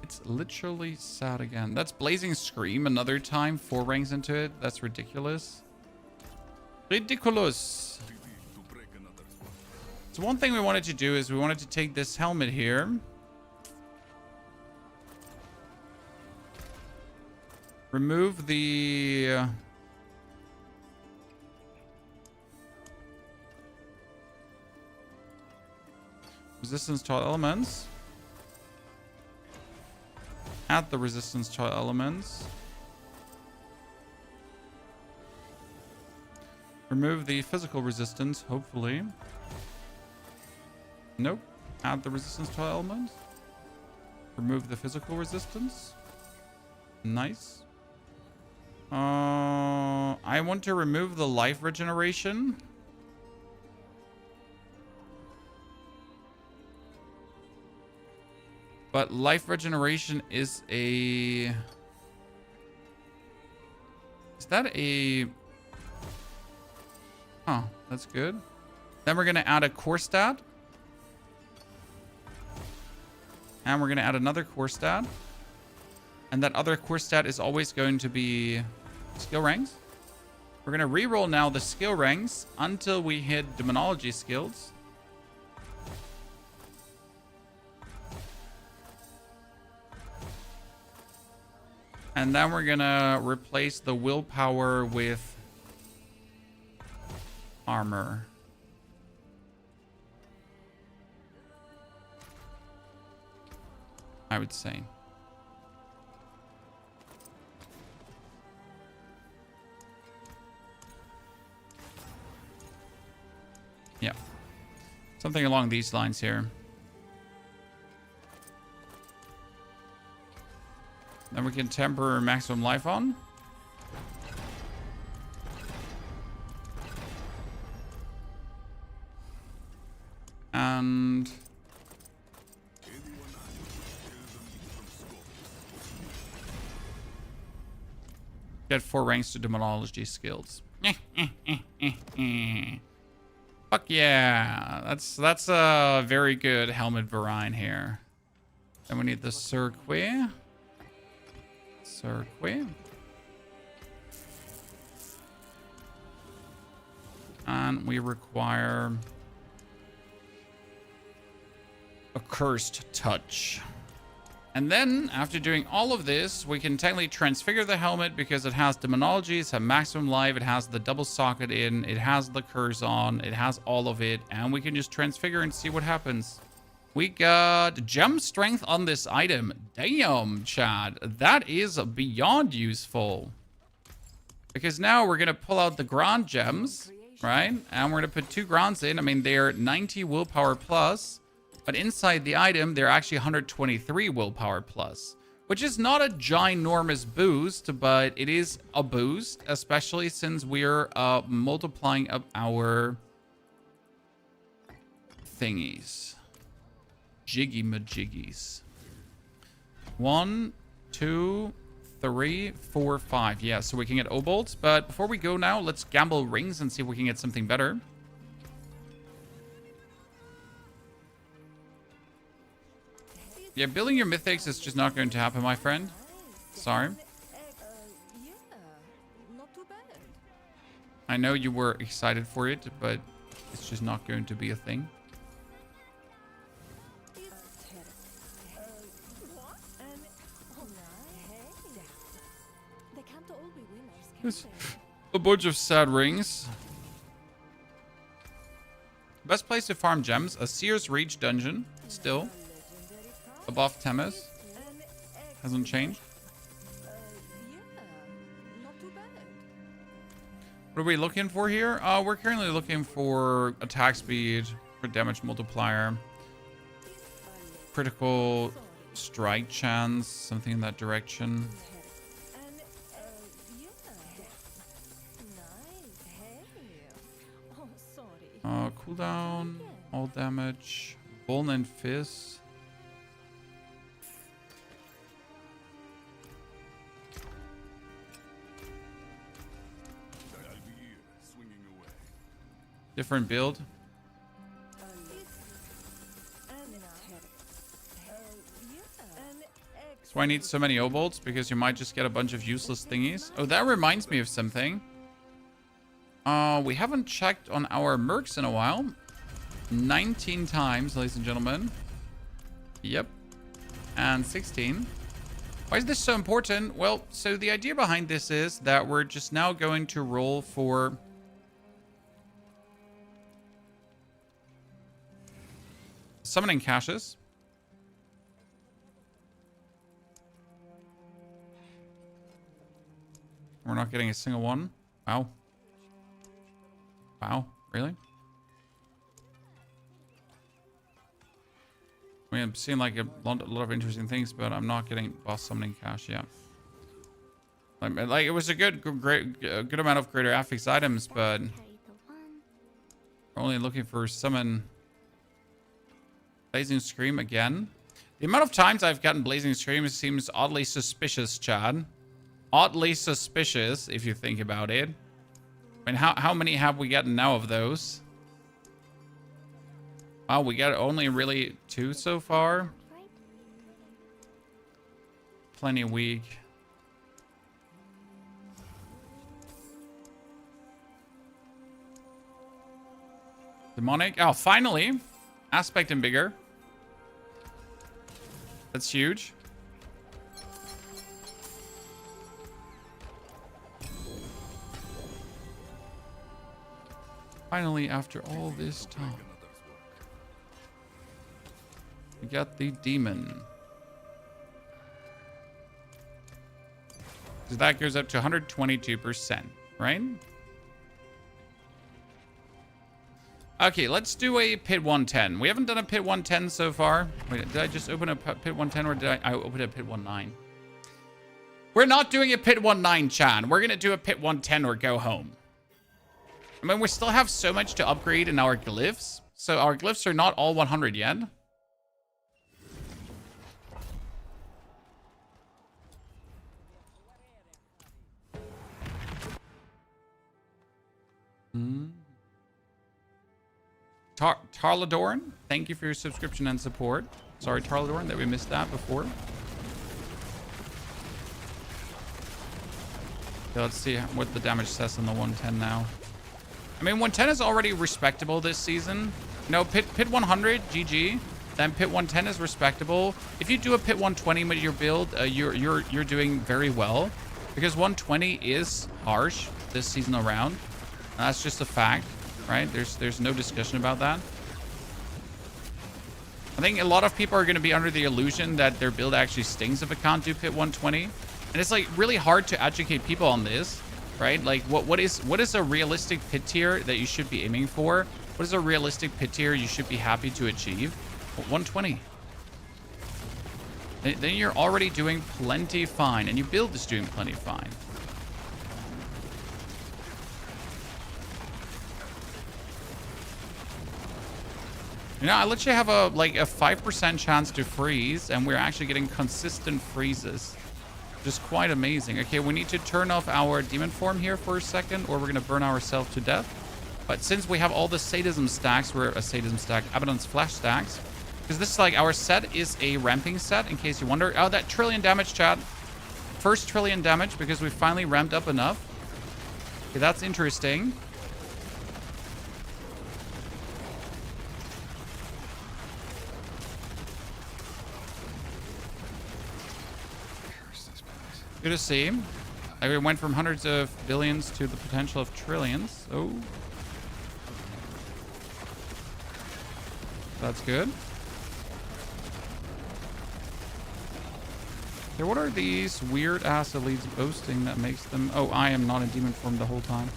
It's literally sad again. That's Blazing Scream another time, 4 ranks into it. That's ridiculous. Ridiculous. So one thing we wanted to do is we wanted to take this helmet here. Remove the... resistance to all elements. Add the resistance to all elements. Remove the physical resistance, hopefully. Nope. Add the resistance to all elements. Remove the physical resistance. Nice. I want to remove the life regeneration. But life regeneration is a... Is that a... Oh, that's good. Then we're going to add a core stat. And we're going to add another core stat. And that other core stat is always going to be skill ranks. We're going to reroll now the skill ranks until we hit demonology skills. And then we're going to replace the willpower with armor. I would say. Yeah. Something along these lines here. Then we can temper maximum life on. And get 4 ranks to demonology skills. Fuck yeah. That's a very good helmet Varine here. Then we need the circuit. Circuit. And we require a cursed touch. And then, after doing all of this, we can technically transfigure the helmet because it has demonology, it's a maximum life, it has the double socket in, it has the curse on, it has all of it, and we can just transfigure and see what happens. We got gem strength on this item. Damn, Chad, that is beyond useful. Because now we're going to pull out the Grand gems, right? And we're going to put 2 Grands in. I mean, they're 90 willpower plus. But inside the item, they're actually 123 willpower plus, which is not a ginormous boost, but it is a boost, especially since we're multiplying up our thingies. Jiggy majiggies. 1, 2, 3, 4, 5. Yeah, so we can get obolts. But before we go now, let's gamble rings and see if we can get something better. Yeah, building your mythics is just not going to happen, my friend. Sorry. Yeah, not too bad. I know you were excited for it, but it's just not going to be a thing. They can't all be winners, can There's they? a bunch of sad rings. Best place to farm gems, a Seer's Reach dungeon, still. Above Temes. Hasn't changed. Yeah, not too bad. What are we looking for here? We're currently looking for attack speed, for damage multiplier, critical strike chance, something in that direction. Yeah. Nice. Hey. Oh, sorry. Cooldown, all damage, Bone and Fizz. I'll be here, swinging away. Different build. That's why I need so many obolts, because you might just get a bunch of useless thingies. Oh, that reminds me of something. We haven't checked on our mercs in a while. 19 times, ladies and gentlemen. Yep. And 16. Why is this so important? Well, so the idea behind this is that we're just now going to roll for summoning caches. We're not getting a single one. Wow. Wow, really? I mean, I'm seeing like a lot of interesting things, but I'm not getting boss summoning cache yet. Like it was a good amount of greater affix items, but we're only looking for summon Blazing Scream again. The amount of times I've gotten Blazing Scream seems oddly suspicious, Chad. Oddly suspicious, if you think about it. I mean, how many have we gotten now of those? Oh, we got only really 2 so far. Plenty weak. Demonic. Oh, finally. Aspect and bigger. That's huge. Finally, after all this time, we got the demon. So that goes up to 122%, right? Okay, let's do a Pit 110. We haven't done a Pit 110 so far. Wait, did I just open a Pit 110 or did I open a Pit 19? We're not doing a Pit 19, Chan. We're going to do a Pit 110 or go home. I mean, we still have so much to upgrade in our glyphs. So our glyphs are not all 100 yet. Tarladorn, thank you for your subscription and support. Sorry, Tarladorn, that we missed that before. Okay, let's see what the damage says on the 110 now. I mean, 110 is already respectable this season. You know, pit 100, GG. Then pit 110 is respectable. If you do a pit 120 with your build, you're doing very well, because 120 is harsh this season around. That's just a fact, right? There's no discussion about that. I think a lot of people are going to be under the illusion that their build actually stings if it can't do pit 120, and it's like really hard to educate people on this, right? Like what is a realistic pit tier that you should be aiming for? What is a realistic pit tier you should be happy to achieve? 120. Then you're already doing plenty fine, and your build is doing plenty fine. You know, I literally have a 5% chance to freeze, and we're actually getting consistent freezes. Just quite amazing. Okay, we need to turn off our demon form here for a second, or we're gonna burn ourselves to death. But since we have all the sadism stacks, we're a sadism stack, Abaddon's flash stacks, because this is like our set is a ramping set, in case you wonder. Oh, that trillion damage, chat. First trillion damage because we finally ramped up enough. Okay, that's interesting. Good to see. Like, we went from hundreds of billions to the potential of trillions. Oh. That's good. Okay, what are these weird ass elites boasting that makes them... Oh, I am not in demon form the whole time.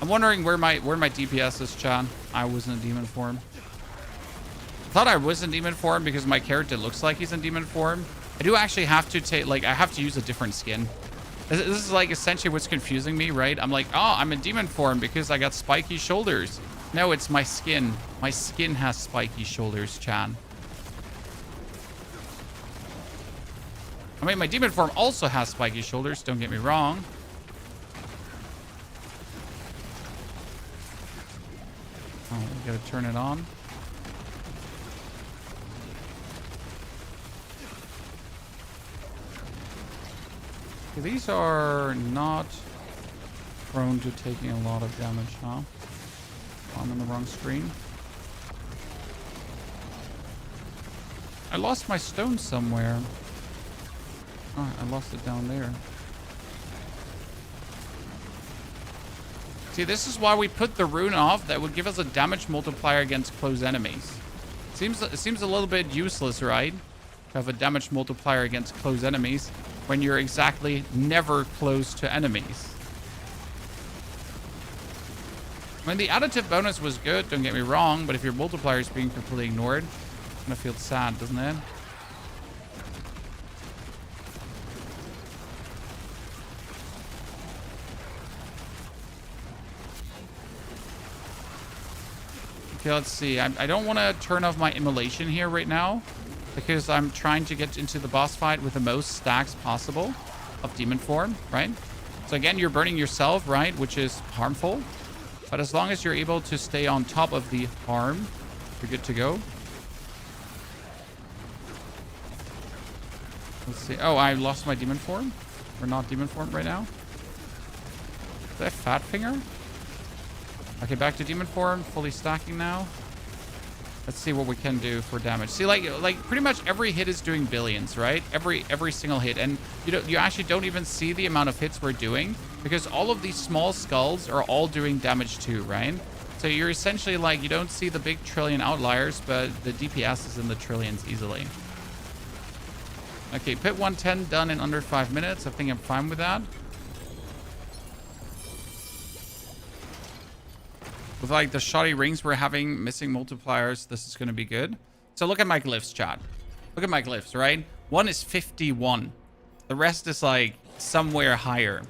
I'm wondering where my DPS is, Chan. I was in demon form. I thought I was in demon form because my character looks like he's in demon form. I do actually have to take, like, I have to use a different skin. This is like essentially what's confusing me, right? I'm like, oh, I'm in demon form because I got spiky shoulders. No, it's my skin. My skin has spiky shoulders, Chan. I mean, my demon form also has spiky shoulders, don't get me wrong. Oh, we gotta turn it on. Okay, these are not prone to taking a lot of damage, huh? I'm on the wrong screen. I lost my stone somewhere. Oh, I lost it down there. See, this is why we put the rune off. That would give us a damage multiplier against close enemies. It seems a little bit useless, right? To have a damage multiplier against close enemies when you're exactly never close to enemies. I mean, the additive bonus was good, don't get me wrong, but if your multiplier is being completely ignored, it kind of feels sad, doesn't it? Okay, let's see. I don't want to turn off my immolation here right now, because I'm trying to get into the boss fight with the most stacks possible of demon form, right? So again, you're burning yourself, right? Which is harmful. But as long as you're able to stay on top of the harm, you're good to go. Let's see. Oh, I lost my demon form. We're not demon form right now. Is that fat finger? Okay, back to demon form. Fully stacking now. Let's see what we can do for damage. See, like pretty much every hit is doing billions, right? Every single hit, and you actually don't even see the amount of hits we're doing because all of these small skulls are all doing damage too, right? So you're essentially like, you don't see the big trillion outliers, but the DPS is in the trillions easily. Okay, pit 110 done in under 5 minutes. I think I'm fine with that. With like the shoddy rings we're having, missing multipliers, this is going to be good. So look at my glyphs, chat. Look at my glyphs, right? One is 51. The rest is like somewhere higher.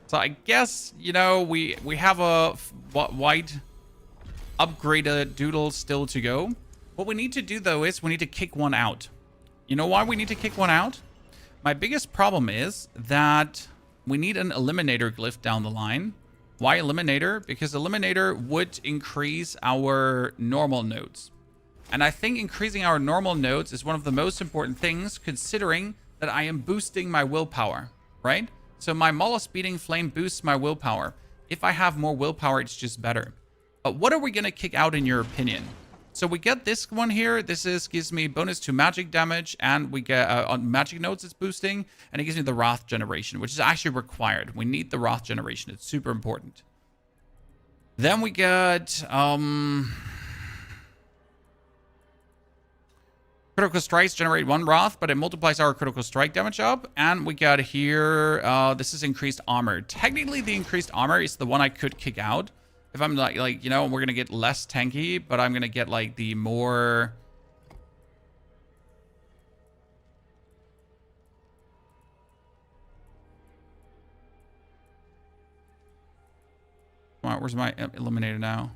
So I guess, you know, we have a white upgraded doodle still to go. What we need to do, though, is we need to kick one out. You know why we need to kick one out? My biggest problem is that we need an eliminator glyph down the line. Why eliminator? Because eliminator would increase our normal nodes. And I think increasing our normal nodes is one of the most important things, considering that I am boosting my willpower, right? So my Mollusk Speeding Flame boosts my willpower. If I have more willpower, it's just better. But what are we going to kick out in your opinion? So we get this one here. This gives me bonus to magic damage, and we get on magic notes it's boosting, and it gives me the Wrath generation, which is actually required. We need the Wrath generation. It's super important. Then we get critical strikes generate 1 Wrath, but it multiplies our critical strike damage up. And we got here, this is increased armor. Technically, the increased armor is the one I could kick out. If I'm like, you know, we're going to get less tanky, but I'm going to get like the more... Come on, where's my eliminator now?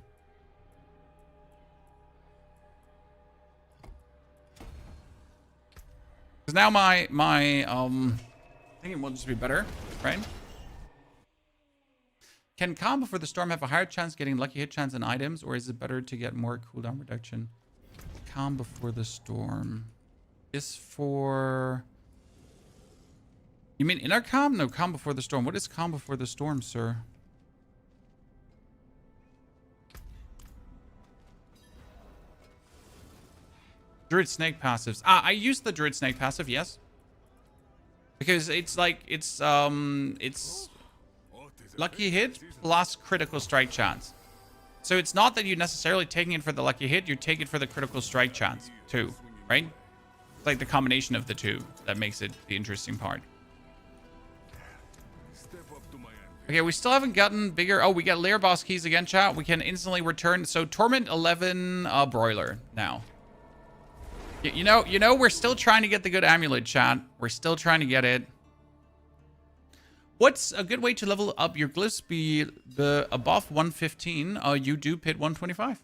Because now my I think it will just be better, right? Can calm before the storm have a higher chance getting lucky hit chance in items, or is it better to get more cooldown reduction? Calm before the storm is for... You mean inner calm? No, calm before the storm. What is calm before the storm, sir? Druid Snake passives. I used the Druid Snake passive, yes. Because it's like, it's lucky hit plus critical strike chance. So it's not that you're necessarily taking it for the lucky hit, you take it for the critical strike chance too, right? It's like the combination of the two that makes it the interesting part. Okay, we still haven't gotten bigger. Oh, we get layer boss keys again, chat. We can instantly return. So Torment 11 broiler now. You know, we're still trying to get the good amulet, chat. We're still trying to get it. What's a good way to level up your glyphs? Be the above 115. You do pit 125.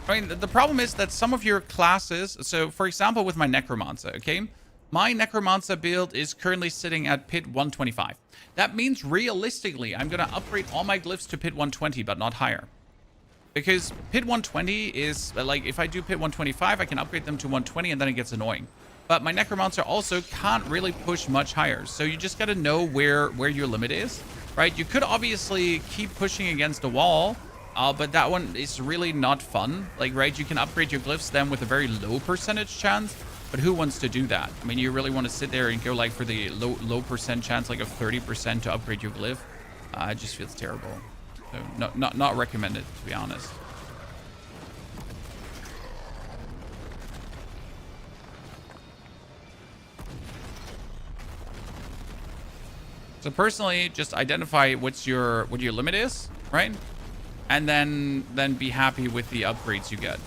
I mean, the problem is that some of your classes. So, for example, with my Necromancer, okay, my Necromancer build is currently sitting at pit 125. That means realistically, I'm gonna upgrade all my glyphs to pit 120, but not higher. Because pit 120 is like, if I do pit 125, I can upgrade them to 120, and then it gets annoying. But my Necromancer also can't really push much higher. So you just got to know where your limit is, right? You could obviously keep pushing against a wall, but that one is really not fun. Like, right, you can upgrade your glyphs then with a very low percentage chance, but who wants to do that? I mean, you really want to sit there and go like for the low percent chance, like of 30% to upgrade your glyph? It just feels terrible. So not recommended, to be honest. So personally, just identify what your limit is, right? And then be happy with the upgrades you get.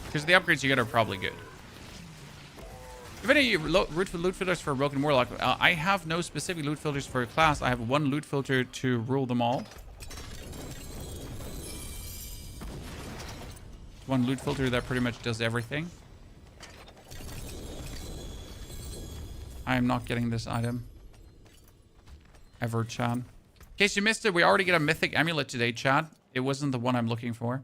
Because the upgrades you get are probably good. If any loot filters for Broken Warlock, I have no specific loot filters for a class. I have one loot filter to rule them all. One loot filter that pretty much does everything. I am not getting this item. Ever, Chad. In case you missed it, we already get a mythic amulet today, Chad. It wasn't the one I'm looking for.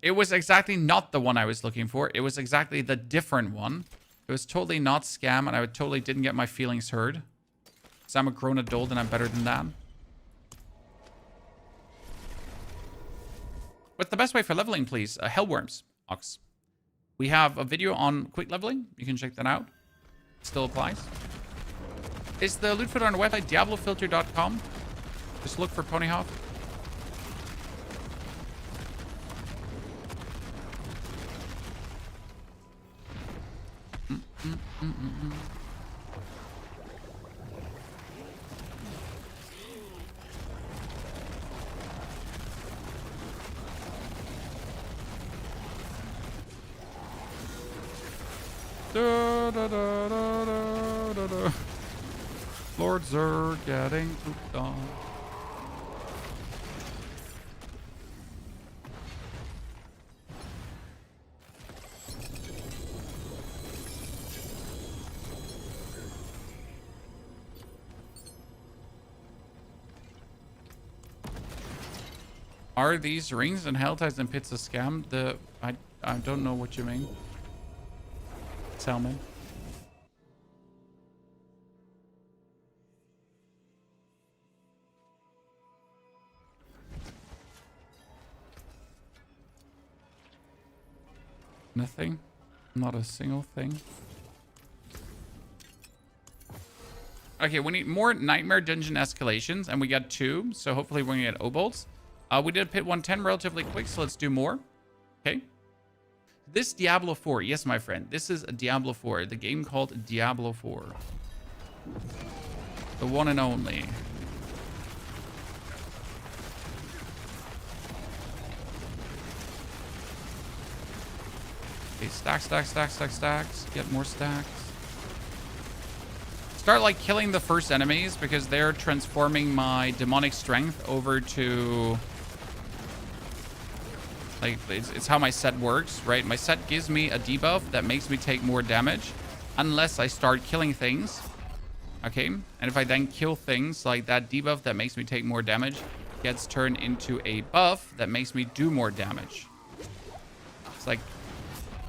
It was exactly not the one I was looking for. It was exactly the different one. It was totally not scam, and I totally didn't get my feelings hurt. Because I'm a grown adult and I'm better than that. What's the best way for leveling, please? Hellworms, Ox. We have a video on quick leveling. You can check that out. Still applies. Is the loot filter on the website diablofilter.com? Just look for Ponyhoff. Da, da, da, da, da, da, da. Lords are getting pooped on. Are these rings and hell ties and pits a scam? I don't know what you mean. Salmon. Nothing. Not a single thing. Okay, we need more Nightmare Dungeon escalations, and we got 2, so hopefully we're gonna get Obolts. We did pit 110 relatively quick, so let's do more. Okay. This Diablo 4, yes, my friend, this is a Diablo 4, the game called Diablo 4. The one and only. Okay, stack, stack, stack, stack, stacks. Get more stacks. Start like killing the first enemies because they're transforming my demonic strength over to like it's how my set works, right? My set gives me a debuff that makes me take more damage unless I start killing things. Okay, and if I then kill things, like that debuff that makes me take more damage gets turned into a buff that makes me do more damage. It's like,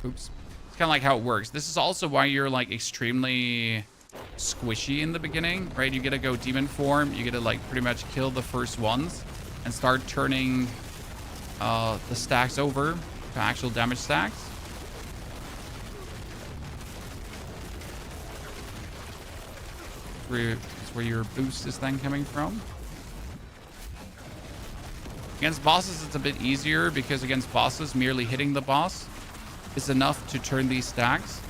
oops. It's kind of like how it works. This is also why you're like extremely squishy in the beginning, right? You get to go demon form. You get to like pretty much kill the first ones and start turning the stacks over to actual damage stacks. It's where your boost is then coming from. Against bosses, it's a bit easier because against bosses, merely hitting the boss is enough to turn these stacks,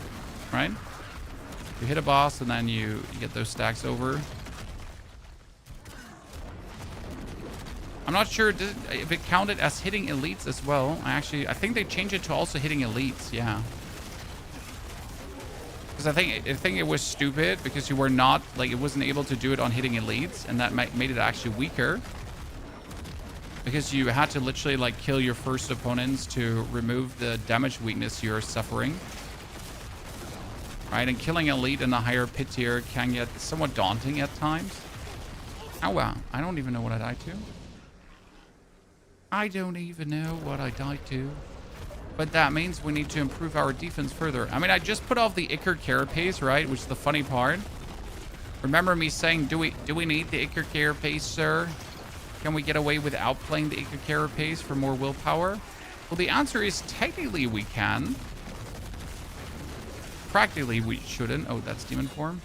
right? You hit a boss and then you get those stacks over. I'm not sure if it counted as hitting elites as well. I think they changed it to also hitting elites, yeah. Because I think it was stupid because you were not, like, it wasn't able to do it on hitting elites, and that made it actually weaker. Because you had to literally, like, kill your first opponents to remove the damage weakness you're suffering. Right, and killing elite in a higher pit tier can get somewhat daunting at times. Oh, wow. I don't even know what I died to. I don't even know what I died to. But that means we need to improve our defense further. I mean, I just put off the Icar Carapace, right? Which is the funny part. Remember me saying, do we need the Icar Carapace, sir? Can we get away without playing the Icar Carapace for more willpower? Well, the answer is technically we can. Practically we shouldn't. Oh, that's demon form.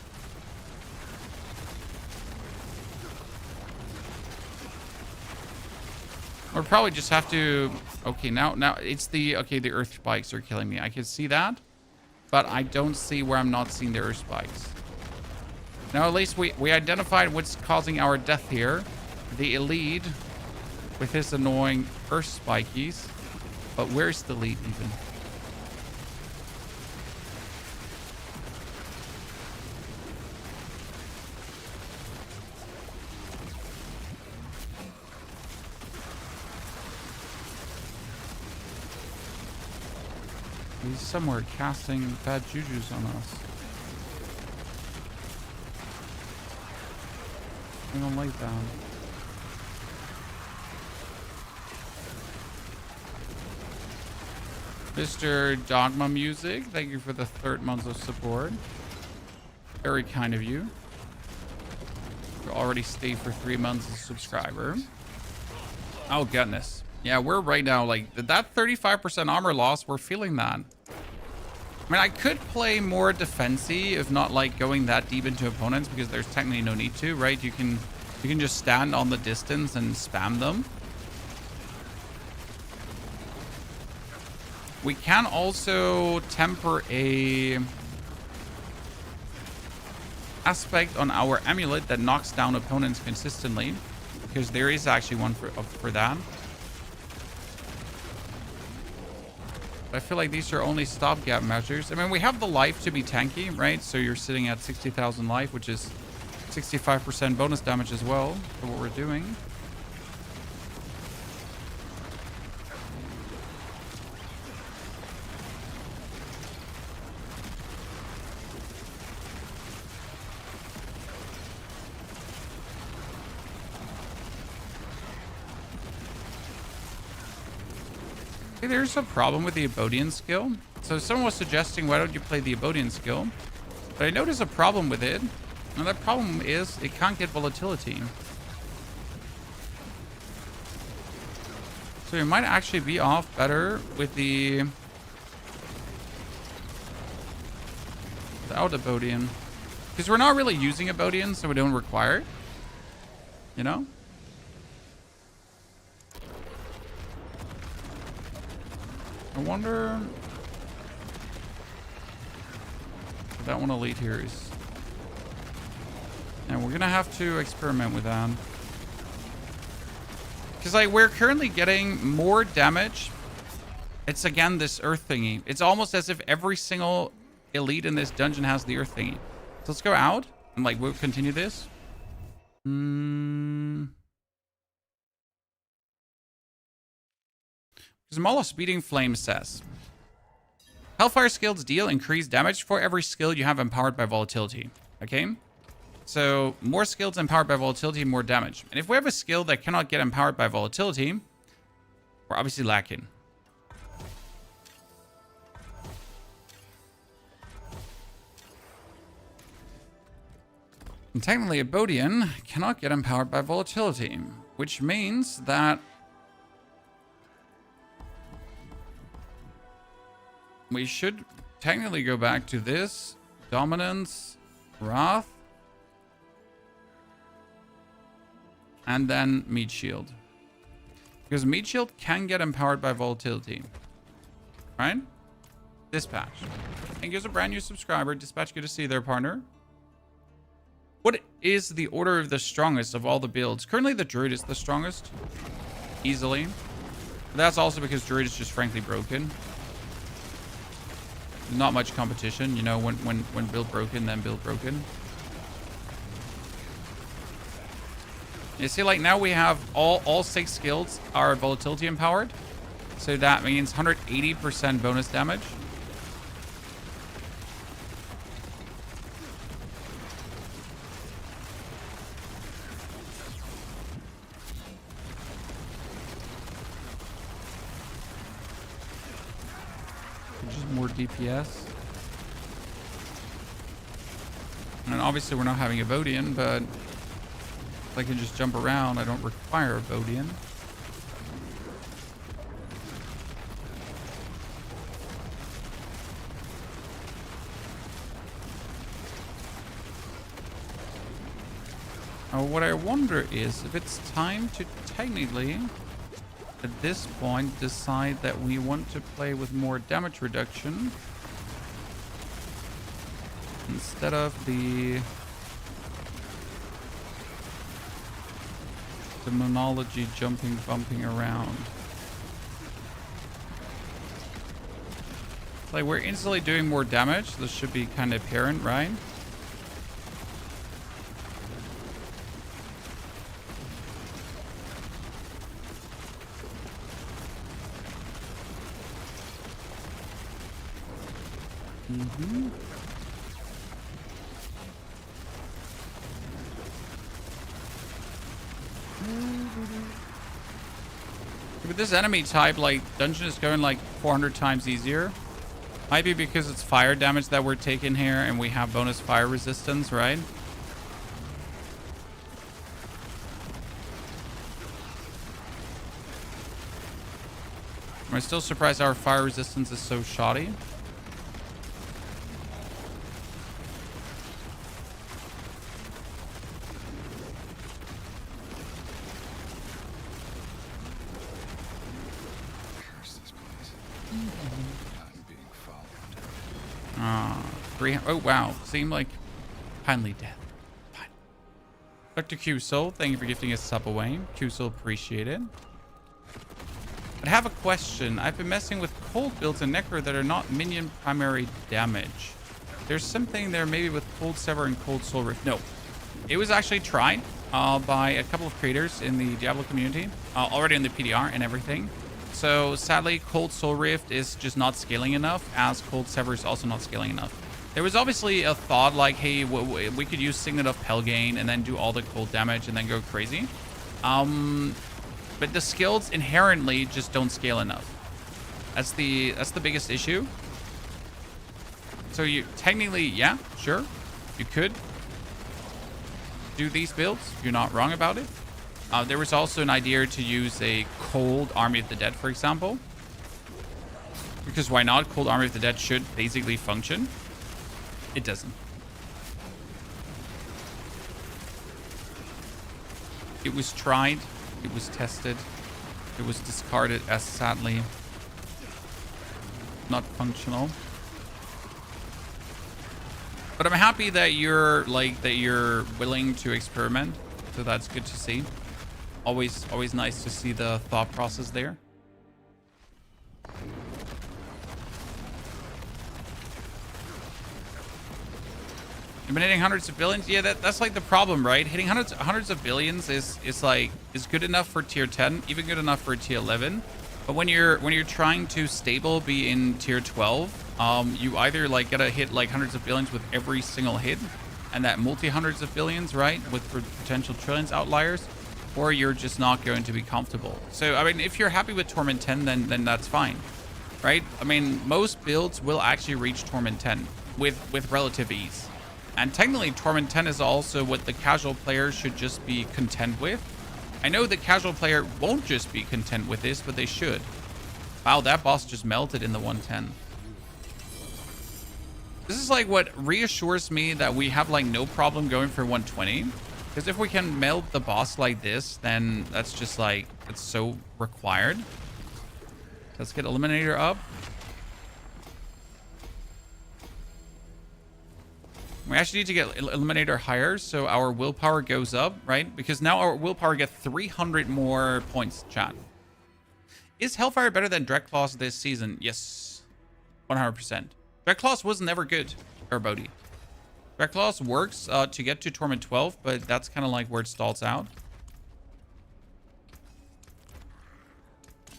Or probably just have to... Okay, now it's the... Okay, the earth spikes are killing me. I can see that. But I don't see where I'm not seeing the earth spikes. Now, at least we identified what's causing our death here. The elite with his annoying earth spikies. But where's the lead even? He's somewhere casting bad jujus on us. I don't like that. Mr. Dogma Music, thank you for the 3rd month of support. Very kind of you. You already stayed for 3 months as a subscriber. Oh, goodness. Yeah, we're right now, like, that 35% armor loss, we're feeling that. I mean, I could play more defensive if not, like, going that deep into opponents because there's technically no need to, right? You can just stand on the distance and spam them. We can also temper a aspect on our amulet that knocks down opponents consistently because there is actually one for that. I feel like these are only stopgap measures. I mean, we have the life to be tanky, right? So you're sitting at 60,000 life, which is 65% bonus damage as well for what we're doing. There's a problem with the Abodian skill. So someone was suggesting, why don't you play the Abodian skill? But I noticed a problem with it. And that problem is it can't get volatility. So you might actually be off better with the without a Bodian. Because we're not really using a Bodian, so we don't require it. You know? I wonder if that one elite here is... And we're gonna have to experiment with that. Because like we're currently getting more damage. It's again this earth thingy. It's almost as if every single elite in this dungeon has the earth thingy. So let's go out and like we'll continue this. Because Mala Speeding Flame says, Hellfire Skills deal increased damage for every skill you have empowered by volatility. Okay? So more skills empowered by volatility, more damage. And if we have a skill that cannot get empowered by volatility, we're obviously lacking. And technically a Bodian cannot get empowered by volatility, which means that we should technically go back to this. Dominance, Wrath, and then Meat Shield. Because Meat Shield can get empowered by volatility. Right? Dispatch. Thank you as a brand new subscriber. Dispatch, good to see you there, partner. What is the order of the strongest of all the builds? Currently the Druid is the strongest. Easily. But that's also because Druid is just frankly broken. Not much competition, you know, when build broken, then build broken. You see, like now we have all 6 skills are volatility empowered. So that means 180% bonus damage. Just more DPS. And obviously we're not having a Bodian, but I can just jump around. I don't require a Bodian. What I wonder is if it's time to technically, at this point, decide that we want to play with more damage reduction instead of the monology jumping, bumping around. Like we're instantly doing more damage. This should be kind of apparent, right? With this enemy type, like, dungeon is going like 400 times easier. Might be because it's fire damage that we're taking here and we have bonus fire resistance, right? I'm still surprised our fire resistance is so shoddy. Oh, wow. Seemed like kindly death. Fine. Dr. Q-Soul, thank you for gifting us sub away. Q-Soul, appreciate it. I have a question. I've been messing with cold builds in Necro that are not minion primary damage. There's something there maybe with Cold Sever and Cold Soul Rift. No. It was actually tried by a couple of creators in the Diablo community. Already in the PDR and everything. So sadly, Cold Soul Rift is just not scaling enough, as Cold Sever is also not scaling enough. There was obviously a thought like, hey, we could use Signet of Pelgain and then do all the cold damage and then go crazy. But the skills inherently just don't scale enough. That's the biggest issue. So you technically, yeah, sure, you could do these builds. You're not wrong about it. There was also an idea to use a cold Army of the Dead, for example. Because why not? Cold Army of the Dead should basically function. It doesn't. It was tried. It was tested. It was discarded as sadly not functional. But I'm happy that you're willing to experiment. So that's good to see. Always nice to see the thought process there. Eliminating hundreds of billions, yeah, that's like the problem, right? Hitting hundreds of billions is good enough for tier 10, even good enough for tier 11. But when you're trying to stable be in tier 12, you either like gotta hit like hundreds of billions with every single hit, and that multi hundreds of billions, right, with potential trillions outliers, or you're just not going to be comfortable. So I mean, if you're happy with Torment 10, then that's fine, right? I mean, most builds will actually reach Torment 10 with relative ease. And technically, Torment 10 is also what the casual player should just be content with. I know the casual player won't just be content with this, but they should. Wow, that boss just melted in the 110. This is like what reassures me that we have like no problem going for 120. Because if we can melt the boss like this, then that's just like, it's so required. Let's get Eliminator up. We actually need to get Eliminator higher so our willpower goes up, right? Because now our willpower gets 300 more points, chat. Is Hellfire better than Dreadclaws this season? Yes, 100%. Dreadclaws was never good, Bodhi. Dreadclaws works to get to Torment 12, but that's kind of like where it stalls out.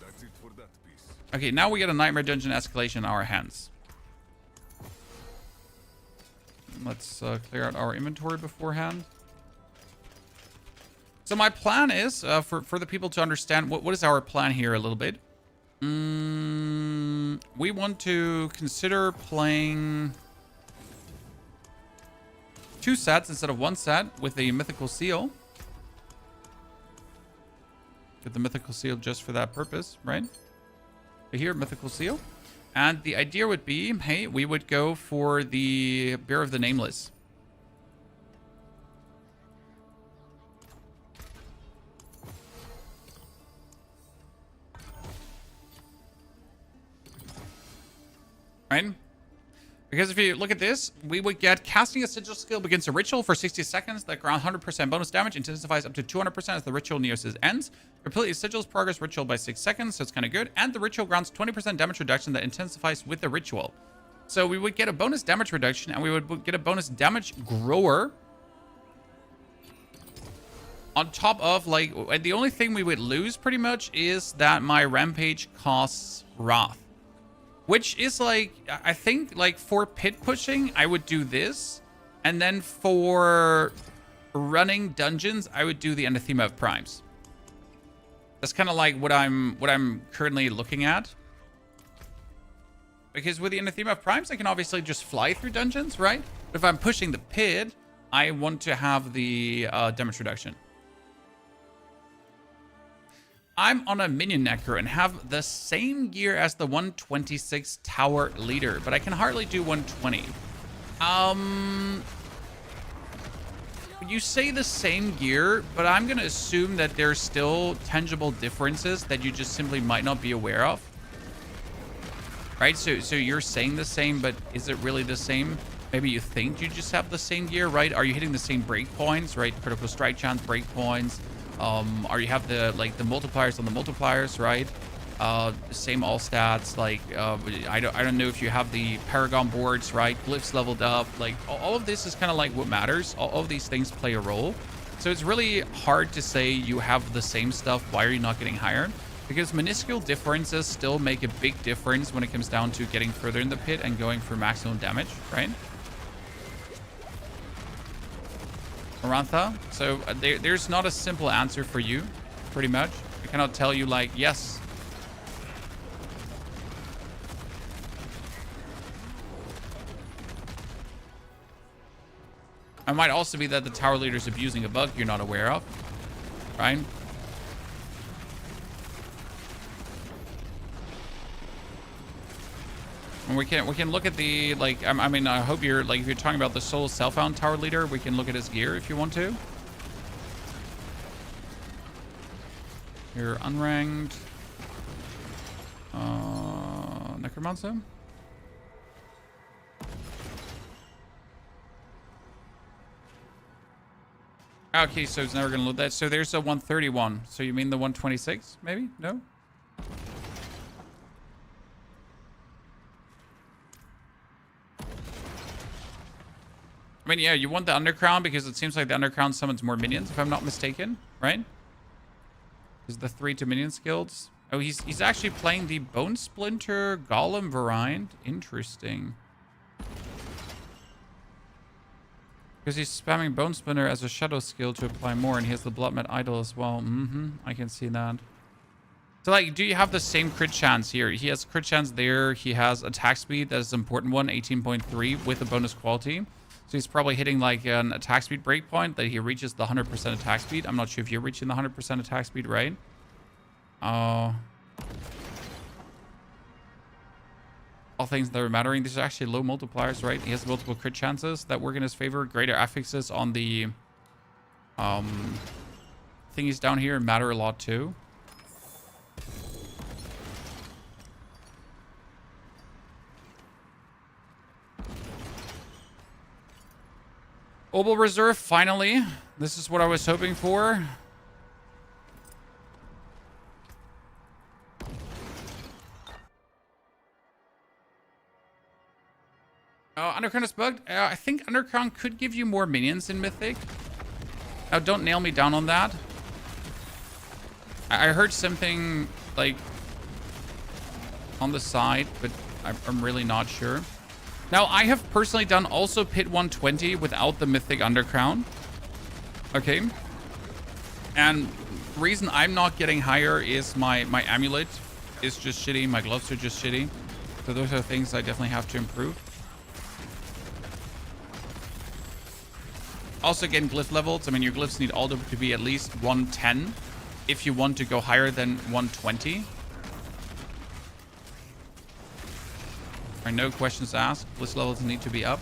That's it for that piece. Okay, now we get a Nightmare Dungeon escalation in our hands. Let's clear out our inventory beforehand. So my plan is, for the people to understand, what is our plan here a little bit? We want to consider playing 2 sets instead of 1 set with the Mythical Seal. Get the Mythical Seal just for that purpose, right? Here, Mythical Seal. And the idea would be, hey, we would go for the Bear of the Nameless. Right? Because if you look at this, we would get casting a sigil skill begins a ritual for 60 seconds that grants 100% bonus damage, intensifies up to 200% as the ritual nears its ends. Complete sigil's progress ritual by 6 seconds, so it's kind of good. And the ritual grants 20% damage reduction that intensifies with the ritual. So we would get a bonus damage reduction, and we would get a bonus damage grower. On top of, like, the only thing we would lose pretty much is that my rampage costs Wrath. Which is like, I think like for pit pushing, I would do this. And then for running dungeons, I would do the Anathema of Primes. That's kind of like what I'm currently looking at. Because with the Anathema of Primes, I can obviously just fly through dungeons, right? But if I'm pushing the pit, I want to have the damage reduction. I'm on a minion necro and have the same gear as the 126 tower leader, but I can hardly do 120. You say the same gear, but I'm going to assume that there's still tangible differences that you just simply might not be aware of. Right? So you're saying the same, but is it really the same? Maybe you think you just have the same gear, right? Are you hitting the same breakpoints, right? Critical strike chance breakpoints. Or you have the the multipliers on the multipliers, right? Same all stats. Like I don't know if you have the Paragon boards, right? Glyphs leveled up. Like all of this is kind of like what matters. All of these things play a role. So it's really hard to say you have the same stuff. Why are you not getting higher? Because minuscule differences still make a big difference when it comes down to getting further in the pit and going for maximum damage, right? Marantha. So there's not a simple answer for you, pretty much. I cannot tell you like, yes. It might also be that the tower leader is abusing a bug you're not aware of, right? And we can look at the, like, I mean, I hope you're, like, if you're talking about the solo self-found tower leader, we can look at his gear if you want to. You're unranked. Necromancer. Okay, so it's never gonna load that. So there's a 131. So you mean the 126, maybe? No? I mean, yeah, you want the Undercrown because it seems like the Undercrown summons more minions, if I'm not mistaken, right? Is the 3 to minion skills. Oh, he's actually playing the Bone Splinter Golem variant. Interesting. Because he's spamming Bone Splinter as a shadow skill to apply more, and he has the Bloodmet Idol as well. I can see that. So, like, do you have the same crit chance here? He has crit chance there. He has attack speed. That is an important one, 18.3 with a bonus quality. So he's probably hitting, like, an attack speed breakpoint that he reaches the 100% attack speed. I'm not sure if you're reaching the 100% attack speed, right? All things that are mattering. These are actually low multipliers, right? He has multiple crit chances that work in his favor. Greater affixes on the thingies down here matter a lot too. Obel Reserve, finally. This is what I was hoping for. Undercrown is bugged. I think Undercrown could give you more minions in Mythic. Now, don't nail me down on that. I heard something, like, on the side, but I'm really not sure. Now, I have personally done also Pit 120 without the Mythic Undercrown. Okay. And the reason I'm not getting higher is my amulet is just shitty. My gloves are just shitty. So those are things I definitely have to improve. Also, again, glyph levels. I mean, your glyphs need all to be at least 110 if you want to go higher than 120. Or no questions asked. Glyph levels need to be up.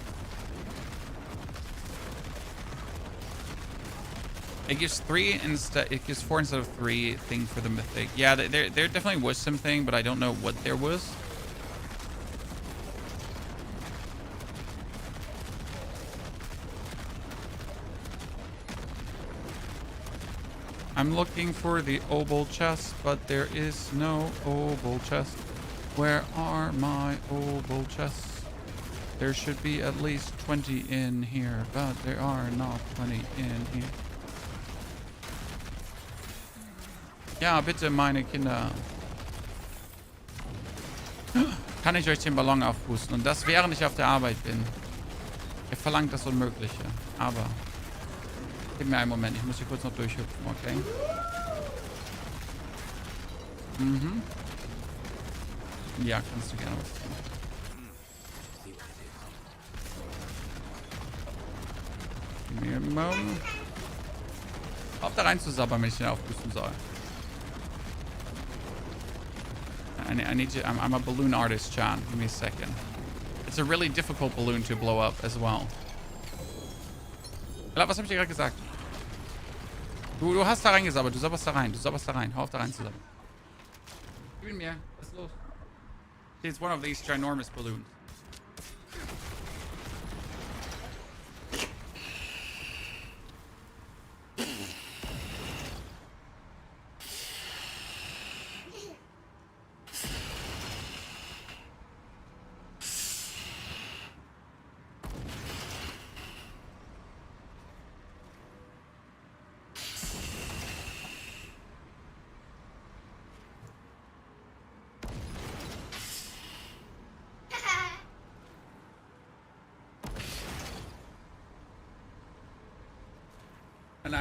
It gives 3 instead. It gives 4 instead of 3 things for the Mythic. Yeah, there definitely was something, but I don't know what there was. I'm looking for the Obel chest, but there is no Obel chest. Where are my Obel chests? There should be at least 20 in here, but there are not 20 in here. Ja, bitte, meine Kinder. Kann ich euch den Ballon aufpusten? Und das, während ich auf der Arbeit bin. Ihr verlangt das Unmögliche. Aber gib mir einen Moment, ich muss hier kurz noch durchhüpfen, okay? Ja, kannst du gerne was tun. Gib mir einen Moment. Auf da rein zu sabbern, wenn ich den aufpusten soll. I need to, I'm a balloon artist, John. Give me a second. It's a really difficult balloon to blow up as well. Was habe ich dir gerade gesagt? Du hast da reingesabbert. Du sabberst da rein. Du sabberst da rein. Hör auf da rein zu sabbern. Gib ihn mir. Was ist los? It's one of these ginormous balloons.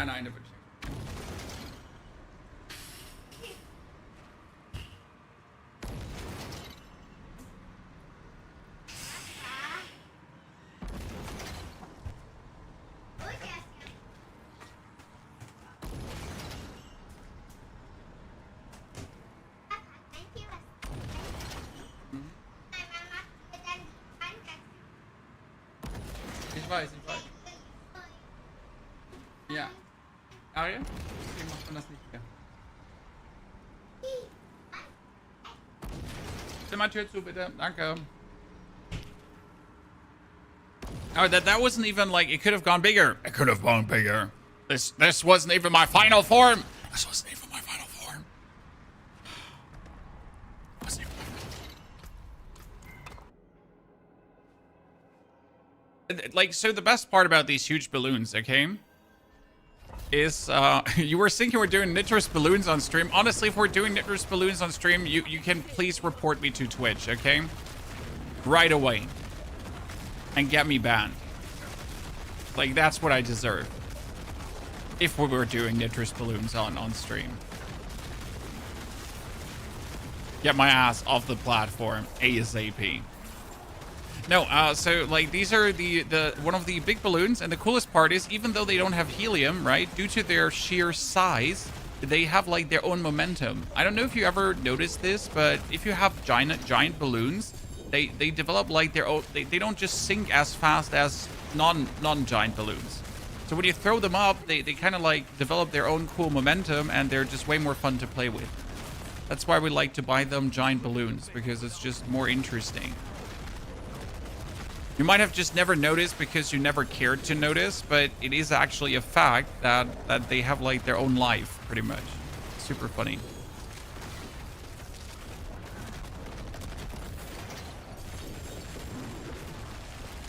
Nein, never. weiß, ich weiß. Ja. Aria? Deswegen macht man das nicht mehr. Mal Tür zu, bitte. Danke. Oh, that wasn't even like, it could have gone bigger. It could have gone bigger. This wasn't even my final form. This wasn't even my final form. Wasn't even like, so the best part about these huge balloons, okay, is you were thinking we're doing nitrous balloons on stream. Honestly, if we're doing nitrous balloons on stream, you can please report me to Twitch, okay? Right away. And get me banned. Like, that's what I deserve. If we were doing nitrous balloons on stream. Get my ass off the platform ASAP. No, so like these are the one of the big balloons, and the coolest part is even though they don't have helium, right? Due to their sheer size, they have like their own momentum. I don't know if you ever noticed this, but if you have giant balloons, they develop like their own. They don't just sink as fast as non-giant balloons. So when you throw them up, they kind of like develop their own cool momentum, and they're just way more fun to play with. That's why we like to buy them giant balloons, because it's just more interesting. You might have just never noticed because you never cared to notice, but it is actually a fact that they have like their own life, pretty much. Super funny.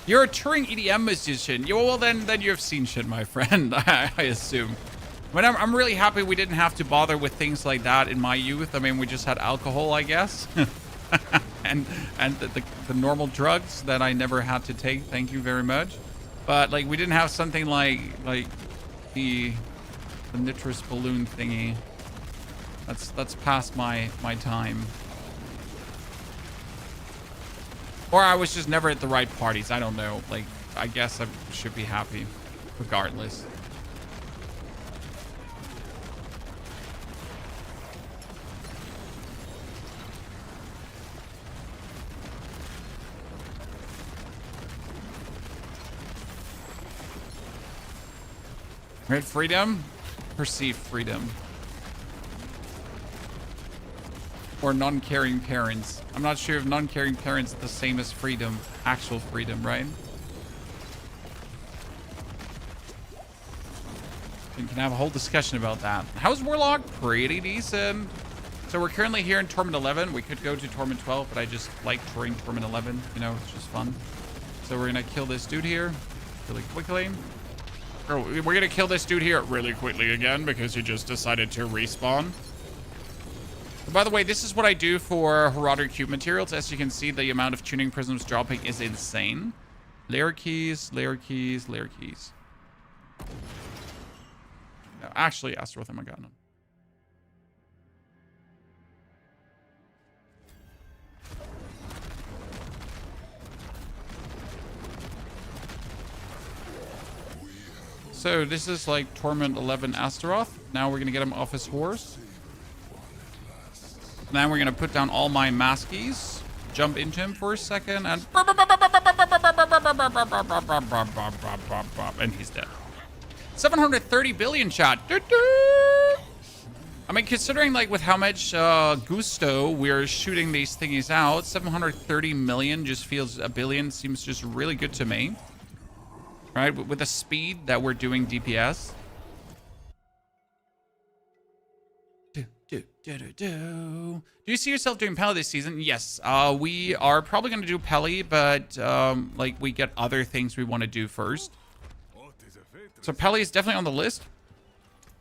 You're a touring EDM musician. Well, then you've seen shit, my friend. I assume. But I'm really happy we didn't have to bother with things like that in my youth. I mean, we just had alcohol, I guess, and the normal drugs that I never had to take. Thank you very much. But like, we didn't have something like the nitrous balloon thingy. That's past my time. Or I was just never at the right parties. I don't know. Like, I guess I should be happy regardless. Right, freedom? Perceived freedom. Or non-caring parents. I'm not sure if non-caring parents are the same as freedom. Actual freedom, right? We can have a whole discussion about that. How's Warlock? Pretty decent. So we're currently here in Torment 11. We could go to Torment 12, but I just like touring Torment 11. You know, it's just fun. So we're gonna kill this dude here really quickly. Oh, we're gonna kill this dude here really quickly again because he just decided to respawn. By the way, this is what I do for Horadric Cube materials. As you can see, the amount of tuning prisms dropping is insane. Layer keys, layer keys, layer keys. No, actually, Astaroth, I got him. So this is like Torment 11 Astaroth. Now we're gonna get him off his horse. Then we're gonna put down all my maskies, jump into him for a second, and he's dead. 730 billion shot. I mean, considering like with how much gusto we're shooting these thingies out, 730 million just feels a billion seems just really good to me. Right, with the speed that we're doing DPS. Do you see yourself doing Pally this season? Yes, we are probably going to do Pally, but like we get other things we want to do first. So Pally is definitely on the list,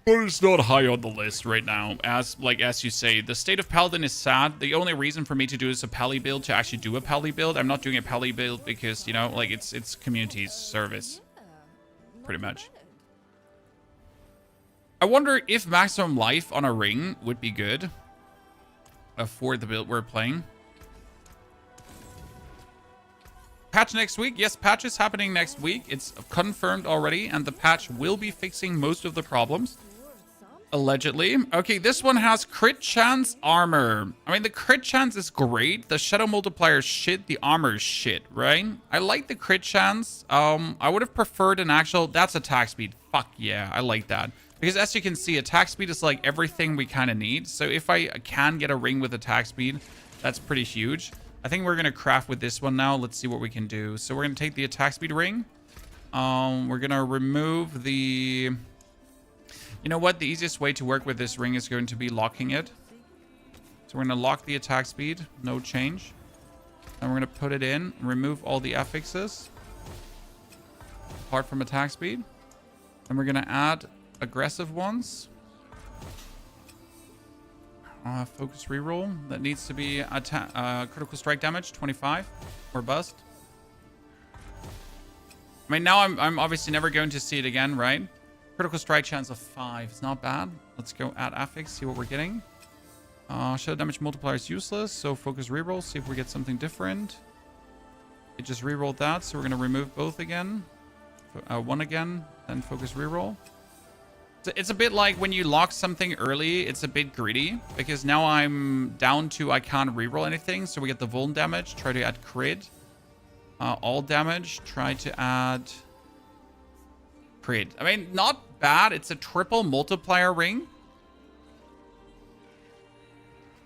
but it's not high on the list right now. As you say, the state of Paladin is sad. The only reason for me to do is a Pally build, to actually do a Pally build. I'm not doing a Pally build because, you know, like it's community service, pretty much. I wonder if maximum life on a ring would be good for the build we're playing. Patch next week. Yes, patch is happening next week. It's confirmed already, and the patch will be fixing most of the problems. Allegedly. Okay, this one has crit chance armor. I mean, the crit chance is great. The shadow multiplier is shit. The armor is shit, right? I like the crit chance. I would have preferred an actual... That's attack speed. Fuck yeah, I like that. Because as you can see, attack speed is like everything we kind of need. So if I can get a ring with attack speed, that's pretty huge. I think we're going to craft with this one now. Let's see what we can do. So we're going to take the attack speed ring. We're going to remove the... You know what? The easiest way to work with this ring is going to be locking it. So we're going to lock the attack speed. No change. And we're going to put it in. Remove all the affixes. Apart from attack speed. And we're going to add aggressive ones. Focus reroll. That needs to be critical strike damage. 25. Or bust. I mean, now I'm obviously never going to see it again, right? Critical strike chance of 5. It's not bad. Let's go add affix, see what we're getting. Shadow damage multiplier is useless, so focus reroll, see if we get something different. It just rerolled that, so we're going to remove both again. One again, then focus reroll. It's a bit like when you lock something early, it's a bit greedy. Because now I'm down to I can't reroll anything, so we get the vuln damage. Try to add crit. All damage, try to add... crit. I mean, not bad. It's a triple multiplier ring.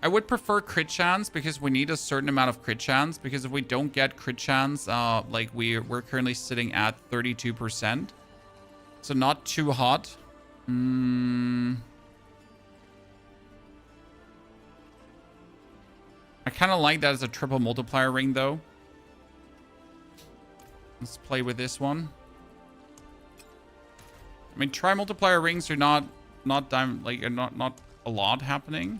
I would prefer crit chance because we need a certain amount of crit chance. Because if we don't get crit chance, like we're currently sitting at 32%. So not too hot. I kind of like that as a triple multiplier ring though. Let's play with this one. I mean, tri-multiplier rings are not a lot happening.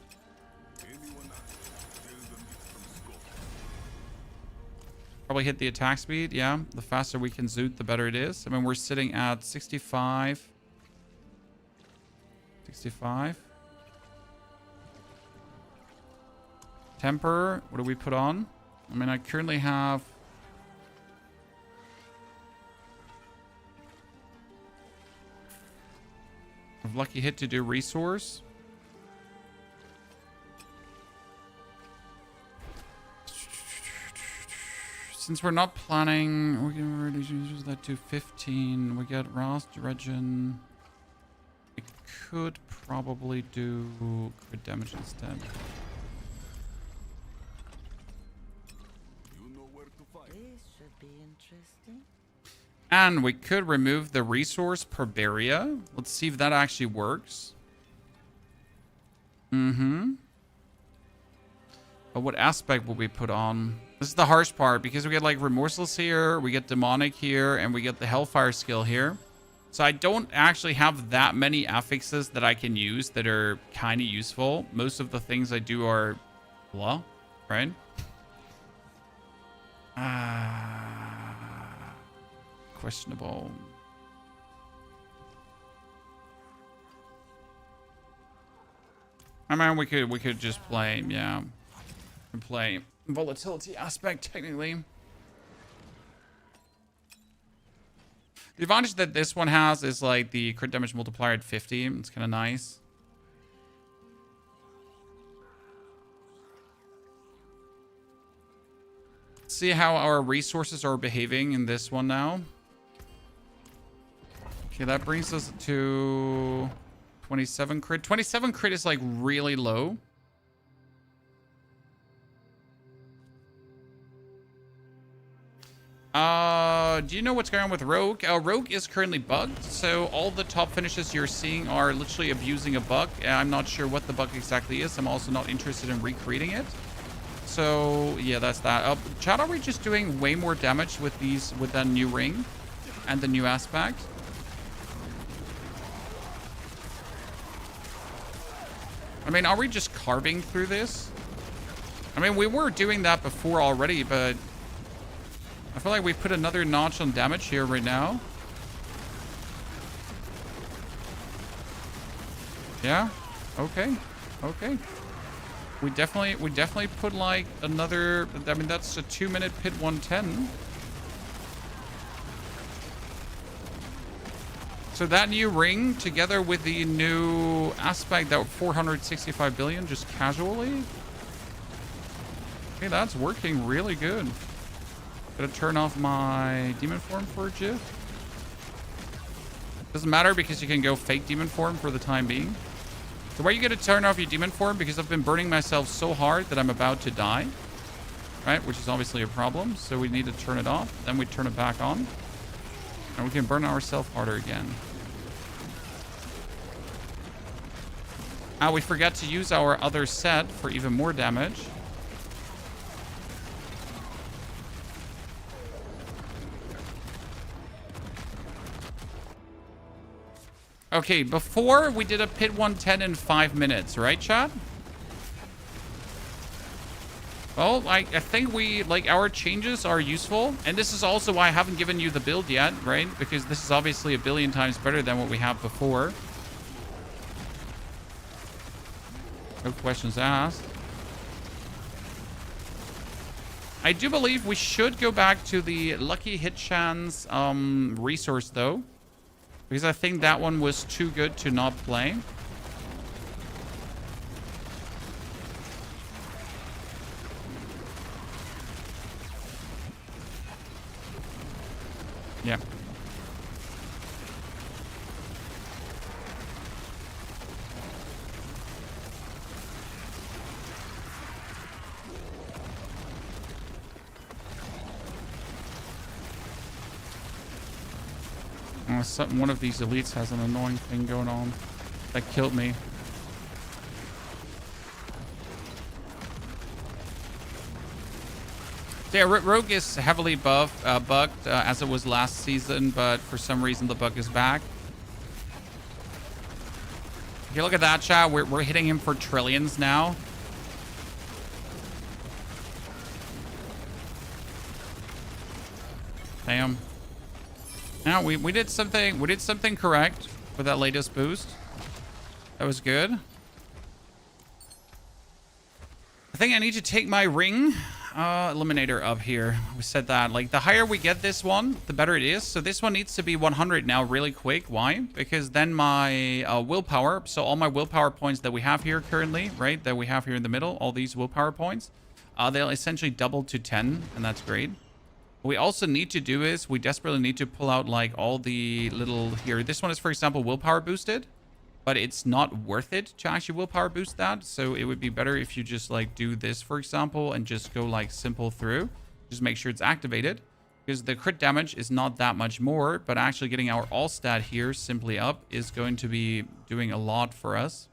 Probably hit the attack speed, yeah. The faster we can zoot, the better it is. I mean, we're sitting at 65. 65. Temper, what do we put on? I mean, I currently have... lucky hit to do resource. Since we're not planning, we're gonna reduce that to 15. We get Ross Dredgen. We could probably do crit damage instead. You know where to fight. This should be interesting. And we could remove the resource per barrier. Let's see if that actually works. But what aspect will we put on? This is the harsh part because we get like Remorseless here, we get Demonic here, and we get the Hellfire skill here. So I don't actually have that many affixes that I can use that are kind of useful. Most of the things I do are blah, right? Questionable. I mean, we could just play, yeah. And play volatility aspect technically. The advantage that this one has is like the crit damage multiplier at 50. It's kind of nice. Let's see how our resources are behaving in this one now. Okay, that brings us to 27 crit. 27 crit is like really low. Do you know what's going on with Rogue? Rogue is currently bugged, so all the top finishes you're seeing are literally abusing a bug. I'm not sure what the bug exactly is. I'm also not interested in recreating it. So yeah, that's that. Chat, are we just doing way more damage with that new ring and the new aspect? I mean, are we just carving through this? I mean, we were doing that before already, but I feel like we put another notch on damage here right now. Yeah. Okay. Okay. We definitely put like another. I mean, that's a 2-minute pit 110. So that new ring, together with the new aspect, that 465 billion, just casually. Okay, that's working really good. Gonna turn off my demon form for a GIF. Doesn't matter because you can go fake demon form for the time being. So why are you gonna turn off your demon form? Because I've been burning myself so hard that I'm about to die. Right, which is obviously a problem. So we need to turn it off. Then we turn it back on. And we can burn ourselves harder again. We forgot to use our other set for even more damage. Okay, before we did a pit 110 in 5 minutes, right, chat? Well, I think we, like, our changes are useful. And this is also why I haven't given you the build yet, right? Because this is obviously a billion times better than what we have before. No questions asked. I do believe we should go back to the Lucky Hit Chance resource, though. Because I think that one was too good to not play. Yeah. One of these elites has an annoying thing going on that killed me. So yeah, Rogue is heavily bugged as it was last season, but for some reason the bug is back. If you look at that, chat, we're hitting him for trillions now. Damn. Now we did something correct with that latest boost. That was good. I think I need to take my ring eliminator up here. We said that, like, the higher we get this one, the better it is. So this one needs to be 100 now really quick. Why? Because then my willpower, so all my willpower points that we have here currently, right, that we have here in the middle, all these willpower points, they'll essentially double to 10, and that's great. What we also need to do is we desperately need to pull out, like, all the little here. This one is, for example, willpower boosted, but it's not worth it to actually willpower boost that. So it would be better if you just, like, do this, for example, and just go, like, simple through. Just make sure it's activated, because the crit damage is not that much more, but actually getting our all stat here simply up is going to be doing a lot for us.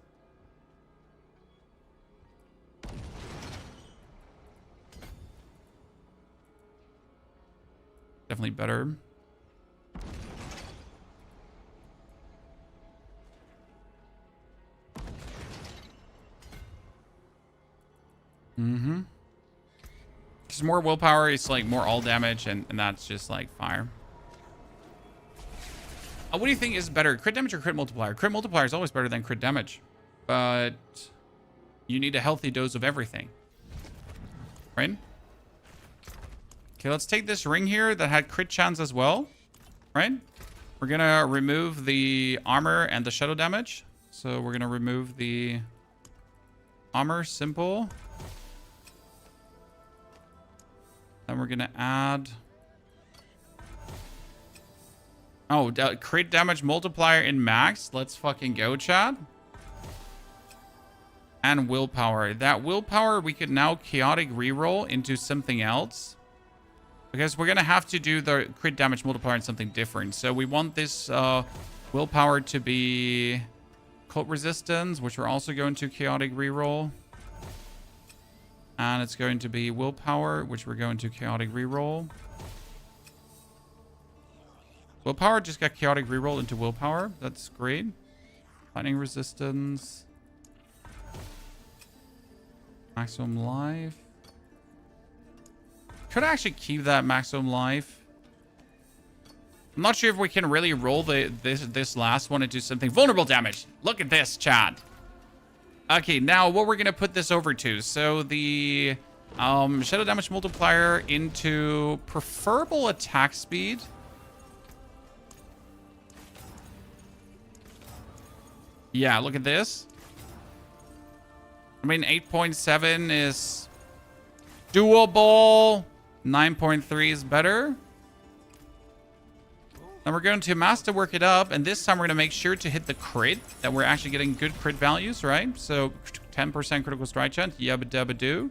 Definitely better. Mm-hmm. Because more willpower is like more all damage, and that's just like fire. What do you think is better, crit damage or crit multiplier? Crit multiplier is always better than crit damage, but you need a healthy dose of everything, right? Okay, let's take this ring here that had crit chance as well, right? We're gonna remove the armor and the shadow damage. So we're gonna remove the armor, simple. Then we're gonna add... Oh, crit damage multiplier in max. Let's fucking go, chat. And willpower. That willpower we could now chaotic reroll into something else. Because we're going to have to do the crit damage multiplier in something different. So we want this willpower to be cult resistance, which we're also going to chaotic reroll. And it's going to be willpower, which we're going to chaotic reroll. Willpower just got chaotic reroll into willpower. That's great. Lightning resistance. Maximum life. Could I actually keep that maximum life? I'm not sure if we can really roll this last one into something. Vulnerable damage. Look at this, chat. Okay, now what we're going to put this over to. So the shadow damage multiplier into preferable attack speed. Yeah, look at this. I mean, 8.7 is doable. 9.3 is better. Then we're going to masterwork it up, and this time we're going to make sure to hit the crit, that we're actually getting good crit values, right? So 10% critical strike chance, yabba dabba do.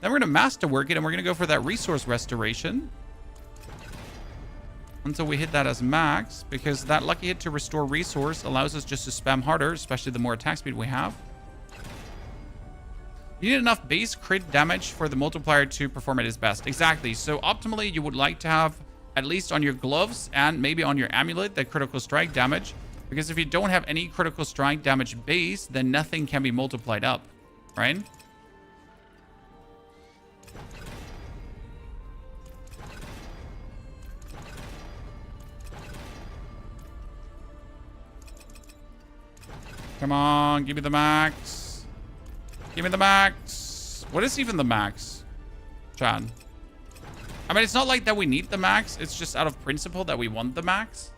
Then we're going to masterwork it, and we're going to go for that resource restoration until we hit that as max, because that lucky hit to restore resource allows us just to spam harder, especially the more attack speed we have. You need enough base crit damage for the multiplier to perform at its best. Exactly. So optimally, you would like to have at least on your gloves and maybe on your amulet that critical strike damage, because if you don't have any critical strike damage base, then nothing can be multiplied up, right? Come on, give me the max. Give me the max. What is even the max, Chad? I mean, it's not like that we need the max. It's just out of principle that we want the max.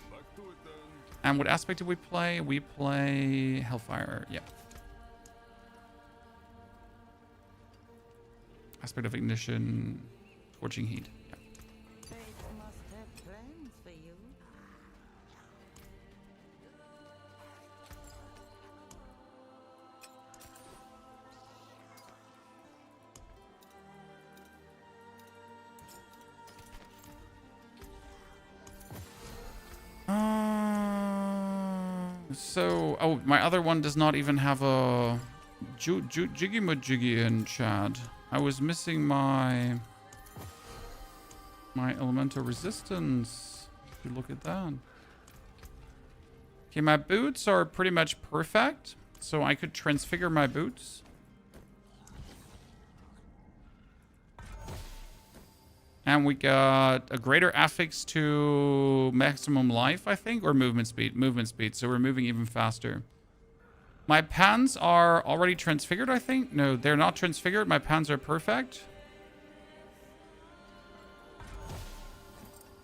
Back to it then. And what aspect do we play? We play Hellfire. Yep. Aspect of ignition, scorching heat. Yep. Fate must have plans for you. So, oh, my other one does not even have a jiggy majiggy in Chad. I was missing my elemental resistance. If you look at that. Okay, my boots are pretty much perfect, so I could transfigure my boots. And we got a greater affix to maximum life, I think, or movement speed. Movement speed, so we're moving even faster. My pants are already transfigured, I think. No, they're not transfigured. My pants are perfect.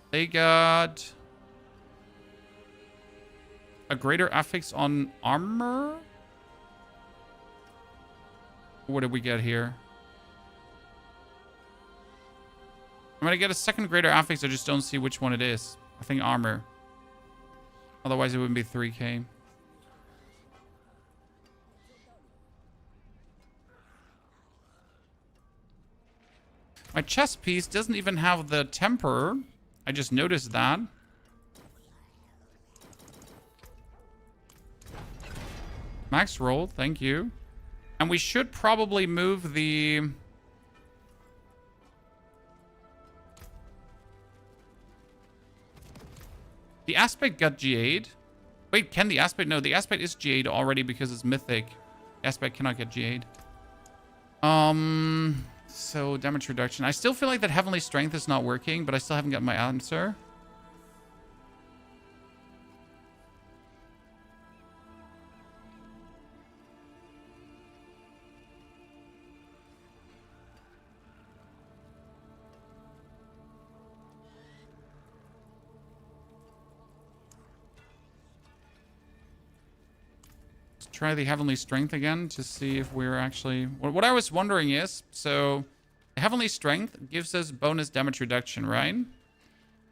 They got a greater affix on armor. What did we get here? I'm going to get a second greater affix. I just don't see which one it is. I think armor. Otherwise, it wouldn't be 3k. My chest piece doesn't even have the temper. I just noticed that. Max roll. Thank you. And we should probably move the... The aspect got G8'd. Wait, can the aspect? No, the aspect is G8'd already because it's mythic. The aspect cannot get G8'd. So damage reduction. I still feel like that heavenly strength is not working, but I still haven't got my answer. Try the heavenly strength again to see if we're actually... What I was wondering is, so heavenly strength gives us bonus damage reduction, right?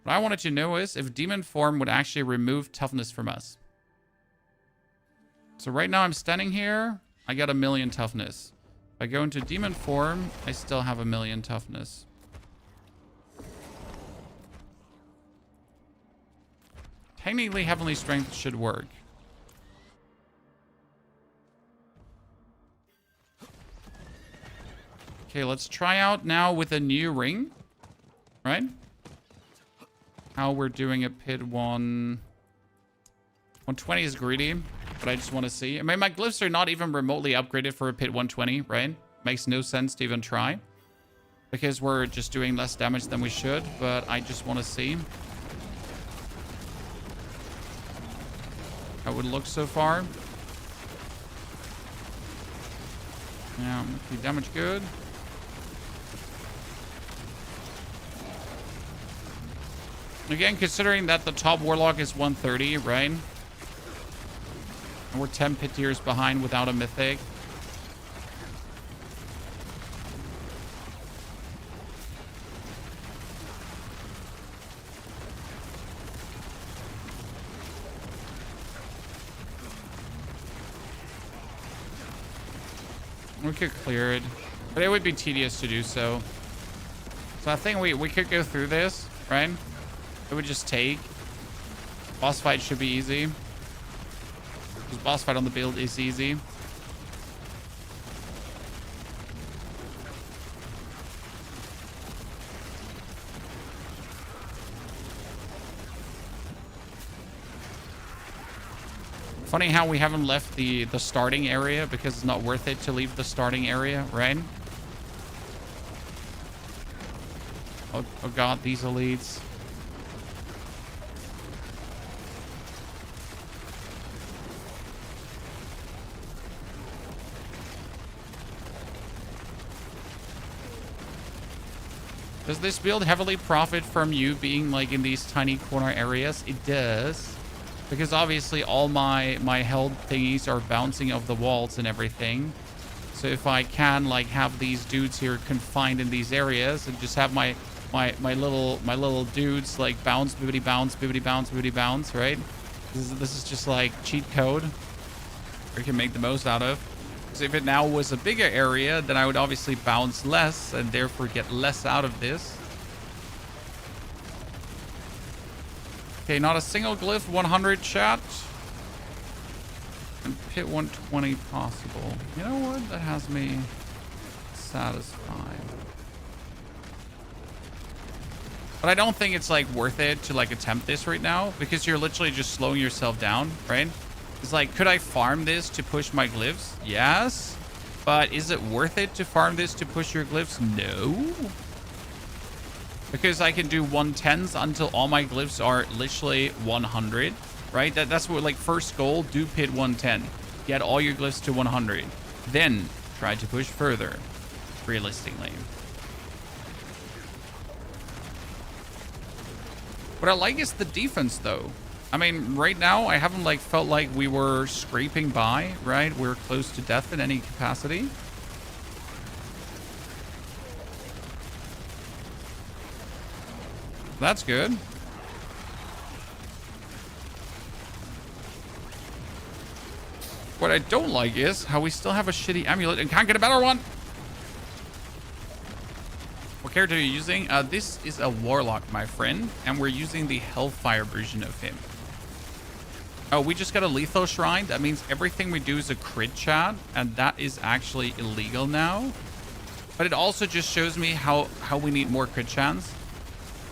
What I wanted to know is if demon form would actually remove toughness from us. So right now I'm standing here, I got 1,000,000 toughness. If I go into demon form, I still have 1,000,000 toughness. Technically, heavenly strength should work. Okay, let's try out now with a new ring, right? How we're doing a pit 120 is greedy, but I just want to see. I mean, my glyphs are not even remotely upgraded for a pit 120, right? Makes no sense to even try because we're just doing less damage than we should, but I just want to see how it would look so far. Yeah, the damage good. Again, considering that the top warlock is 130, right? And we're 10 pit tiers behind without a mythic. We could clear it, but it would be tedious to do so. So I think we could go through this, right? It would just take. Boss fight should be easy. Because boss fight on the build is easy. Funny how we haven't left the starting area because it's not worth it to leave the starting area, right? Oh god, these elites. Does this build heavily profit from you being like in these tiny corner areas? It does. Because obviously all my health thingies are bouncing off the walls and everything. So if I can like have these dudes here confined in these areas and just have my little dudes like bounce, bibbity bounce, bibbity bounce, bibbity bounce, right? This is just like cheat code we can make the most out of. So if it now was a bigger area, then I would obviously bounce less and therefore get less out of this. Okay, not a single glyph, 100 chat. And pit 120 possible. You know what? That has me satisfied. But I don't think it's like worth it to like attempt this right now because you're literally just slowing yourself down, right? It's like, could I farm this to push my glyphs? Yes. But is it worth it to farm this to push your glyphs? No. Because I can do 110s until all my glyphs are literally 100, right? That's what, like, first goal, do pit 110. Get all your glyphs to 100. Then try to push further, realistically. What I like is the defense, though. I mean, right now, I haven't, like, felt like we were scraping by, right? We're close to death in any capacity. That's good. What I don't like is how we still have a shitty amulet and can't get a better one. What character are you using? This is a Warlock, my friend, and we're using the Hellfire version of him. Oh, we just got a lethal shrine. That means everything we do is a crit chat, and that is actually illegal now. But it also just shows me how we need more crit chance.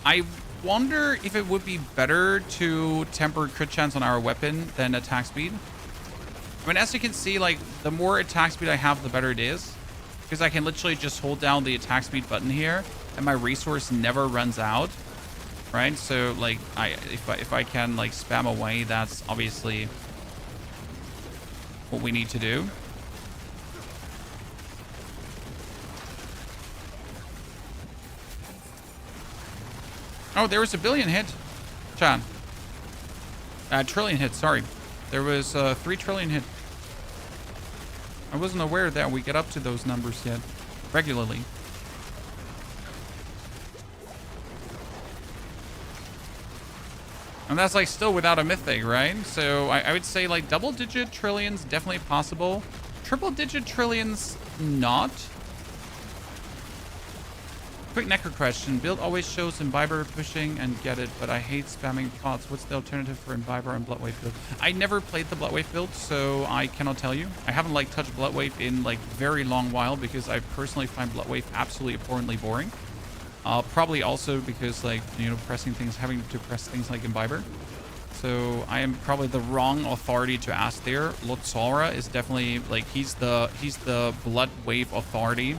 I wonder if it would be better to temper crit chance on our weapon than attack speed. I mean, as you can see, like, the more attack speed I have, the better it is. Because I can literally just hold down the attack speed button here, and my resource never runs out. Right? So, like, if I can, like, spam away, that's obviously what we need to do. Oh, there was a billion hit, Chan. Trillion hit, sorry. There was 3 trillion hit. I wasn't aware that we get up to those numbers yet, regularly. And that's like still without a mythic, right? So I would say like double-digit trillions, definitely possible. Triple-digit trillions, not. Quick Necro question. Build always shows Imbiber pushing and get it, but I hate spamming pots. What's the alternative for Imbiber and Bloodwave build? I never played the Bloodwave build, so I cannot tell you. I haven't like touched Bloodwave in like very long while because I personally find Bloodwave absolutely abhorrently boring. Probably also because like, you know, having to press things like Imbiber. So I am probably the wrong authority to ask there. Lotsara is definitely like, he's the Bloodwave authority.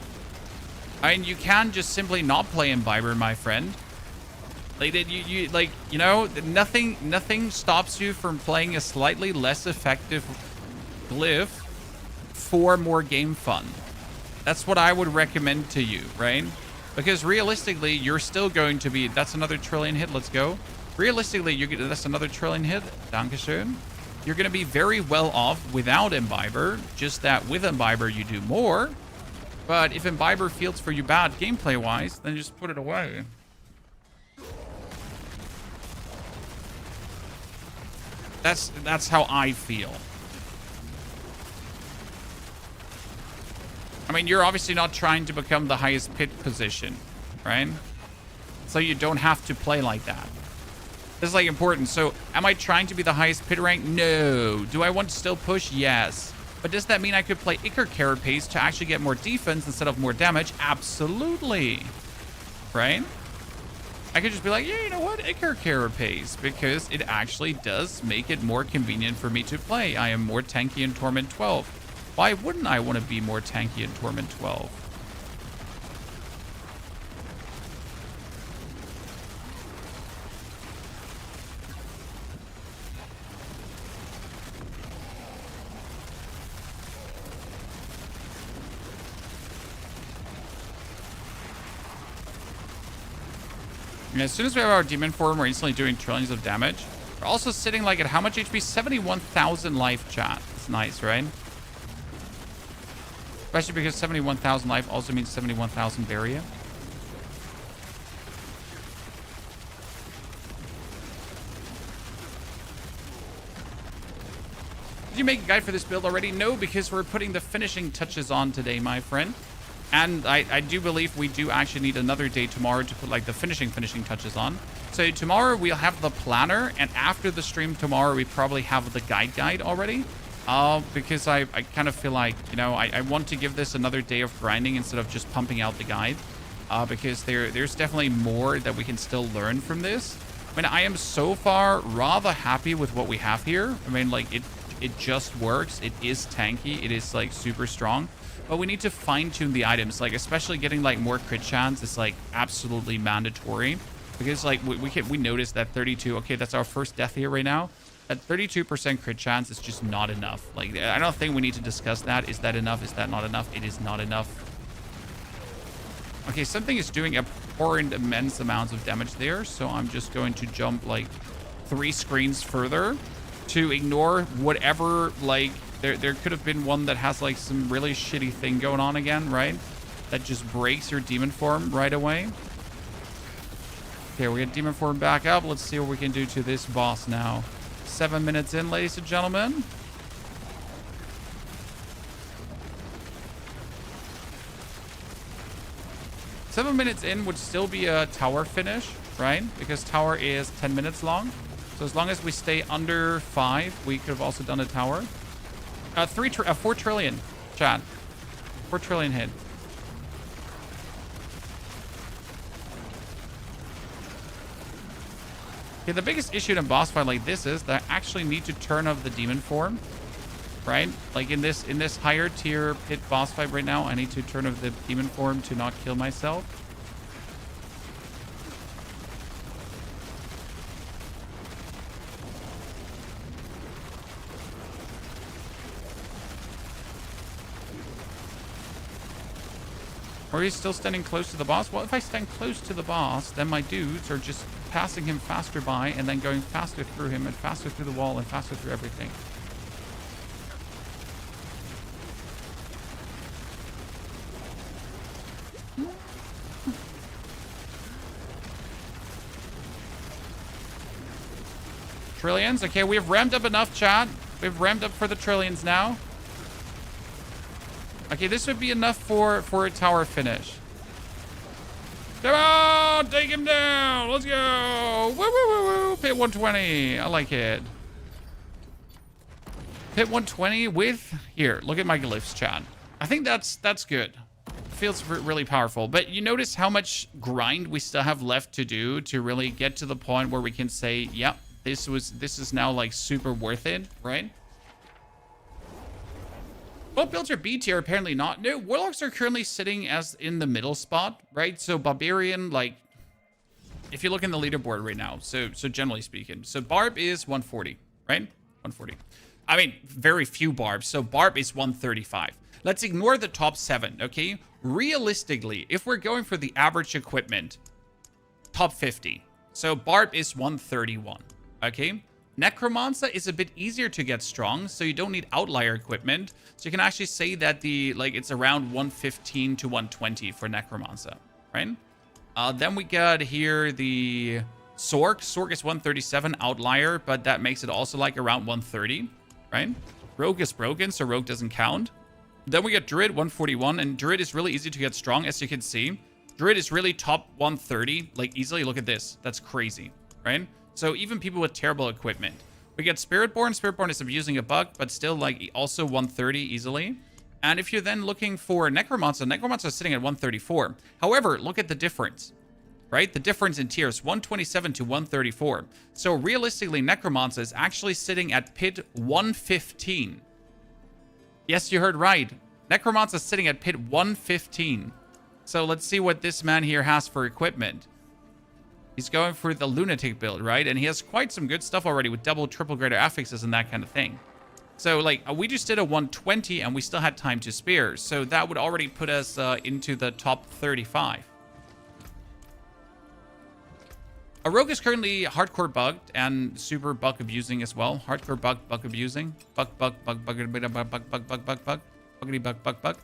I mean, you can just simply not play Imbiber, my friend. Like, you know, nothing stops you from playing a slightly less effective glyph for more game fun. That's what I would recommend to you, right? Because realistically, you're still going to be... That's another trillion hit. Let's go. Realistically, that's another trillion hit. Dankeschön. you're going to be very well off without Imbiber. Just that with Imbiber, you do more. But if Imbiber feels for you bad gameplay-wise, then just put it away. That's how I feel. I mean, you're obviously not trying to become the highest pit position, right? So you don't have to play like that. This is like important. So am I trying to be the highest pit rank? No. Do I want to still push? Yes. But does that mean I could play Icar Carapace to actually get more defense instead of more damage? Absolutely. Right? I could just be like, yeah, you know what? Icar Carapace, because it actually does make it more convenient for me to play. I am more tanky in Torment 12. Why wouldn't I want to be more tanky in Torment 12? And as soon as we have our demon form, we're instantly doing trillions of damage. We're also sitting like at how much HP? 71,000 life, chat. It's nice, right? Especially because 71,000 life also means 71,000 barrier. Did you make a guide for this build already? No, because we're putting the finishing touches on today, my friend. And I do believe we do actually need another day tomorrow to put like the finishing touches on. So tomorrow we'll have the planner, and after the stream tomorrow we probably have the guide already. Because I kind of feel like, you know, I want to give this another day of grinding instead of just pumping out the guide. Because there's definitely more that we can still learn from this. I mean, I am so far rather happy with what we have here. I mean, like it just works. It is tanky. It is like super strong. But we need to fine-tune the items, like especially getting like more crit chance is like absolutely mandatory, because like we notice that 32. Okay, that's our first death here right now. That 32% crit chance is just not enough. Like I don't think we need to discuss that. Is that enough? Is that not enough? It is not enough. Okay, something is doing abhorrent immense amounts of damage there, so I'm just going to jump like 3 screens further to ignore whatever like. There could have been one that has like some really shitty thing going on again, right? That just breaks your demon form right away. Okay, we get demon form back up. Let's see what we can do to this boss now. 7 minutes in, ladies and gentlemen. Seven minutes in would still be a tower finish, right? Because tower is 10 minutes long. So as long as we stay under 5, we could have also done a tower. 4 trillion, chat. 4 trillion hit. Okay, the biggest issue in a boss fight like this is that I actually need to turn off the demon form, right? Like in this higher tier pit boss fight right now, I need to turn off the demon form to not kill myself. Or he's still standing close to the boss? Well, if I stand close to the boss, then my dudes are just passing him faster by and then going faster through him and faster through the wall and faster through everything. Trillions? Okay, we've ramped up enough, chat. We've ramped up for the trillions now. Okay, this would be enough for a tower finish. Come on, take him down. Let's go. Woo, woo, woo, woo. Pit 120. I like it. Pit 120 with... Here, look at my glyphs, chat. I think that's good. Feels really powerful. But you notice how much grind we still have left to do to really get to the point where we can say, yep, this is now like super worth it, right? Both builds are B tier, apparently not. No, Warlocks are currently sitting as in the middle spot, right? So Barbarian, like, if you look in the leaderboard right now, so generally speaking, so Barb is 140, right? 140. I mean, very few Barbs, so Barb is 135. Let's ignore the top 7, okay? Realistically, if we're going for the average equipment, top 50. So Barb is 131, okay? Necromancer is a bit easier to get strong, so you don't need outlier equipment. So you can actually say that it's around 115 to 120 for Necromancer, right? Then we got here the Sork. Sork is 137 outlier, but that makes it also like around 130, right? Rogue is broken, so Rogue doesn't count. Then we got Druid 141, and Druid is really easy to get strong, as you can see. Druid is really top 130, like easily. Look at this. That's crazy, right? So even people with terrible equipment. We get Spiritborn. Spiritborn is abusing a bug, but still like also 130 easily. And if you're then looking for Necromancer, Necromancer is sitting at 134. However, look at the difference, right? The difference in tiers, 127 to 134. So realistically, Necromancer is actually sitting at pit 115. Yes, you heard right. Necromancer is sitting at pit 115. So let's see what this man here has for equipment. He's going for the Lunatic build, right? And he has quite some good stuff already with double, triple greater affixes and that kind of thing. So, like, we just did a 120 and we still had time to spare. So that would already put us into the top 35. A Rogue is currently hardcore bugged and super bug abusing as well. Hardcore bug abusing. Bug, buggity, bug.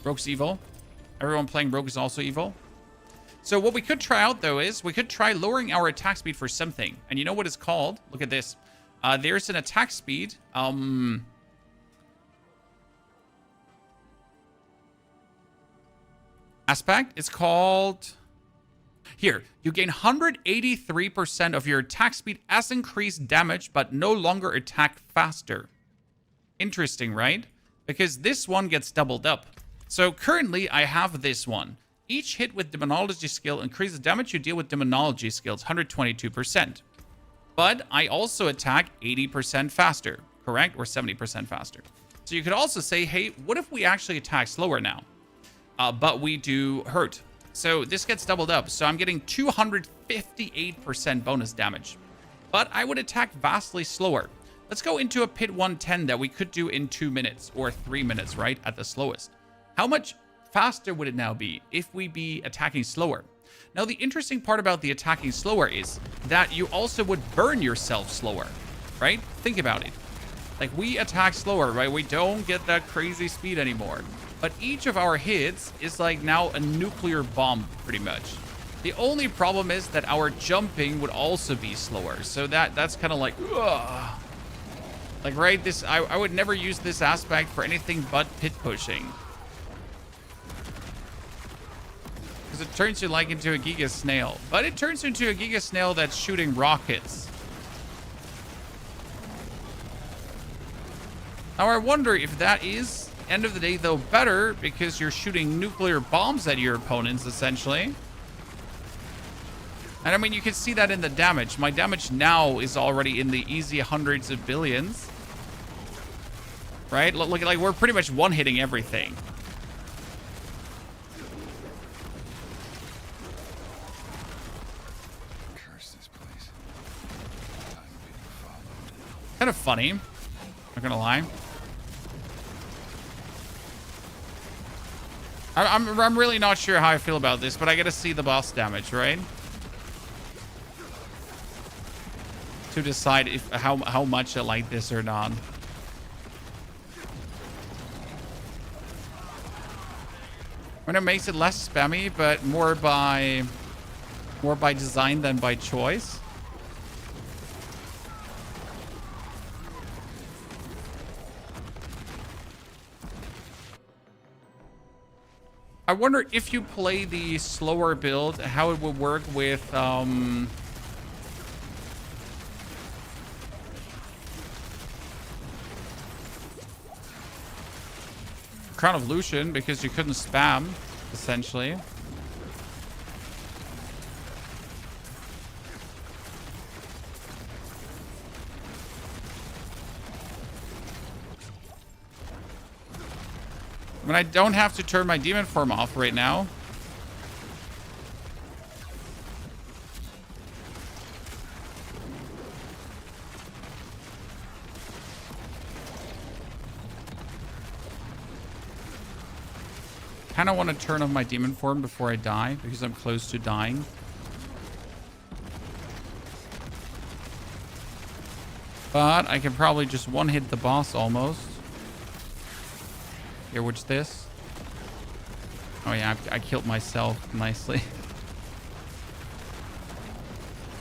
Rogue's evil. Everyone playing Rogue is also evil. So what we could try out, though, is we could try lowering our attack speed for something. And you know what it's called? Look at this. There's an attack speed. Aspect. It's called... Here. You gain 183% of your attack speed as increased damage, but no longer attack faster. Interesting, right? Because this one gets doubled up. So currently, I have this one. Each hit with Demonology skill increases damage you deal with Demonology skills, 122%. But I also attack 80% faster, correct? Or 70% faster. So you could also say, hey, what if we actually attack slower now? But we do hurt. So this gets doubled up. So I'm getting 258% bonus damage. But I would attack vastly slower. Let's go into a pit 110 that we could do in 2 minutes or 3 minutes, right? At the slowest. How much faster would it now be if we be attacking slower? Now, the interesting part about the attacking slower is that you also would burn yourself slower, right? Think about it. Like, we attack slower, right? We don't get that crazy speed anymore. But each of our hits is like now a nuclear bomb, pretty much. The only problem is that our jumping would also be slower. So that's kind of like, ugh. Like, right, this I would never use this aspect for anything but pit pushing. Because it turns you like into a Giga Snail. But it turns you into a Giga Snail that's shooting rockets. Now, I wonder if that is, end of the day, though, better, because you're shooting nuclear bombs at your opponents, essentially. And I mean, you can see that in the damage. My damage now is already in the easy hundreds of billions. Right? Look, like, we're pretty much one-hitting everything. Curse this place. I'm being followed. Kind of funny. Not gonna lie. I'm really not sure how I feel about this, but I gotta see the boss damage, right? To decide if how much I like this or not. When it makes it less spammy, but more by design than by choice. I wonder if you play the slower build, how it would work with Crown of Lucian, because you couldn't spam, essentially. I mean, I don't have to turn my demon form off right now. Kind of want to turn off my demon form before I die, because I'm close to dying. But I can probably just one-hit the boss almost. Here, what's this? Oh yeah, I killed myself nicely.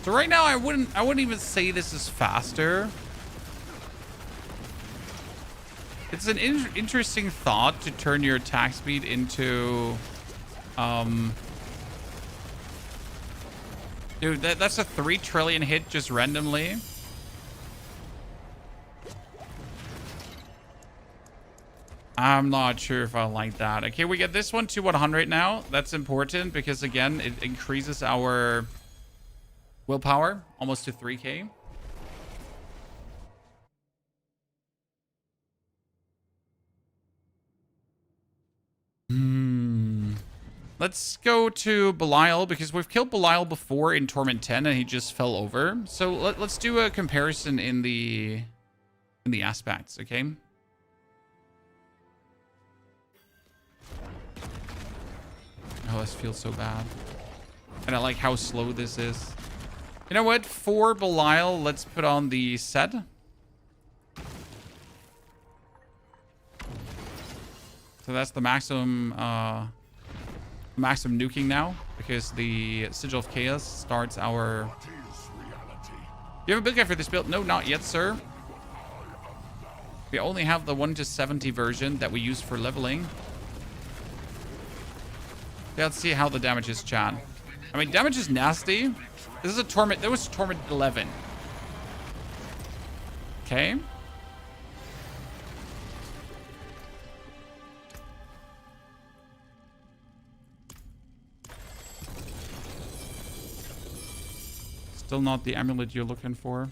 So right now, I wouldn't even say this is faster. It's an interesting thought to turn your attack speed into, dude, that's a 3 trillion hit just randomly. I'm not sure if I like that. Okay, we get this one to 100 now. That's important because, again, it increases our willpower almost to 3k. Let's go to Belial because we've killed Belial before in Torment 10 and he just fell over. So let's do a comparison in the aspects, okay? Oh, this feels so bad. And I like how slow this is. You know what? For Belial, let's put on the set. So that's the maximum nuking now, because the Sigil of Chaos starts our... You have a build guide for this build? No, not yet, sir. We only have the 1-70 version that we use for leveling. Yeah, let's see how the damage is, chat. I mean, damage is nasty. This is a Torment. That was Torment 11. Okay. Still not the amulet you're looking for.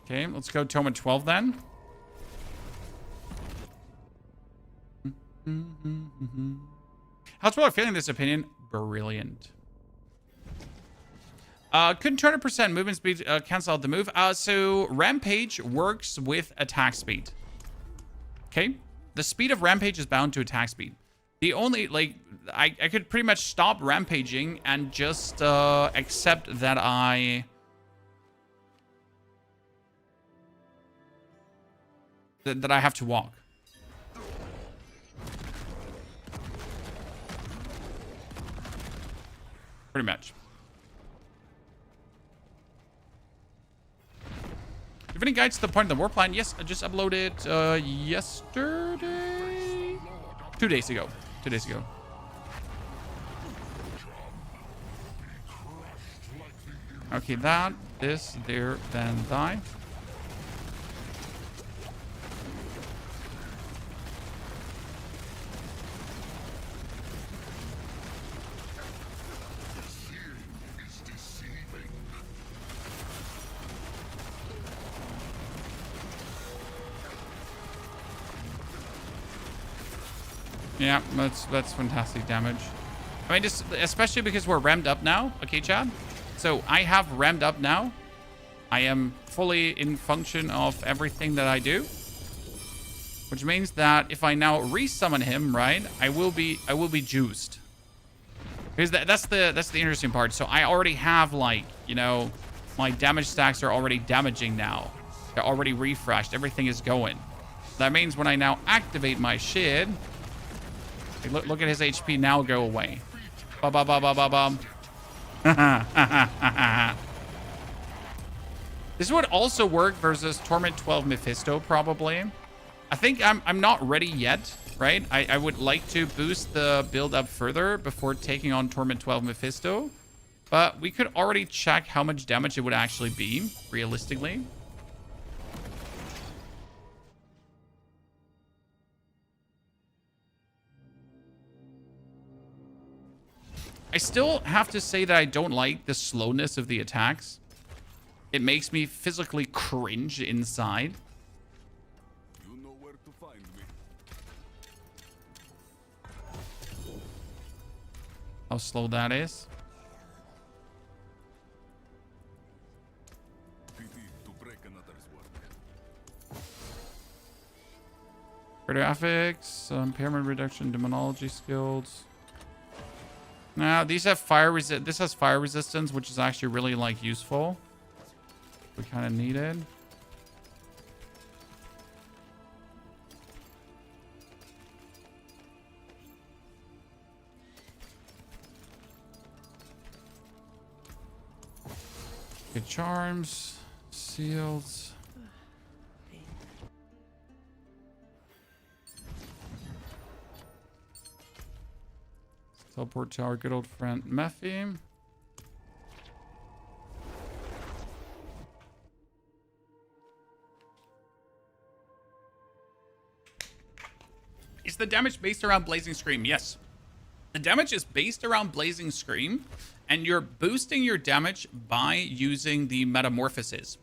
Okay, let's go Torment 12 then. How's Roller feeling this opinion? Brilliant. Couldn't 200% movement speed cancel out the move. So Rampage works with attack speed. Okay? The speed of Rampage is bound to attack speed. The only, like, I could pretty much stop rampaging and just accept that that I have to walk. Pretty much. Do you have any guides to the point of the war plan? Yes, I just uploaded yesterday? 2 days ago. 2 days ago. Okay, that, this, there, then die. Yeah, that's fantastic damage. I mean, just especially because we're rammed up now. Okay, Chad? So I have rammed up now. I am fully in function of everything that I do. Which means that if I now resummon him, right, I will be juiced. Because that's the interesting part. So I already have, like, you know, my damage stacks are already damaging now. They're already refreshed. Everything is going. That means when I now activate my shit, look at his HP now go away. Ba-ba-ba-ba-ba-bum. This would also work versus Torment 12 Mephisto, probably. I think I'm not ready yet, right? I would like to boost the build up further before taking on Torment 12 Mephisto. But we could already check how much damage it would actually be, realistically. I still have to say that I don't like the slowness of the attacks. It makes me physically cringe inside. You know where to find me. How slow that is. Pity to break another's work. Graphics, impairment reduction, demonology skills. Now, these have fire this has fire resistance, which is actually really, like, useful. We kind of needed. Good charms, seals. Teleport to our good old friend Mephi. Is the damage based around Blazing Scream? Yes. The damage is based around Blazing Scream, and you're boosting your damage by using the Metamorphosis.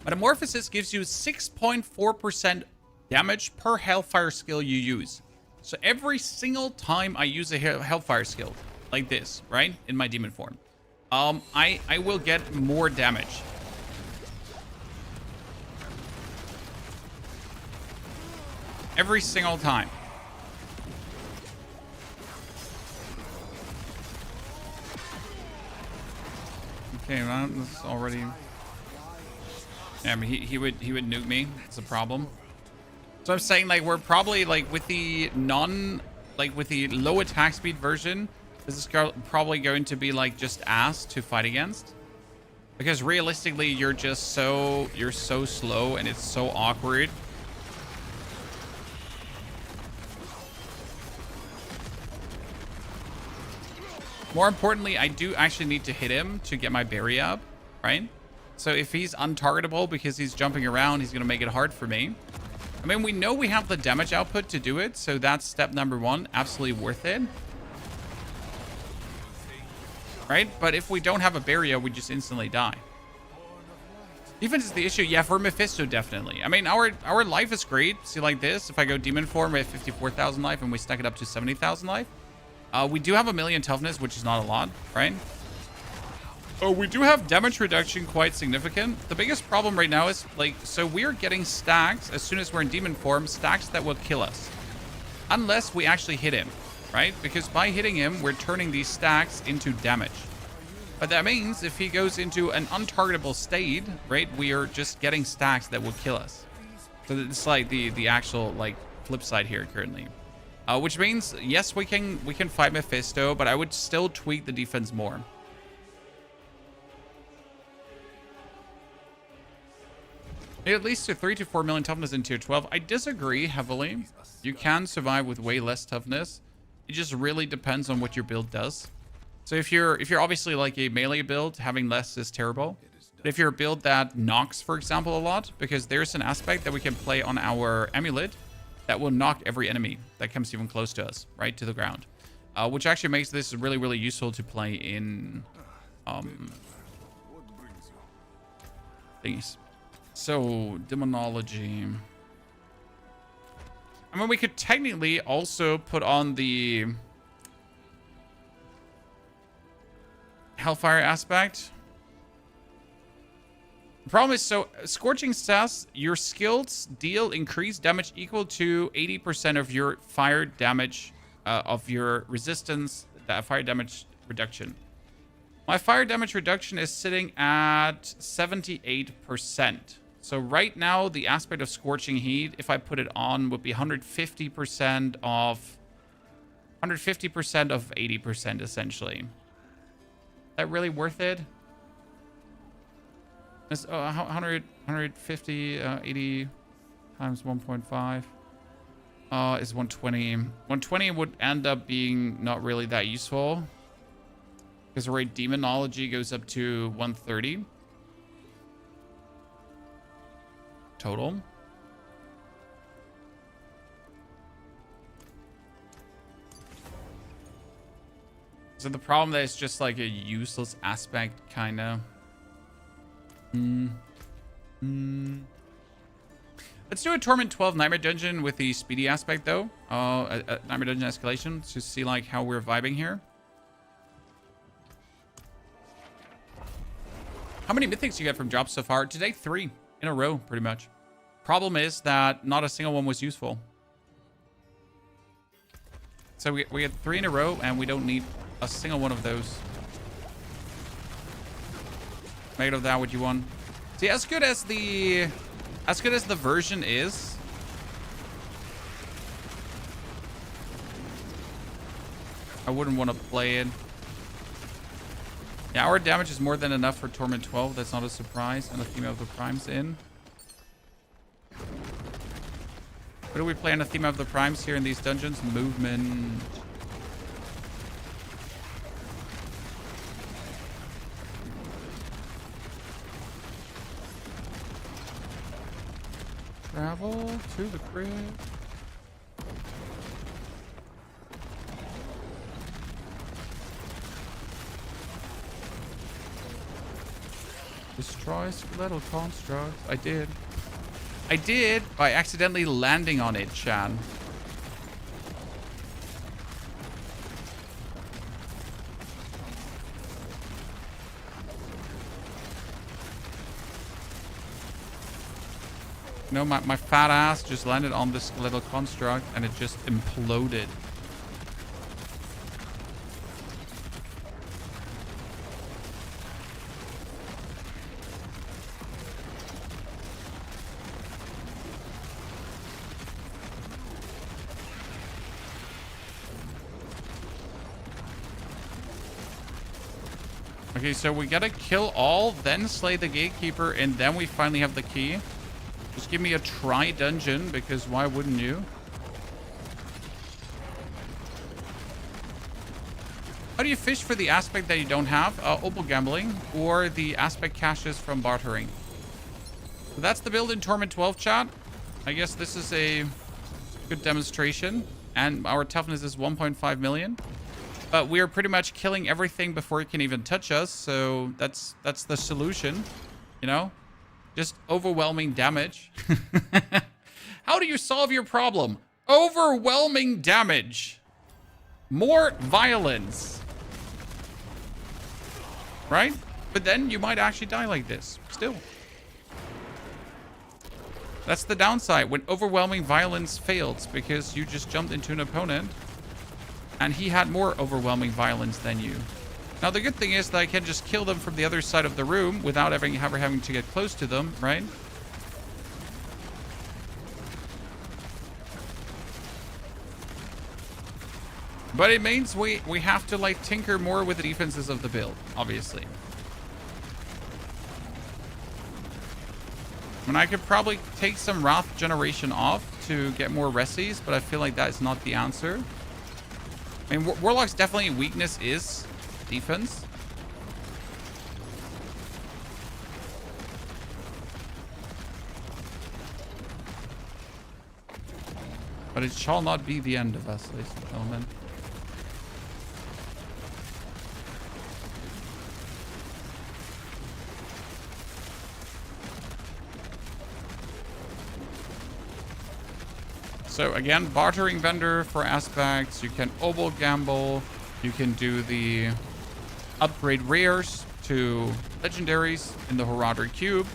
Metamorphosis gives you 6.4% damage per Hellfire skill you use. So every single time I use a Hellfire skill, like this, right, in my demon form, I will get more damage. Every single time. Okay, well, this is already... Yeah, I mean, he would nuke me. That's a problem. So I'm saying, like, we're probably, like, with the with the low attack speed version, this is probably going to be, like, just ass to fight against. Because realistically, you're so slow and it's so awkward. More importantly, I do actually need to hit him to get my berry up, right? So if he's untargetable because he's jumping around, he's going to make it hard for me. I mean, we know we have the damage output to do it, so that's step number one. Absolutely worth it. Right? But if we don't have a barrier, we just instantly die. Defense is the issue. Yeah, for Mephisto, definitely. I mean, our life is great. See, like this, if I go demon form, we have 54,000 life, and we stack it up to 70,000 life. We do have 1,000,000 toughness, which is not a lot, right? Oh, we do have damage reduction quite significant. The biggest problem right now is, like, so we're getting stacks as soon as we're in demon form, stacks that will kill us. Unless we actually hit him, right? Because by hitting him, we're turning these stacks into damage. But that means if he goes into an untargetable state, right, we are just getting stacks that will kill us. So it's like the actual, like, flip side here currently. Which means, yes, we can fight Mephisto, but I would still tweak the defense more. At least to 3 to 4 million toughness in tier 12. I disagree heavily. You can survive with way less toughness. It just really depends on what your build does. So if you're obviously like a melee build, having less is terrible. But if you're a build that knocks, for example, a lot, because there's an aspect that we can play on our amulet that will knock every enemy that comes even close to us, right, to the ground. Which actually makes this really, really useful to play in thingies. So, demonology. I mean, we could technically also put on the Hellfire aspect. The problem is, so Scorching says your skills deal increased damage equal to 80% of your fire damage, of your resistance, fire damage reduction. My fire damage reduction is sitting at 78%. So right now, the aspect of Scorching Heat, if I put it on, would be 150% of 80%, essentially. Is that really worth it? It's 150, 80 times 1.5 is 120. 120 would end up being not really that useful because the rate demonology goes up to 130 total. So the problem that it's just like a useless aspect, kind of. Let's do a Torment 12 Nightmare Dungeon with the speedy aspect, though. A Nightmare Dungeon escalation to see like how we're vibing here. How many mythics you get from drops so far? Today, 3 in a row, pretty much. Problem is that not a single one was useful. So we had 3 in a row, and we don't need a single one of those. Make of that what you want. See, as good as the version is, I wouldn't want to play it. Yeah, our damage is more than enough for Torment 12. That's not a surprise. And the Theme of the Primes in. What do we play on the Theme of the Primes here in these dungeons? Movement. Travel to the crib. Destroy skeletal constructs. I did. I did by accidentally landing on it, Chan. No, my fat ass just landed on this little construct and it just imploded. Okay, so we gotta kill all, then slay the gatekeeper, and then we finally have the key. Just give me a try dungeon, because why wouldn't you? How do you fish for the aspect that you don't have? Opal gambling, or the aspect caches from bartering. So that's the build in Torment 12, chat. I guess this is a good demonstration. And our toughness is 1.5 million. But we're pretty much killing everything before it can even touch us. So that's the solution, you know? Just overwhelming damage. How do you solve your problem? Overwhelming damage. More violence. Right? But then you might actually die like this. Still. That's the downside when overwhelming violence fails, because you just jumped into an opponent and he had more overwhelming violence than you. Now, the good thing is that I can just kill them from the other side of the room without ever having to get close to them, right? But it means we have to, like, tinker more with the defenses of the build, obviously. I mean, I could probably take some Wrath Generation off to get more Resties, but I feel like that is not the answer. I mean, Warlock's definitely weakness is defense. But it shall not be the end of us, ladies and gentlemen. So again, bartering vendor for aspects. You can obol gamble. You can do the upgrade rares to legendaries in the Horadric Cube,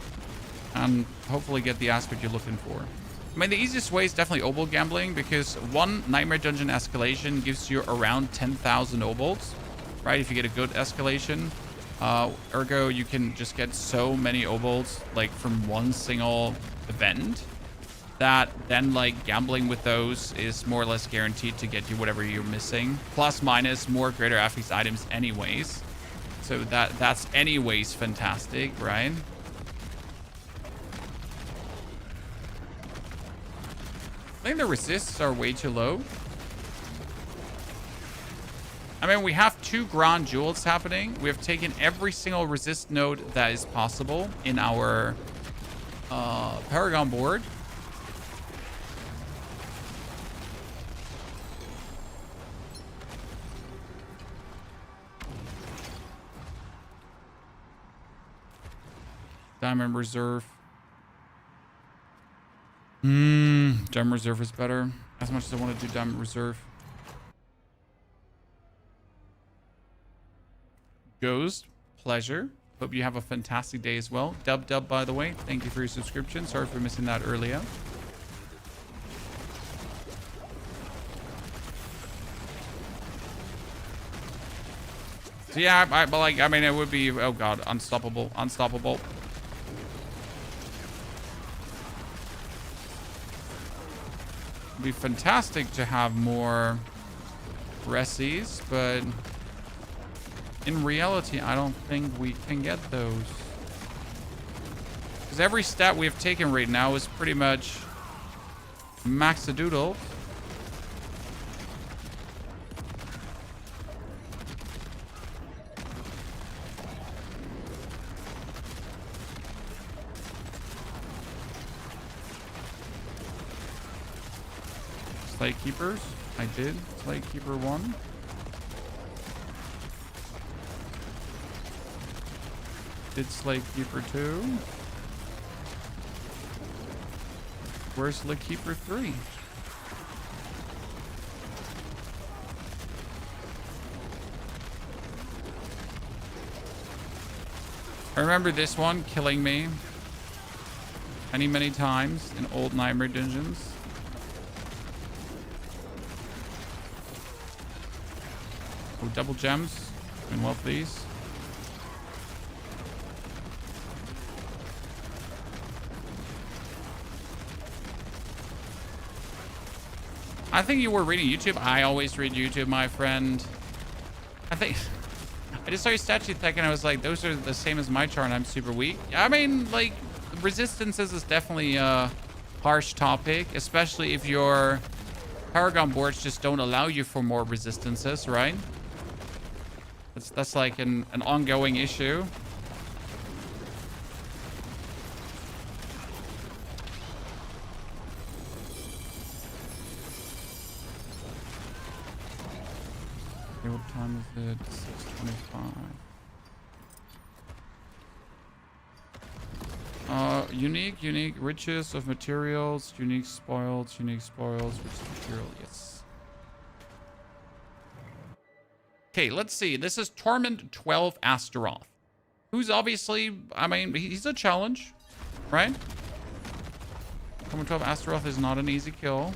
and hopefully get the aspect you're looking for. I mean, the easiest way is definitely obol gambling, because one Nightmare Dungeon escalation gives you around 10,000 obols, right? If you get a good escalation. Ergo, you can just get so many obols, like, from one single event, that then, like, gambling with those is more or less guaranteed to get you whatever you're missing. Plus, minus, more greater affix items anyways. So that's anyways fantastic, right? I think the resists are way too low. I mean, we have 2 Grand Jewels happening. We have taken every single resist node that is possible in our Paragon board. Diamond Reserve. Diamond Reserve is better. As much as I want to do Diamond Reserve. Ghost, pleasure. Hope you have a fantastic day as well. Dub, by the way, thank you for your subscription. Sorry for missing that earlier. So yeah, I mean, it would be, oh god, unstoppable. It'd be fantastic to have more Resies, but in reality, I don't think we can get those. Because every stat we have taken right now is pretty much max-a-doodle. Slay Keepers. I did. Slay Keeper 1. Did Slay Keeper 2. Where's Slay Keeper 3? I remember this one killing me many times in old Nightmare dungeons. Oh, double gems. I love these. I think you were reading YouTube. I always read YouTube, my friend. I think I just saw your statue tech and I was like, those are the same as my chart and I'm super weak. I mean, like, resistances is definitely a harsh topic, especially if your Paragon boards just don't allow you for more resistances, right? That's like an ongoing issue. Okay, what time is it? 6:25. Unique riches of materials, unique spoils, rich material, yes. Okay, let's see. This is Torment 12 Astaroth. Who's obviously, I mean, he's a challenge, right? Torment 12 Astaroth is not an easy kill.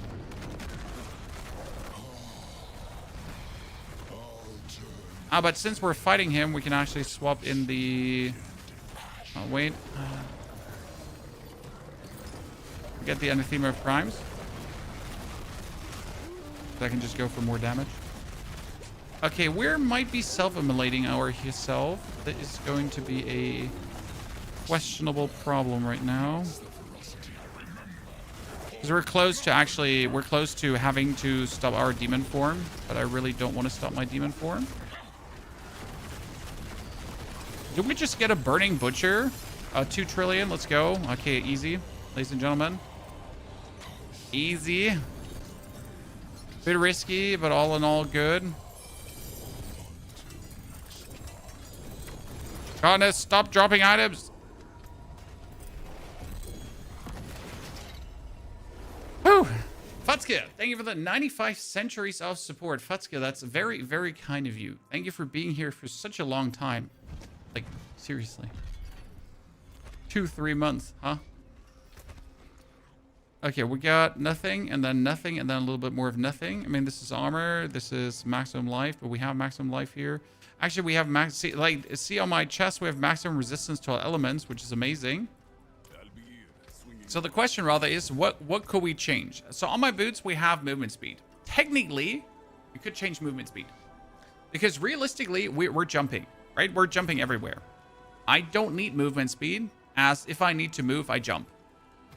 But since we're fighting him, we can actually swap in the... Oh, wait. Get the Anathema of Crimes. So I can just go for more damage. Okay, where might be self-immolating our self? That is going to be a questionable problem right now. Because we're close to having to stop our demon form, but I really don't want to stop my demon form. Did we just get a Burning Butcher? 2 trillion, let's go. Okay, easy, ladies and gentlemen. Easy. Bit risky, but all in all good. Goddess, stop dropping items. Whew. Futska, thank you for the 95 centuries of support. Futska, that's very, very kind of you. Thank you for being here for such a long time. Like, seriously. 2-3 months, huh? Okay, we got nothing, and then nothing, and then a little bit more of nothing. I mean, this is armor. This is maximum life, but we have maximum life here. Actually, we have see on my chest, we have maximum resistance to all elements, which is amazing. So the question rather is, what could we change? So on my boots, we have movement speed. Technically, we could change movement speed. Because realistically, we're jumping, right? We're jumping everywhere. I don't need movement speed, as if I need to move, I jump.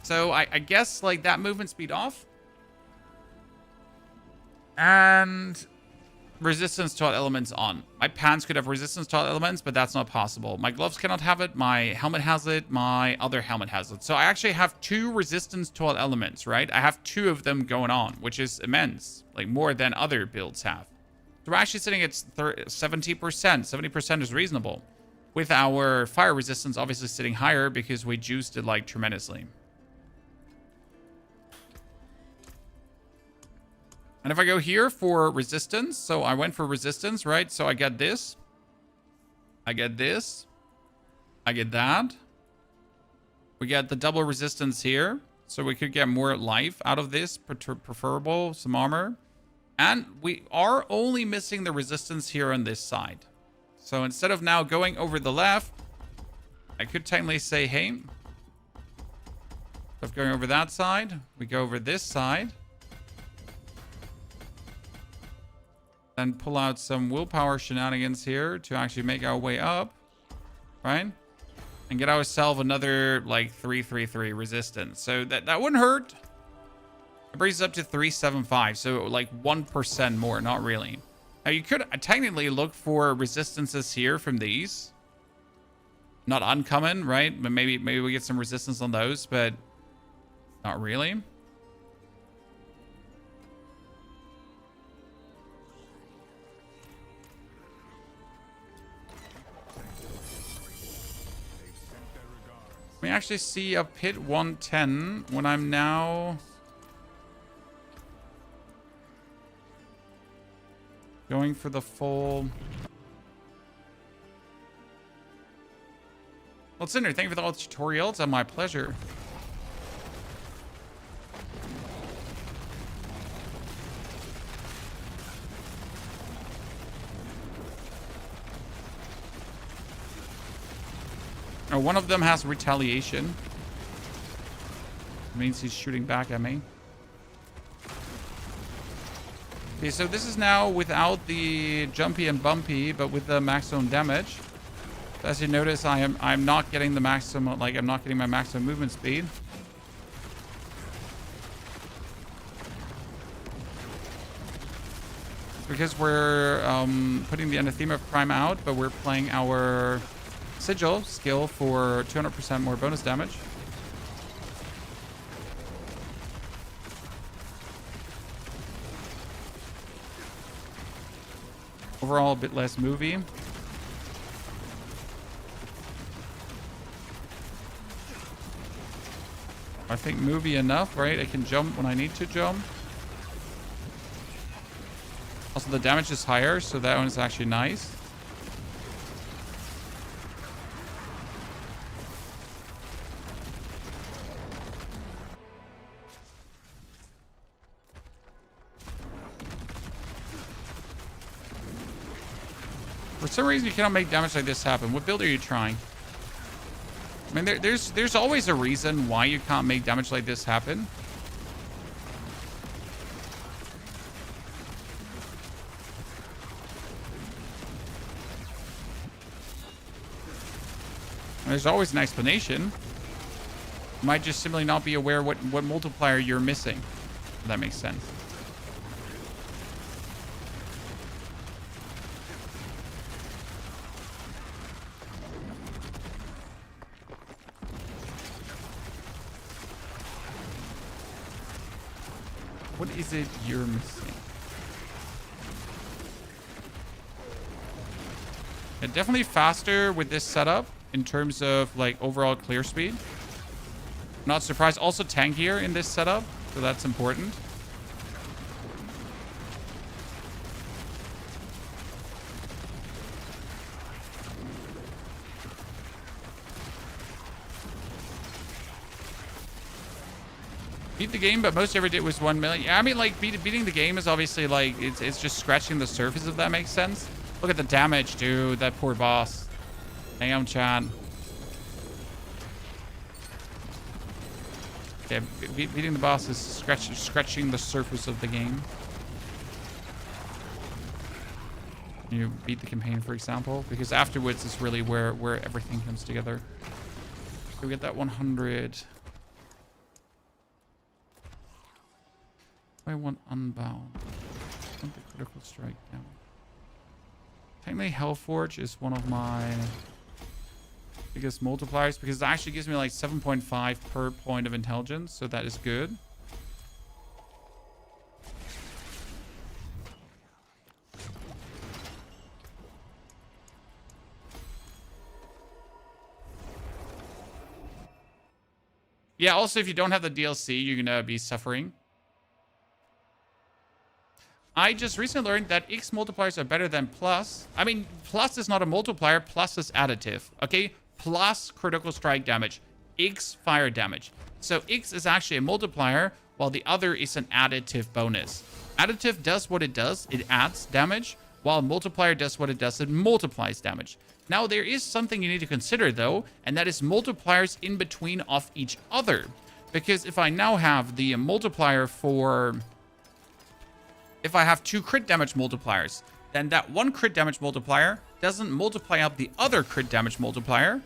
So I guess like that movement speed off. And resistance to all elements on. My pants could have resistance to all elements, but that's not possible. My gloves cannot have it. My helmet has it. My other helmet has it. So I actually have 2 resistance to all elements, right? I have 2 of them going on, which is immense. Like more than other builds have. So we're actually sitting at 70%. 70% is reasonable. With our fire resistance obviously sitting higher because we juiced it like tremendously. And if I go here for resistance, so I went for resistance, right? So I get this. I get this. I get that. We get the double resistance here. So we could get more life out of this, preferable, some armor. And we are only missing the resistance here on this side. So instead of now going over the left, I could technically say, hey, instead of going over that side, we go over this side. Then pull out some willpower shenanigans here to actually make our way up, right? And get ourselves another like 333 resistance. So that wouldn't hurt. It brings us up to 375. So like 1% more, not really. Now you could technically look for resistances here from these. Not uncommon, right? But maybe we get some resistance on those, but not really. We actually see a pit 110 when I'm now going for the full. Well, Cinder, thank you for all the tutorials. My pleasure. Oh, one of them has retaliation. It means he's shooting back at me. Okay, so this is now without the jumpy and bumpy, but with the maximum damage. As you notice, I'm not getting the maximum, like I'm not getting my maximum movement speed. Because we're putting the Anathema of Crime out, but we're playing our Sigil skill for 200% more bonus damage. Overall, a bit less movie. I think movie enough, right? I can jump when I need to jump. Also, the damage is higher, so that one is actually nice. For some reason, you cannot make damage like this happen. What build are you trying? I mean, there's always a reason why you can't make damage like this happen. There's always an explanation. You might just simply not be aware what multiplier you're missing. If that makes sense. What is it you're missing? Yeah, definitely faster with this setup in terms of like overall clear speed. Not surprised. Also tankier in this setup, so that's important. Beat the game, but most you ever did was 1 million. Yeah, I mean, like, beating the game is obviously, like, it's just scratching the surface, if that makes sense. Look at the damage, dude. That poor boss. Damn, chat. Yeah, beating the boss is scratching the surface of the game. You beat the campaign, for example, because afterwards is really where everything comes together. So we get that 100... I want Unbound. I want the critical strike down. Technically, Hellforge is one of my biggest multipliers because it actually gives me like 7.5 per point of intelligence, so that is good. Yeah, also, if you don't have the DLC, you're gonna be suffering. I just recently learned that X multipliers are better than plus. I mean, plus is not a multiplier. Plus is additive. Okay? Plus critical strike damage. X fire damage. So X is actually a multiplier, while the other is an additive bonus. Additive does what it does. It adds damage, while multiplier does what it does. It multiplies damage. Now, there is something you need to consider, though, and that is multipliers in between of each other. Because if I now have the multiplier for... if I have 2 crit damage multipliers, then that 1 crit damage multiplier doesn't multiply up the other crit damage multiplier.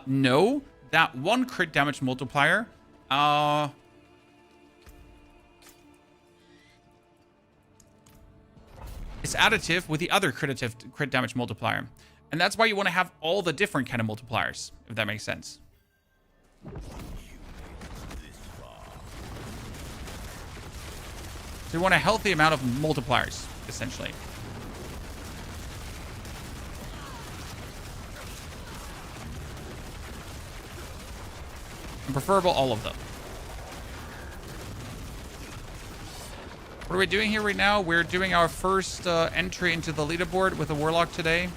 No, that 1 crit damage multiplier, is additive with the other crit damage multiplier. And that's why you want to have all the different kind of multipliers, if that makes sense. So you want a healthy amount of multipliers, essentially. And preferable all of them. What are we doing here right now? We're doing our first entry into the leaderboard with a Warlock today.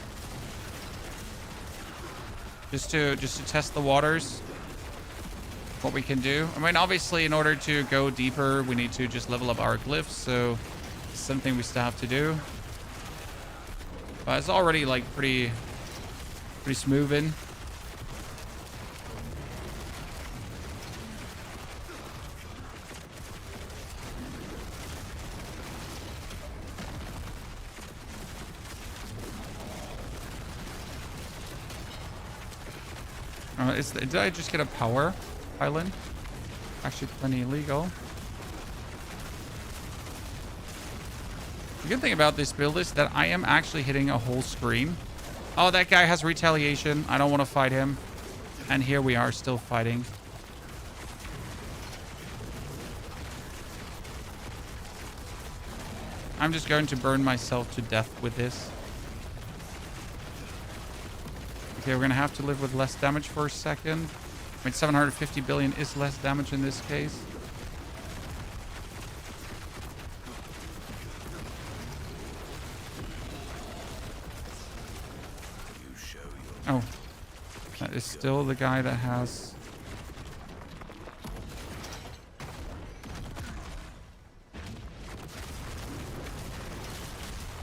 Just to test the waters. What we can do. I mean, obviously, in order to go deeper, we need to just level up our glyphs. So, it's something we still have to do. But it's already, like, pretty smooth in. Did I just get a power island? Actually, plenty illegal. The good thing about this build is that I am actually hitting a whole screen. Oh, that guy has retaliation. I don't want to fight him. And here we are still fighting. I'm just going to burn myself to death with this. Okay, we're going to have to live with less damage for a second. I mean, 750 billion is less damage in this case. Oh. That is still the guy that has...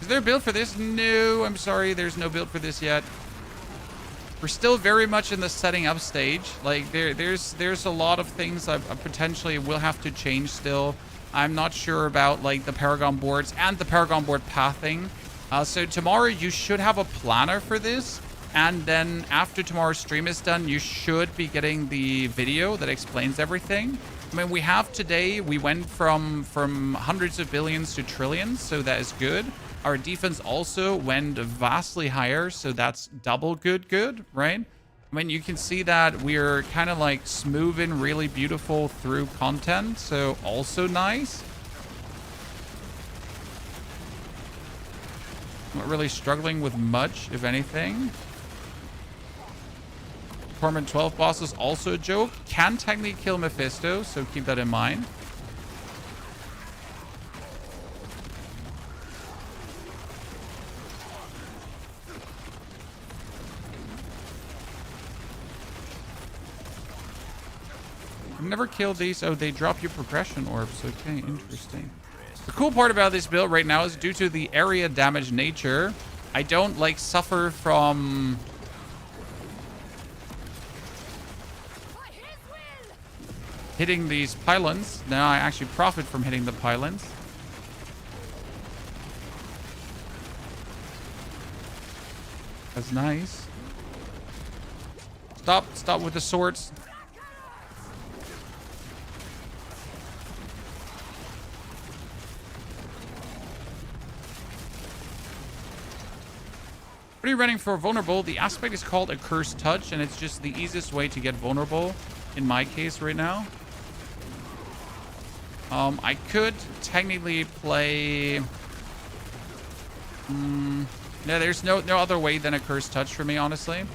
Is there a build for this? No, I'm sorry. There's no build for this yet. We're still very much in the setting up stage. Like, there's a lot of things I potentially will have to change still. I'm not sure about, like, the Paragon boards and the Paragon board pathing. So tomorrow you should have a planner for this. And then after tomorrow's stream is done, you should be getting the video that explains everything. I mean, we have today, we went from hundreds of billions to trillions, so that is good. Our defense also went vastly higher, so that's double good, right? I mean, you can see that we're kind of like smooth and really beautiful through content, so also nice. Not really struggling with much, if anything. Torment 12 boss is also a joke. Can technically kill Mephisto, so keep that in mind. I've never killed these. Oh, they drop you progression orbs. Okay, interesting. The cool part about this build right now is due to the area damage nature, I don't like suffer from hitting these pylons. Now I actually profit from hitting the pylons. That's nice. Stop with the swords. What are you running for vulnerable? The aspect is called a cursed touch, and it's just the easiest way to get vulnerable in my case right now. I could technically play... no, there's no other way than a cursed touch for me, honestly.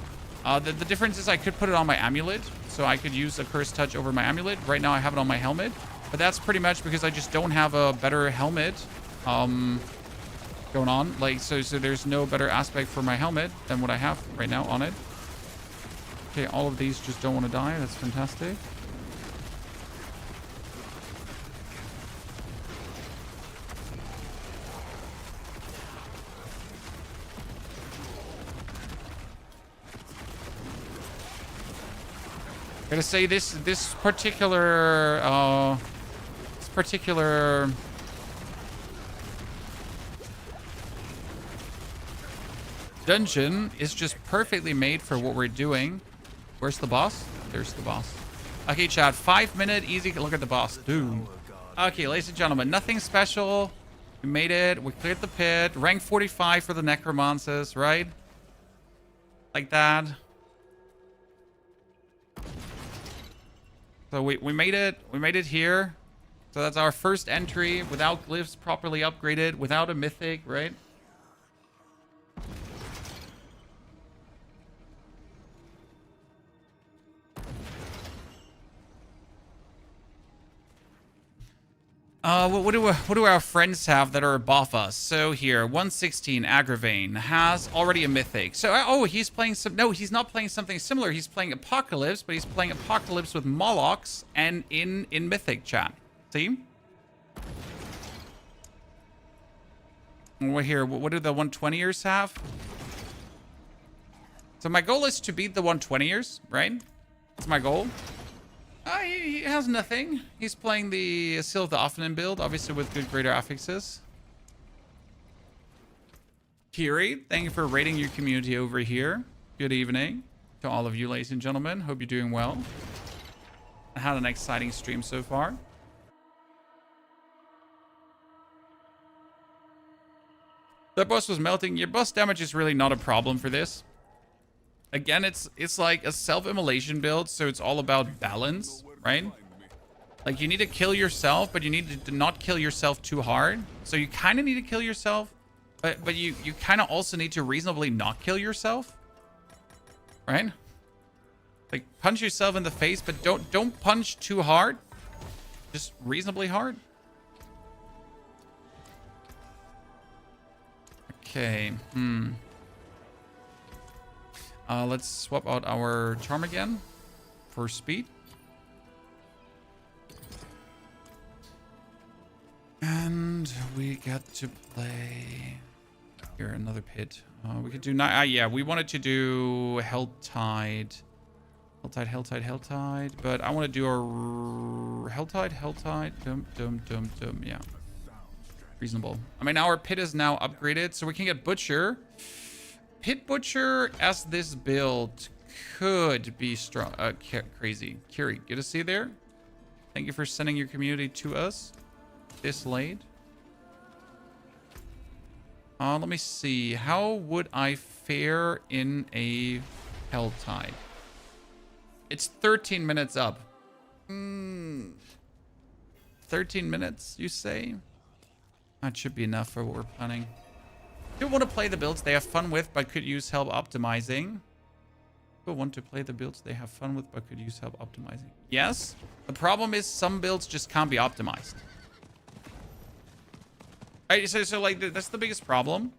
The difference is I could put it on my amulet, so I could use a cursed touch over my amulet. Right now I have it on my helmet, but that's pretty much because I just don't have a better helmet going on. Like, so there's no better aspect for my helmet than what I have right now on it. Okay, all of these just don't want to die. That's fantastic. Gotta say this particular dungeon is just perfectly made for what we're doing. Where's the boss? There's the boss. Okay, chat. 5-minute easy look at the boss. Dude. Okay, ladies and gentlemen, nothing special. We made it. We cleared the pit. Rank 45 for the necromancers, right? Like that. So we made it. We made it here. So that's our first entry without glyphs properly upgraded, without a mythic, right? What do our friends have that are above us? So here, 116 Agravain has already a mythic. So oh, he's playing some. No, he's not playing something similar. He's playing Apocalypse, but he's playing Apocalypse with Molochs and in mythic chat. See? We're here. What do the 120ers have? So my goal is to beat the 120ers, right? That's my goal. He has nothing. He's playing the Seal of the Offenen build, obviously with good greater affixes. Kiri, thank you for rating your community over here. Good evening to all of you, ladies and gentlemen. Hope you're doing well. I had an exciting stream so far. The boss was melting. Your boss damage is really not a problem for this. Again, it's like a self-immolation build, so it's all about balance, right? Like, you need to kill yourself, but you need to not kill yourself too hard. So you kind of need to kill yourself, but you kind of also need to reasonably not kill yourself, right? Like, punch yourself in the face, but don't punch too hard. Just reasonably hard. Okay, let's swap out our charm again for speed. And we get to play here another pit. We could do yeah, we wanted to do Helltide, but I want to do a Helltide, dum, yeah. Reasonable. I mean, our pit is now upgraded, so we can get Butcher. Pit Butcher as this build could be strong. Crazy. Kiri, good to see you there. Thank you for sending your community to us this late. Let me see. How would I fare in a Helltide? It's 13 minutes up. 13 minutes, you say? That should be enough for what we're planning. People want to play the builds they have fun with, but could use help optimizing. People want to play the builds they have fun with, but could use help optimizing. Yes. The problem is some builds just can't be optimized. Right, so like, that's the biggest problem.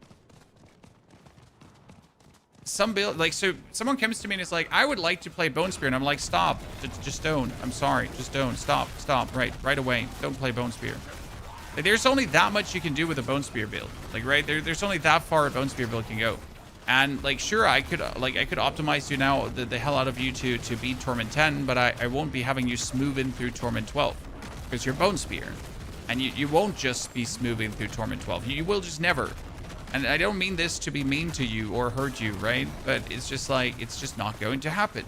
Some build, like, so someone comes to me and is like, I would like to play Bone Spear. And I'm like, stop. Just don't. I'm sorry. Just don't. Stop. Right away. Don't play Bone Spear. Like, there's only that much you can do with a Bone Spear build. Like, right? There's only that far a Bone Spear build can go. And, like, sure, I could optimize you now, the hell out of you to beat Torment 10, but I won't be having you smoothing through Torment 12. Because you're Bone Spear. And you won't just be smoothing through Torment 12. You will just never. And I don't mean this to be mean to you or hurt you, right? But it's just like, it's just not going to happen.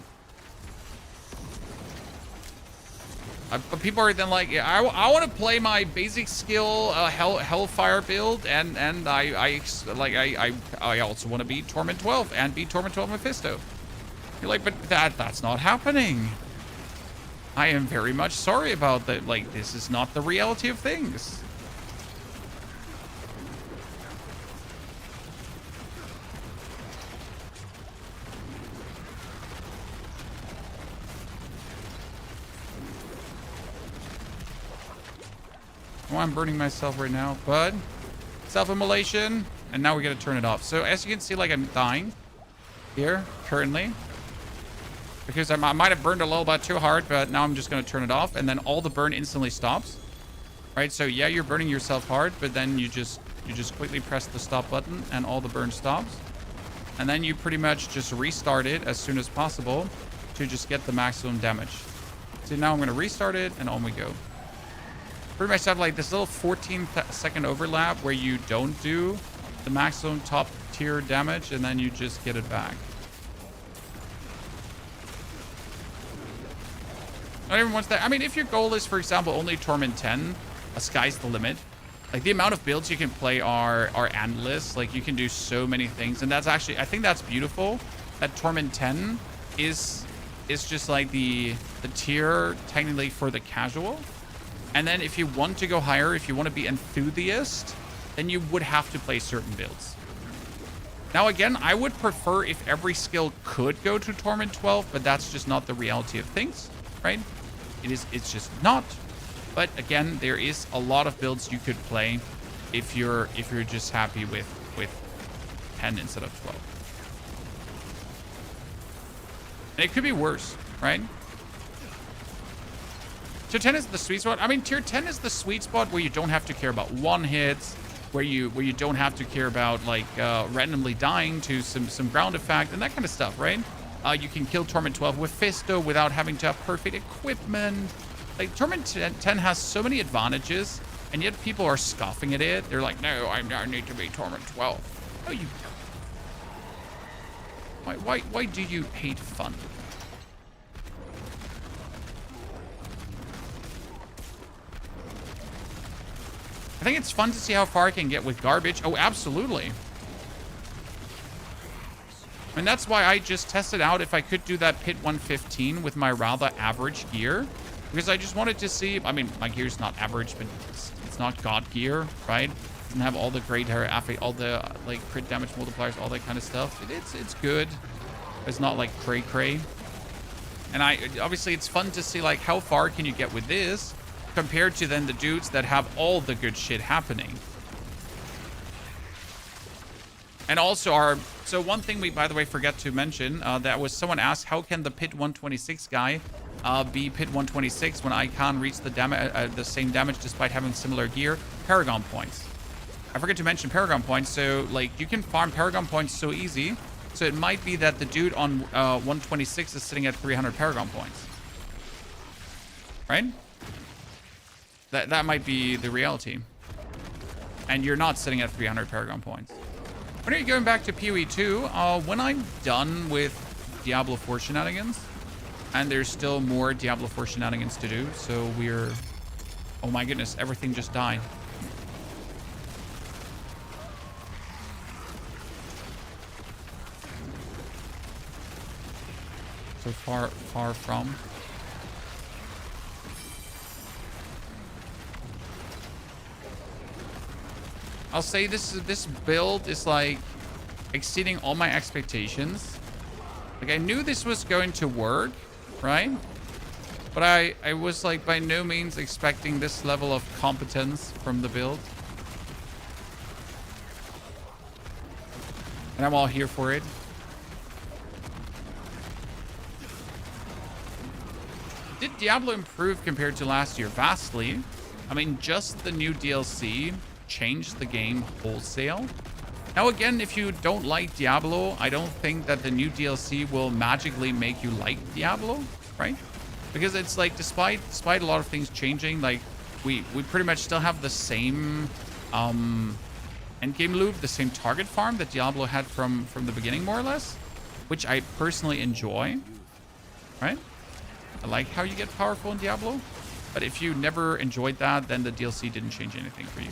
But people are then like, yeah, I want to play my basic skill Hellfire build, and I also want to beat Torment 12 and beat Torment 12 Mephisto. You're like, but that's not happening. I am very much sorry about that. Like, this is not the reality of things. Oh, I'm burning myself right now, but self-immolation, and now we gotta turn it off. So as you can see, like, I'm dying here currently because I might have burned a little bit too hard, but now I'm just gonna turn it off, and then all the burn instantly stops. Right? So yeah, you're burning yourself hard, but then you just quickly press the stop button, and all the burn stops, and then you pretty much just restart it as soon as possible to just get the maximum damage. So now I'm gonna restart it, and on we go. Pretty much have like this little 14-second overlap where you don't do the maximum top tier damage, and then you just get it back. Not everyone wants that. I mean, if your goal is, for example, only Torment 10, sky's the limit. Like, the amount of builds you can play are endless. Like, you can do so many things. And that's actually, I think that's beautiful. That Torment 10 is just like the tier technically for the casual. And then if you want to go higher, if you want to be enthusiast, then you would have to play certain builds. Now, again, I would prefer if every skill could go to Torment 12, but that's just not the reality of things, right? It's just not. But again, there is a lot of builds you could play if you're just happy with 10 instead of 12. And it could be worse, right? Tier 10 is the sweet spot. I mean, tier 10 is the sweet spot where you don't have to care about one hits, where you don't have to care about like randomly dying to some ground effect and that kind of stuff, right? You can kill Torment 12 with Fisto without having to have perfect equipment. Like, Torment 10 has so many advantages, and yet people are scoffing at it. They're like, no, I need to be Torment 12. No, you don't. Why do you hate fun? I think it's fun to see how far I can get with garbage. Oh, absolutely. And that's why I just tested out if I could do that Pit 115 with my rather average gear. Because I just wanted to see, I mean, my gear's not average, but it's not god gear, right? It doesn't have all the great all the like crit damage multipliers, all that kind of stuff. It's good. It's not like cray. And obviously it's fun to see like how far can you get with this compared to then the dudes that have all the good shit happening. And also so one thing we, by the way, forget to mention, that was someone asked, how can the Pit 126 guy be Pit 126 when I can't reach the same damage despite having similar gear? Paragon points. I forget to mention Paragon points. So like you can farm Paragon points so easy. So it might be that the dude on 126 is sitting at 300 Paragon points, right? That might be the reality. And you're not sitting at 300 Paragon points. When are you going back to PoE 2? When I'm done with Diablo 4 shenanigans. And there's still more Diablo 4 shenanigans to do. So we're... Oh my goodness, everything just died. So far from... I'll say this build is like exceeding all my expectations. Like, I knew this was going to work, right? But I was like by no means expecting this level of competence from the build. And I'm all here for it. Did Diablo improve compared to last year? Vastly. I mean, just the new DLC changed the game wholesale. Now, again, if you don't like Diablo, I don't think that the new DLC will magically make you like Diablo, right? Because it's like, despite a lot of things changing, like we pretty much still have the same endgame loop, the same target farm that Diablo had from the beginning, more or less, which I personally enjoy, right? I like how you get powerful in Diablo, but if you never enjoyed that, then the DLC didn't change anything for you.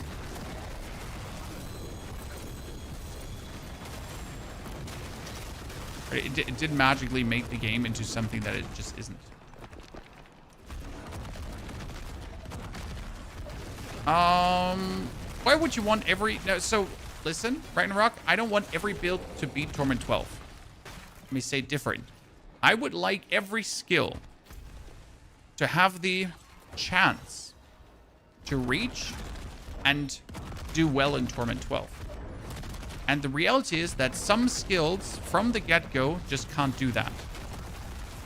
It didn't magically make the game into something that it just isn't. Why would you want every... No, so, listen, Ragnarok, I don't want every build to beat Torment 12. Let me say different. I would like every skill to have the chance to reach and do well in Torment 12. And the reality is that some skills from the get-go just can't do that.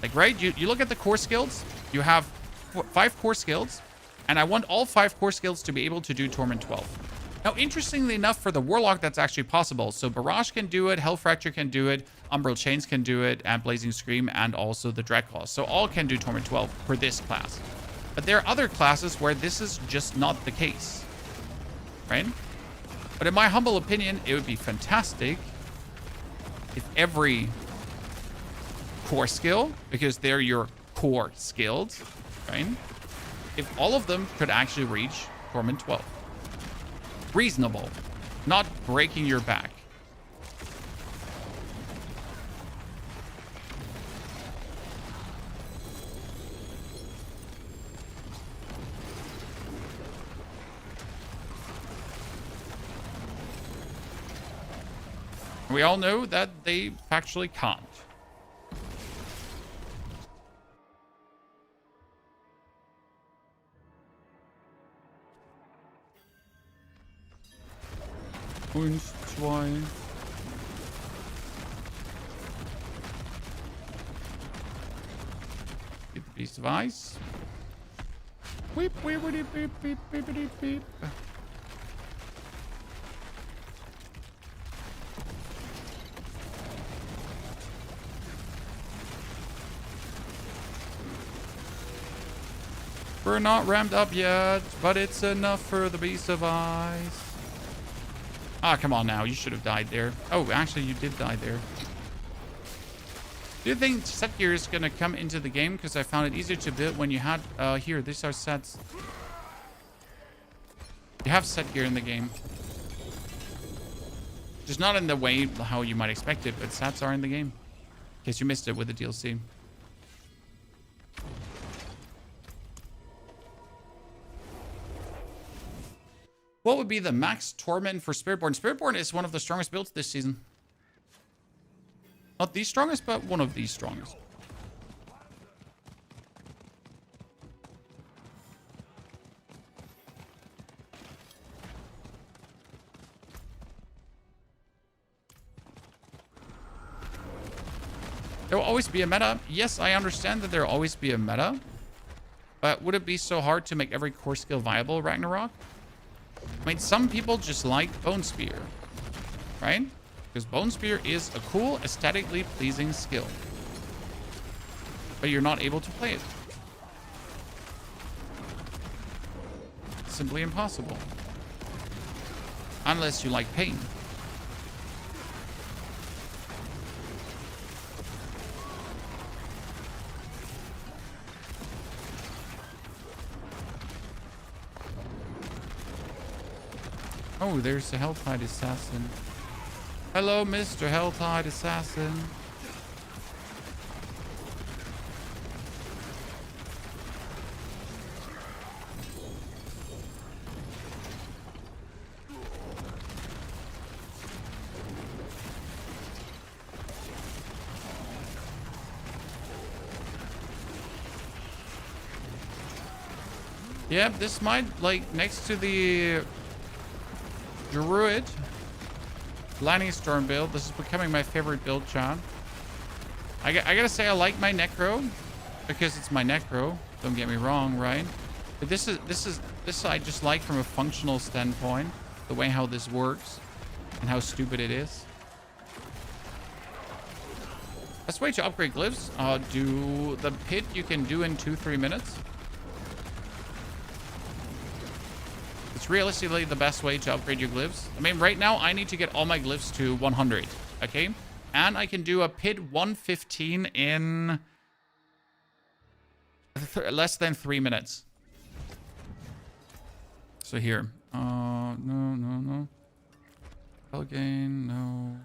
Like, right? You look at the core skills. You have 5 core skills. And I want all 5 core skills to be able to do Torment 12. Now, interestingly enough, for the Warlock, that's actually possible. So Barrage can do it. Hellfracture can do it. Umbral Chains can do it. And Blazing Scream. And also the Dreadclaw. So all can do Torment 12 for this class. But there are other classes where this is just not the case. Right? But in my humble opinion, it would be fantastic if every core skill, because they're your core skills, right? If all of them could actually reach Torment 12. Reasonable. Not breaking your back. We all know that they factually can't. Und zwei. Get the piece of ice. Weep, weep, weep, beep, beep, beep, beep, beep. We're not ramped up yet, but it's enough for the beast of ice. Ah, come on now. You should have died there. Oh, actually, you did die there. Do you think set gear is going to come into the game? Because I found it easier to build when you had... here, these are sets. You have set gear in the game. Just not in the way how you might expect it, but sets are in the game. In case you missed it with the DLC. What would be the max Torment for Spiritborn? Spiritborn is one of the strongest builds this season. Not the strongest, but one of the strongest. There will always be a meta. Yes, I understand that there will always be a meta. But would it be so hard to make every core skill viable, Ragnarok? I mean, some people just like Bone Spear, right? Because Bone Spear is a cool, aesthetically pleasing skill. But you're not able to play it. It's simply impossible. Unless you like pain. Oh, there's the Helltide Assassin. Hello, Mr. Helltide Assassin. Yep, this might, like, next to the Druid Lightning Storm build, this is becoming my favorite build, John. I gotta say, I like my Necro because it's my Necro. Don't get me wrong, right? But this I just like from a functional standpoint, the way how this works and how stupid it is. Best way to upgrade glyphs, do the pit you can do in 2-3 minutes. It's realistically the best way to upgrade your glyphs. I mean, right now, I need to get all my glyphs to 100, okay? And I can do a pit 115 in less than 3 minutes. So here. No. Pelgain, no.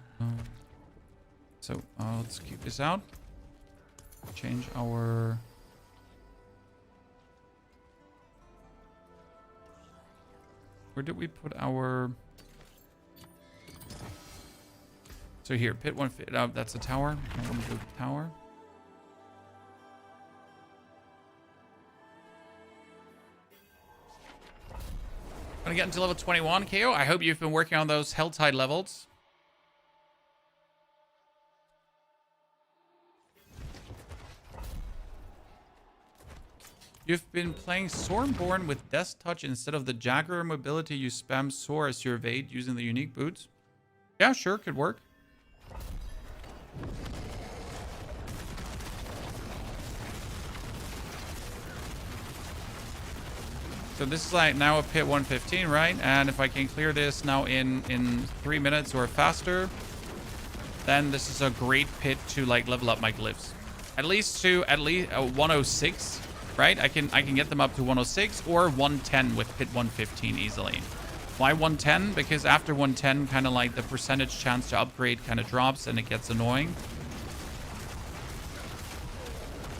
So, let's keep this out. Change our... Where did we put our... So here, pit 150. That's a tower. I want to do the tower. Gonna get into level 21, KO. I hope you've been working on those Helltide levels. You've been playing Stormborn with Death Touch instead of the Jaguar mobility. You spam Soar as your evade using the unique boots. Yeah, sure, could work. So this is like now a pit 115, right? And if I can clear this now in 3 minutes or faster, then this is a great pit to like level up my glyphs. At least 106, right? I can get them up to 106 or 110 with pit 115 easily. Why 110? Because after 110, kind of like the percentage chance to upgrade kind of drops and it gets annoying.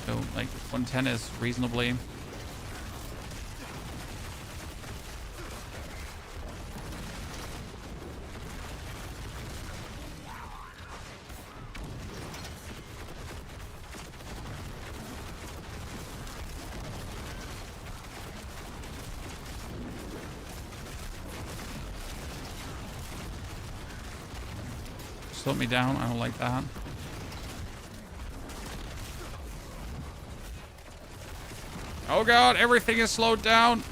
So like 110 is reasonably. Slow me down. I don't like that. Oh god, everything is slowed down.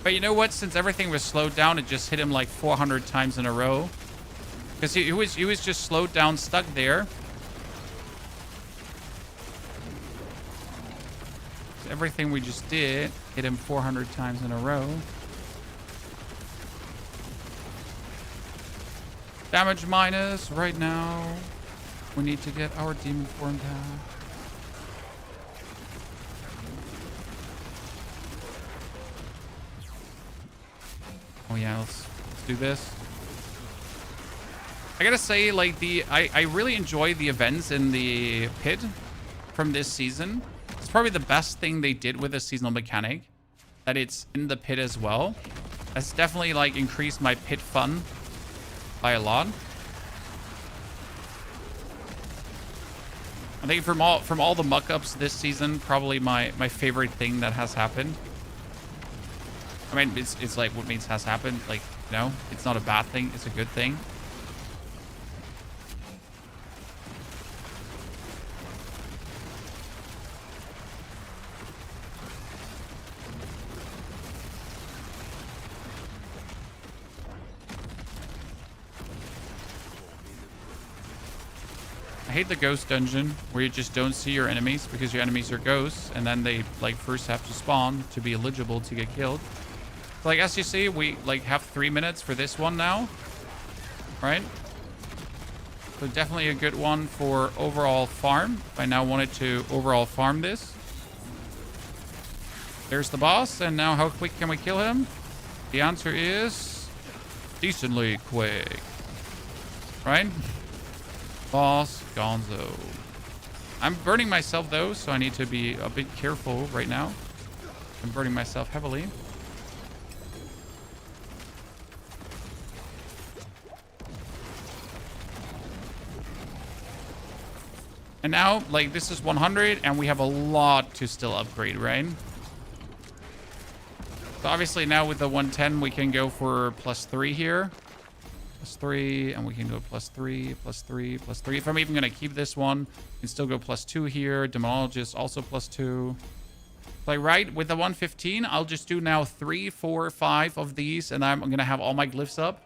But you know what? Since everything was slowed down, it just hit him like 400 times in a row. Because he was just slowed down, stuck there. So everything we just did hit him 400 times in a row. Damage minus right now. We need to get our demon form down. Oh yeah, let's do this. I gotta say, like I really enjoy the events in the pit from this season. It's probably the best thing they did with the seasonal mechanic, that it's in the pit as well. That's definitely like increased my pit fun by a lot. I think from all the muck-ups this season, probably my favorite thing that has happened. I mean, it's like what means has happened. Like, you know, it's not a bad thing. It's a good thing. I hate the ghost dungeon where you just don't see your enemies because your enemies are ghosts, and then they like first have to spawn to be eligible to get killed. So, like, as you see, we like have 3 minutes for this one now, right? So definitely a good one for overall farm. If I now wanted to overall farm this. There's the boss, and now how quick can we kill him? The answer is decently quick, right? Boss Gonzo. I'm burning myself though, so I need to be a bit careful right now. I'm burning myself heavily. And now, like, this is 100, and we have a lot to still upgrade, right? So obviously now with the 110, we can go for +3 here. +3, and we can go +3, +3, +3. If I'm even going to keep this one, we can still go +2 here. Demonologist also +2. Like, right, with the 115, I'll just do now 3, 4, 5 of these, and I'm going to have all my glyphs up.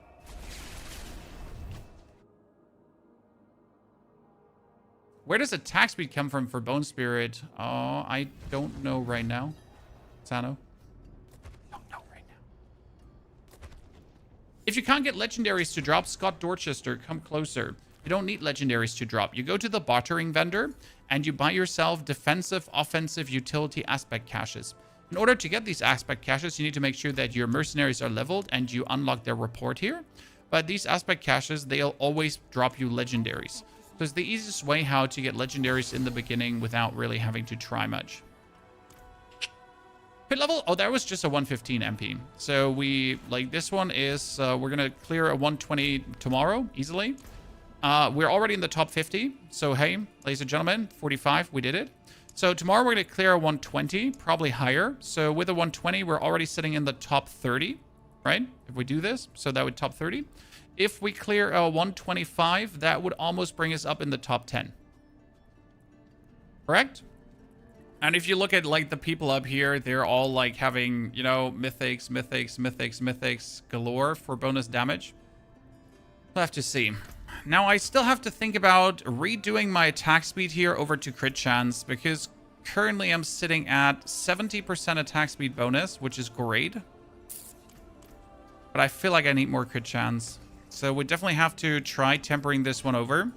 Where does attack speed come from for Bone Spirit? Oh, I don't know right now. Sano? Don't know right now. If you can't get legendaries to drop, Scott Dorchester, come closer. You don't need legendaries to drop. You go to the bartering vendor and you buy yourself defensive, offensive, utility aspect caches. In order to get these aspect caches, you need to make sure that your mercenaries are leveled and you unlock their report here. But these aspect caches, they'll always drop you legendaries. So it's the easiest way how to get legendaries in the beginning without really having to try much. Pit level? Oh, that was just a 115 MP. So we, like, this one is, we're going to clear a 120 tomorrow, easily. We're already in the top 50. So, hey, ladies and gentlemen, 45, we did it. So tomorrow we're going to clear a 120, probably higher. So with a 120, we're already sitting in the top 30, right? If we do this, so that would top 30. If we clear a 125, that would almost bring us up in the top 10. Correct? And if you look at, like, the people up here, they're all, like, having, you know, mythics, mythics, mythics, mythics galore for bonus damage. We'll have to see. Now, I still have to think about redoing my attack speed here over to crit chance, because currently I'm sitting at 70% attack speed bonus, which is great. But I feel like I need more crit chance. So we definitely have to try tempering this one over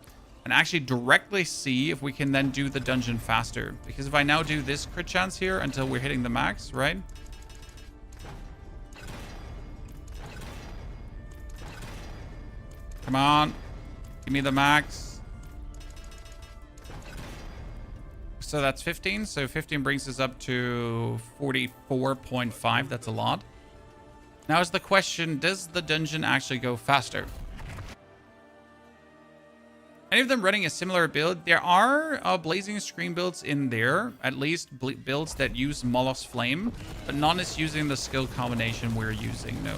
and actually directly see if we can then do the dungeon faster. Because if I now do this crit chance here until we're hitting the max, right? Come on. Give me the max. So that's 15. So 15 brings us up to 44.5. That's a lot. Now is the question, does the dungeon actually go faster? Any of them running a similar build? There are Blazing Screen builds in there. At least builds that use Moloch's Flame. But none is using the skill combination we're using, no.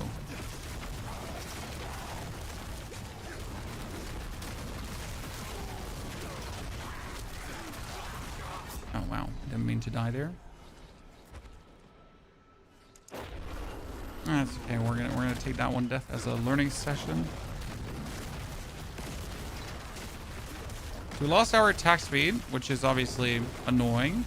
Oh, wow. Didn't mean to die there. That's okay. We're gonna take that one death as a learning session. We lost our attack speed, which is obviously annoying.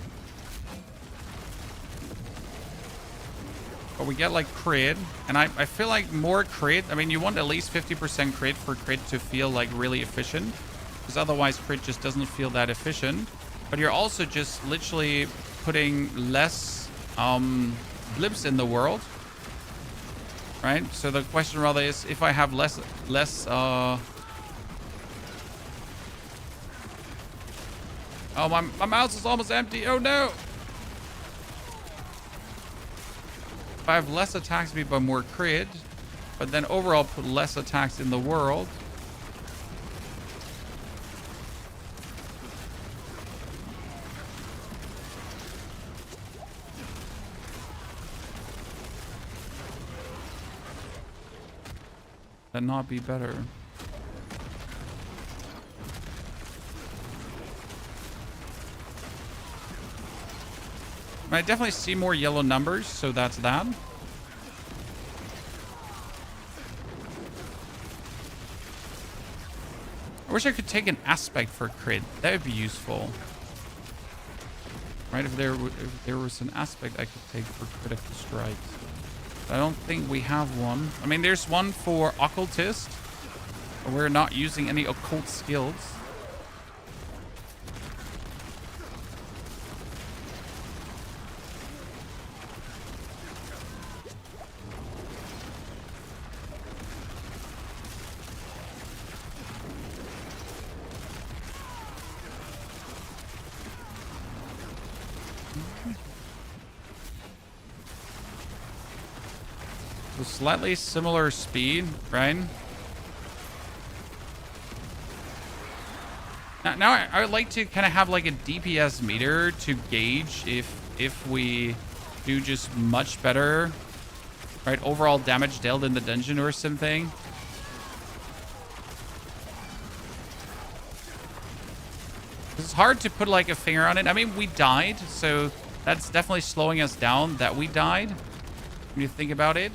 But we get like crit, and I feel like more crit. I mean, you want at least 50% crit for crit to feel like really efficient, because otherwise crit just doesn't feel that efficient. But you're also just literally putting less blips in the world, right? So the question rather is, if I have less oh, my mouse is almost empty. Oh no! If I have less attack speed but more crit, but then overall put less attacks in the world, that not be better? I definitely see more yellow numbers, so that's that. I wish I could take an aspect for crit. That would be useful. Right, if there was an aspect I could take for critical strikes. I don't think we have one. I mean, there's one for occultist. But we're not using any occult skills. Slightly similar speed, right? Now I would like to kind of have like a DPS meter to gauge if we do just much better, right? Overall damage dealt in the dungeon or something. It's hard to put like a finger on it. I mean, we died, so that's definitely slowing us down that we died when you think about it.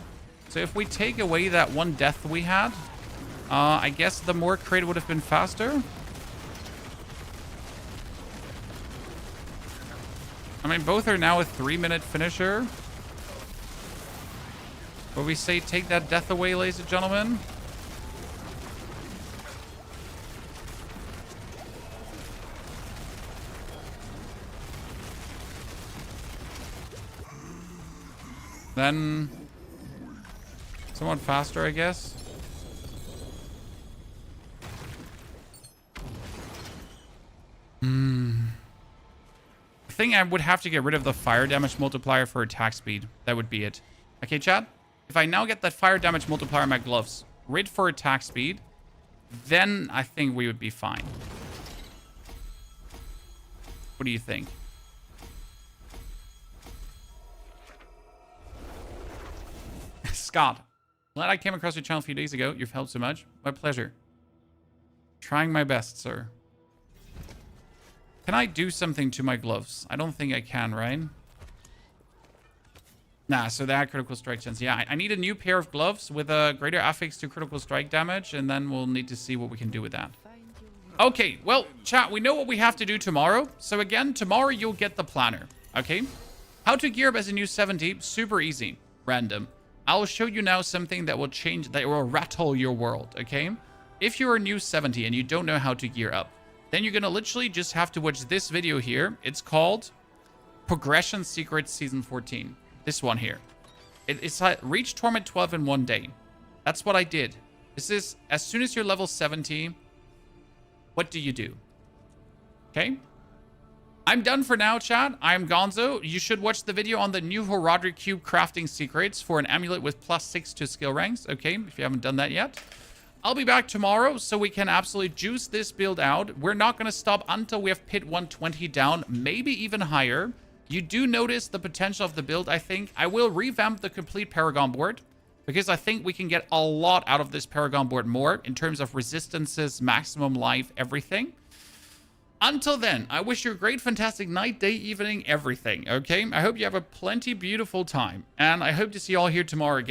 So if we take away that one death we had, I guess the more crit would have been faster. I mean, both are now a 3-minute finisher. But we say take that death away, ladies and gentlemen. Then somewhat faster, I guess. I think I would have to get rid of the fire damage multiplier for attack speed. That would be it. Okay, chat? If I now get that fire damage multiplier in my gloves, rid for attack speed, then I think we would be fine. What do you think? Scott. Glad I came across your channel a few days ago. You've helped so much. My pleasure. Trying my best, sir. Can I do something to my gloves? I don't think I can, right? Nah, so they had critical strike chance. Yeah, I need a new pair of gloves with a greater affix to critical strike damage, and then we'll need to see what we can do with that. Find you Okay, well, chat, we know what we have to do tomorrow. So again, tomorrow you'll get the planner, okay? How to gear up as a new 70, super easy, random. I'll show you now something that will change, that will rattle your world, okay? If you're a new 70 and you don't know how to gear up, then you're gonna literally just have to watch this video here. It's called Progression Secrets Season 14. This one here. It's like reach Torment 12 in 1 day. That's what I did. This is, as soon as you're level 70, what do you do? Okay? I'm done for now, chat. I'm Gonzo. You should watch the video on the new Horadric Cube crafting secrets for an amulet with +6 to skill ranks, okay? If you haven't done that yet. I'll be back tomorrow so we can absolutely juice this build out. We're not going to stop until we have pit 120 down, maybe even higher. You do notice the potential of the build, I think. I will revamp the complete Paragon board because I think we can get a lot out of this Paragon board more in terms of resistances, maximum life, everything. Until then, I wish you a great, fantastic night, day, evening, everything, okay? I hope you have a plenty beautiful time, and I hope to see you all here tomorrow again.